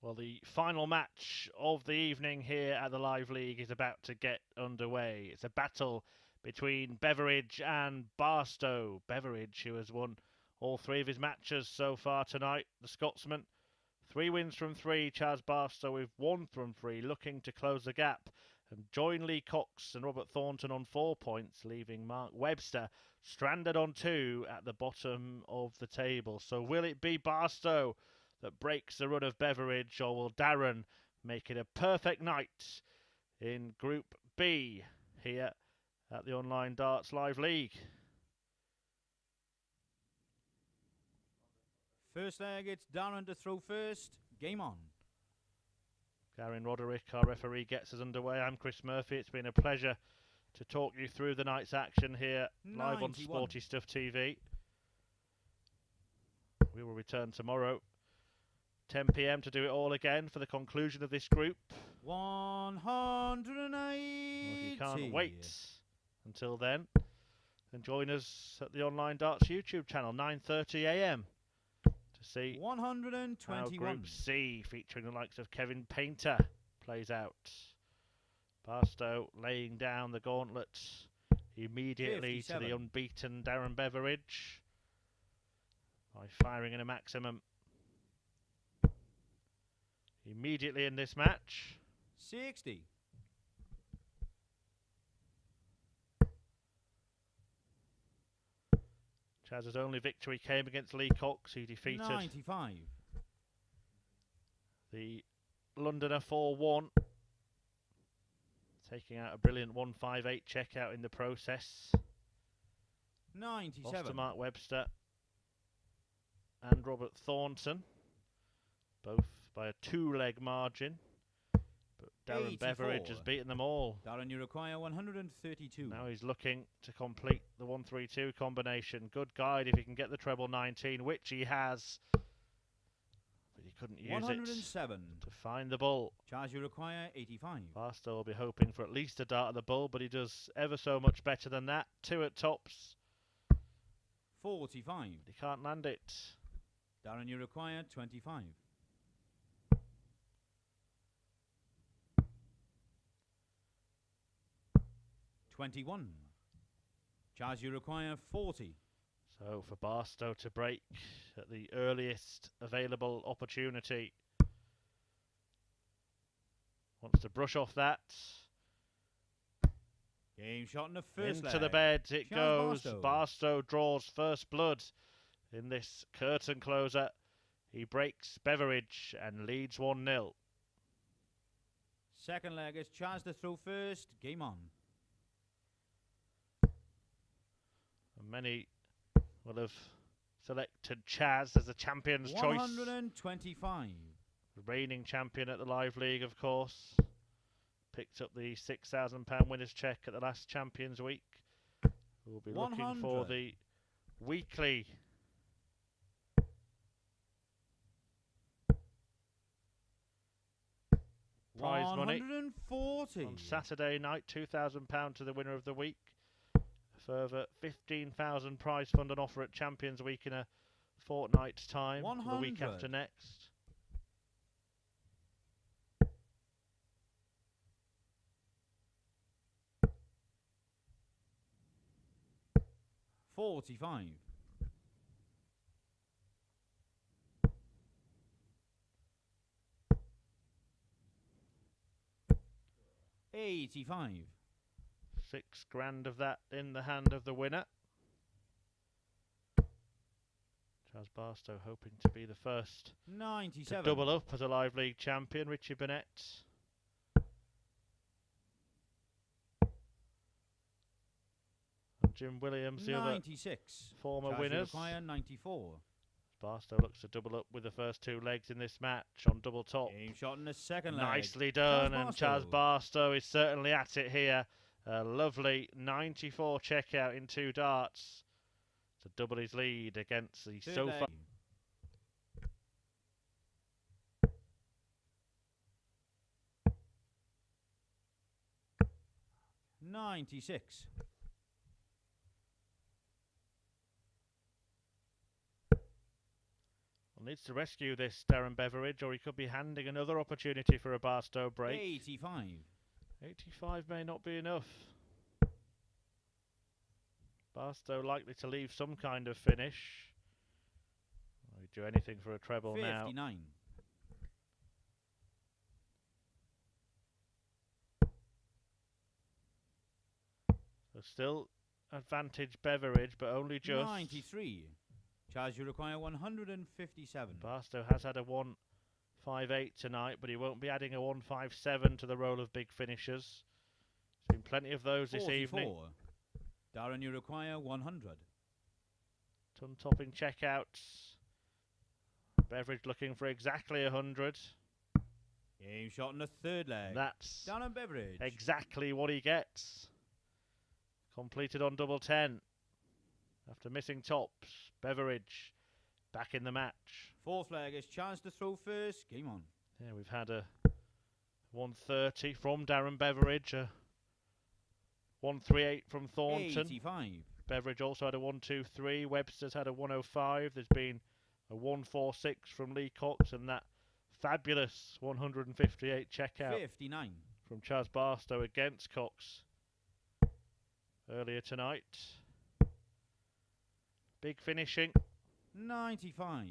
Well, the final match of the evening here at the Live League is about to get underway. It's a battle between Beveridge and Barstow. Beveridge, who has won all 3 of his matches so far tonight, the Scotsman. 3 wins from 3. Chaz Barstow with 1 from 3, looking to close the gap and join Lee Cox and Robert Thornton on 4 points, leaving Mark Webster stranded on 2 at the bottom of the table. So will it be Barstow that breaks the run of Beveridge, or will Darren make it a perfect night in Group B here at the Online Darts Live League. First leg, it's Darren to throw first. Game on. Garen Roderick, our referee, gets us underway. I'm Chris Murphy. It's been a pleasure to talk you through the night's action here live on 91. Sporty Stuff TV. We will return tomorrow, 10 p.m, to do it all again for the conclusion of this group. 180. Well, if you can't wait until then join us at the Online Darts YouTube channel, 9:30 a.m, to see 121. how Group C, featuring the likes of Kevin Painter, plays out. Barstow laying down the gauntlet immediately 57. to the unbeaten Darren Beveridge by firing in a maximum immediately in this match. 60. Chaz's only victory came against Lee Cox, who defeated 95. the Londoner 4-1, taking out a brilliant 158 checkout in the process. 97. Lost to Mark Webster and Robert Thornton, both by a 2-leg margin. But Darren 84. Beveridge has beaten them all. Darren, you require 132. Now he's looking to complete the 1-3-2 combination. Good guide if he can get the treble 19, which he has. But he couldn't use 107. it to find the bull. Charge, you require 85. Barstow will be hoping for at least a dart at the bull, but he does ever so much better than that. 2 at tops. 45. He can't land it. Darren, you require 25. 21. Charge, you require 40. So for Barstow to break at the earliest available opportunity. Wants to brush off that. Game shot in the first Into leg. the bed it goes. Barstow. Barstow draws first blood in this curtain closer. He breaks Beveridge and leads 1-0. Second leg is Charge to throw first. Game on. And many will have selected Chaz as the champion's choice. 125. The reigning champion at the Live League, of course. Picked up the £6,000 winner's cheque at the last Champions Week. We'll be looking for the weekly prize money 140. on Saturday night. £2,000 to the winner of the week. A further £15,000 prize fund on offer at Champions Week in a fortnight's time. The week 100. after next. 45. 85. £6,000 of that in the hand of the winner. Chaz Barstow hoping to be the first 97. to double up as a Live League champion. Richie Burnett. And Jim Williams, the other 96. former Charge winners. require 94. Barstow looks to double up with the first 2 legs in this match on double top. Game shot in the second leg. Nicely done, Chaz and Barstow. Chaz Barstow is certainly at it here. A lovely 94 checkout in 2 darts to double his lead against the Third sofa. leg. $96. Needs to rescue this Darren Beveridge, or he could be handing another opportunity for a Barstow break. 85. 85 may not be enough. Barstow likely to leave some kind of finish. He'd do anything for a treble 59. now. So still advantage Beveridge, but only just. 93. Charge, you require 157. Barstow has had a 5-8 tonight, but he won't be adding a 1-5-7 to the roll of big finishers. There's been plenty of those this 44. evening. Darren, you require 100. Ton-topping checkouts. Beveridge looking for exactly 100. Game shot in the third leg. That's Darren Beveridge. exactly what he gets. Completed on double 10. After missing tops, Beveridge back in the match. Fourth leg is chance to throw first. Game on. Yeah, we've had a 130 from Darren Beveridge, a 138 from Thornton. 85. Beveridge also had a 123. Webster's had a 105. There's been a 146 from Lee Cox, and that fabulous 158 checkout 59. from Chaz Barstow against Cox earlier tonight. Big finishing 95.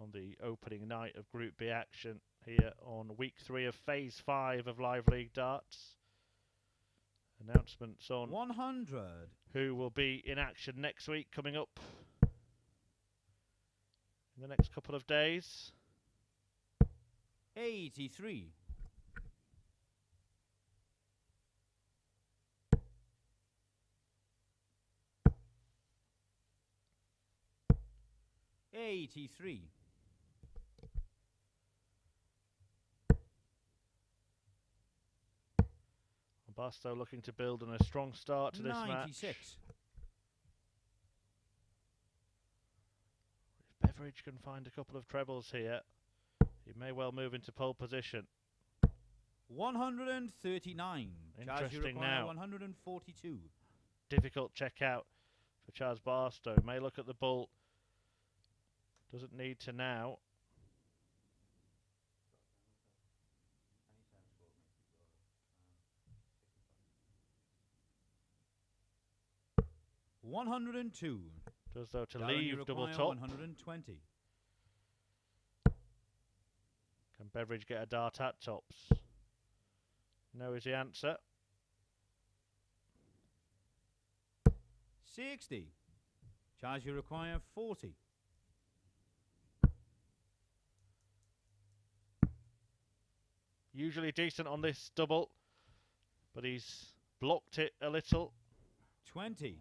on the opening night of Group B action here on week 3 of Phase 5 of Live League Darts. Announcements on 100. who will be in action next week coming up in the next couple of days. 83. 83. Barstow looking to build on a strong start to this 96. match. If Beveridge can find a couple of trebles here, he may well move into pole position. 139. Interesting now. 142. Difficult check out for Chaz Barstow. May look at the bull. Doesn't need to now. $102. Does though to Darren, you leave double require top. 120. Can Beveridge get a dart at tops? No is the answer. 60. Charge you require 40. Usually decent on this double, but he's blocked it a little. 20.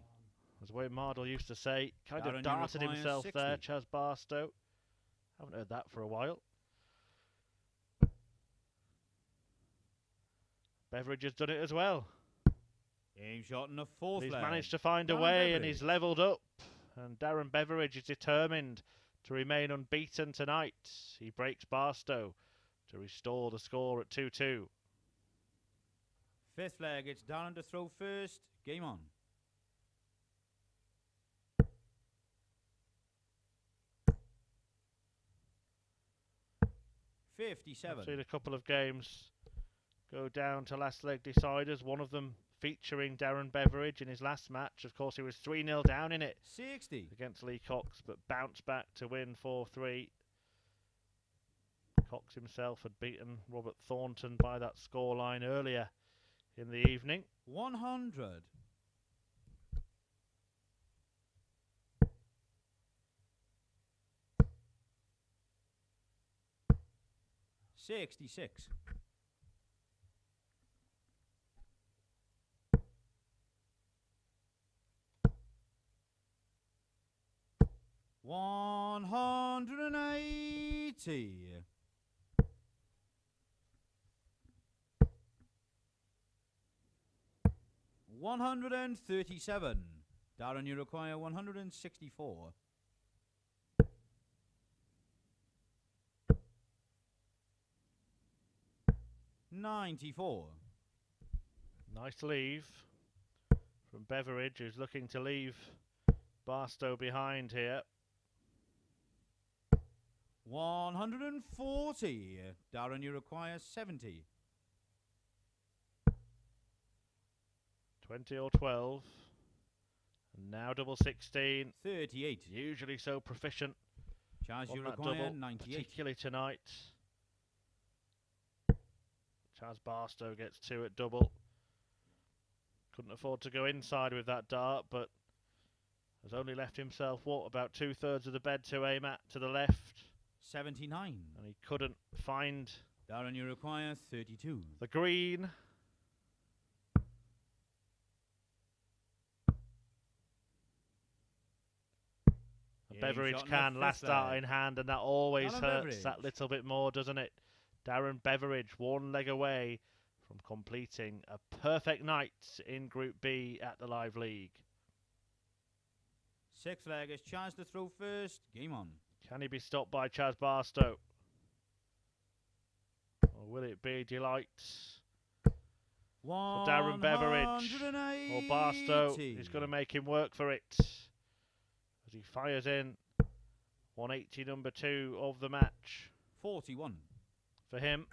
As Wayne Mardle used to say, kind Darren, of you darted require himself 60. there, Chaz Barstow. Haven't heard that for a while. Beveridge has done it as well. Game shot in the fourth He's leg. managed to find a Darren way and Beveridge. he's levelled up. And Darren Beveridge is determined to remain unbeaten tonight. He breaks Barstow to restore the score at 2-2. Fifth leg, it's Darren to throw first. Game on. 57. I've seen a couple of games go down to last leg deciders, one of them featuring Darren Beveridge in his last match. Of course, he was 3-0 down in it 60. against Lee Cox, but bounced back to win 4-3. Cox himself had beaten Robert Thornton by that scoreline earlier in the evening. 100. 66. 180. 137. Darren, you require 164. 94. Nice leave from Beveridge, who's looking to leave Barstow behind here. 140. Darren, you require 70. 20 or 12. And now double 16. 38. Usually so proficient Charge you on that require double, 98. particularly tonight. Chaz Barstow gets 2 at double. Couldn't afford to go inside with that dart, but has only left himself, what, about 2/3 of the bed to aim at to the left. 79. And he couldn't find Darren, you require 32. the green. Beveridge can, last dart in hand, and that always hurts that little bit more, doesn't it? Darren Beveridge, one leg away from completing a perfect night in Group B at the Live League. Sixth leg is chance to throw first. Game on. Can he be stopped by Chaz Barstow? Or will it be delight for Darren Beveridge? Or Barstow is going to make him work for it as he fires in 180, number 2 of the match. 41. For him.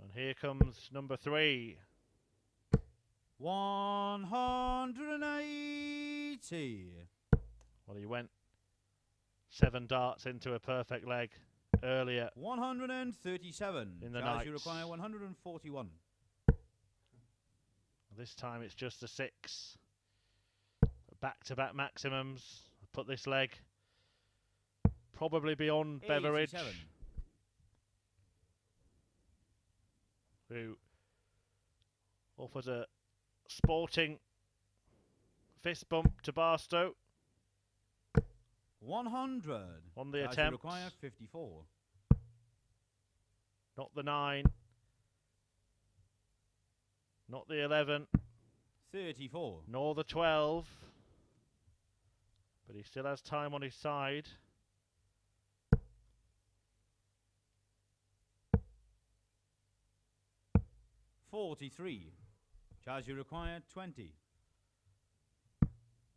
And here comes number 3. 180. Well, he went 7 darts into a perfect leg earlier. 137. In the night. You require 141. This time it's just a 6. Back-to-back maximums. Put this leg probably beyond 87. Beveridge, who offers a sporting fist bump to Barstow. 100. On the attempt. Require 54. Not the 9. Not the 11. 34. Nor the 12. But he still has time on his side. 43. Charge you require 20.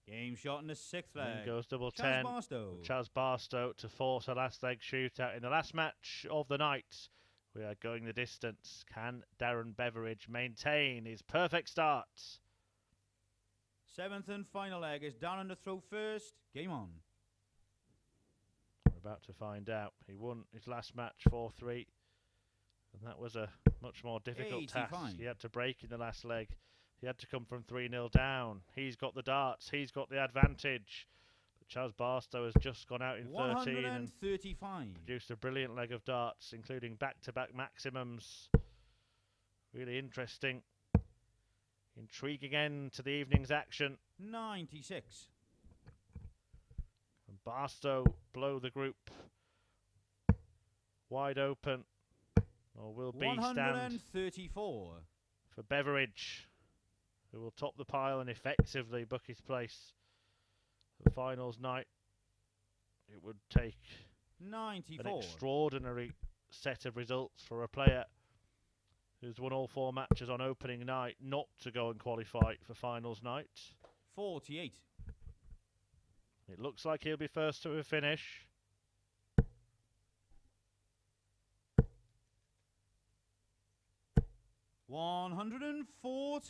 Game shot in the 6th leg. And goes double Chaz 10. Barstow. Chaz Barstow to force a last leg shootout in the last match of the night. We are going the distance. Can Darren Beveridge maintain his perfect start? 7th and final leg is Darren to throw first. Game on. We're about to find out. He won his last match 4-3. And that was a much more difficult 85. task. He had to break in the last leg. He had to come from 3-0 down. He's got the darts. He's got the advantage. But Chaz Barstow has just gone out in 13 and produced a brilliant leg of darts, including back-to-back maximums. Really interesting. Intriguing end to the evening's action. 96. And Barstow blow the group wide open. Or will B stand 134 for Beveridge, who will top the pile and effectively book his place for the finals night. It would take 94. an extraordinary set of results for a player who's won all 4 matches on opening night not to go and qualify for finals night. 48. It looks like he'll be first to a finish. $140. Well,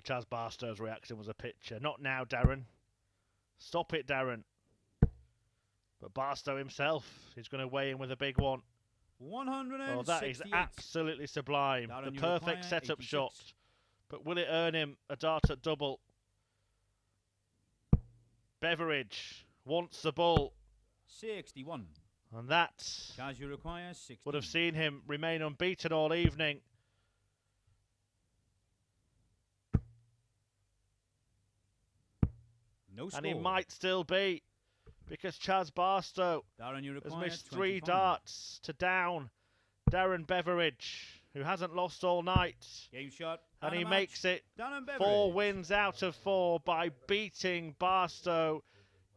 Chaz Barstow's reaction was a picture. Not now, Darren. Stop it, Darren. But Barstow himself is going to weigh in with a big one. 168. Oh, that is absolutely sublime. Darren, the perfect setup 86. shot. But will it earn him a dart at double? Beveridge wants the ball. 61. And that Charge you require 16. would have seen him remain unbeaten all evening. No score. And he might still be, because Chaz Barstow Darren, you has require missed 25. 3 darts to down Darren Beveridge, who hasn't lost all night. Game shot. And he match. makes it Darren 4 Beveridge. wins out of 4 by beating Barstow.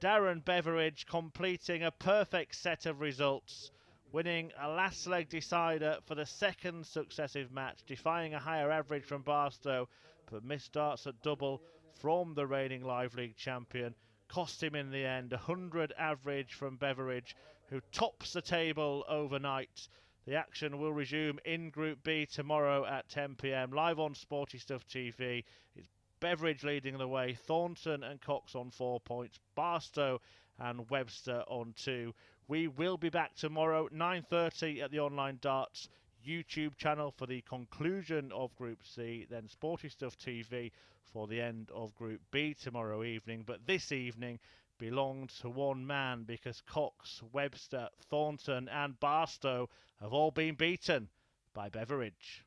Darren Beveridge completing a perfect set of results, winning a last leg decider for the 2nd successive match, defying a higher average from Barstow, but missed darts at double from the reigning Live League champion. Cost him in the end 100 average from Beveridge, who tops the table overnight. The action will resume in Group B tomorrow at 10 p.m. live on Sporty Stuff TV. It's Beveridge leading the way, Thornton and Cox on 4 points, Barstow and Webster on 2. We will be back tomorrow 9:30 at the Online Darts YouTube channel for the conclusion of Group C, then Sporty Stuff TV for the end of Group B tomorrow evening. But this evening, belonged to one man, because Cox, Webster, Thornton and Barstow have all been beaten by Beveridge.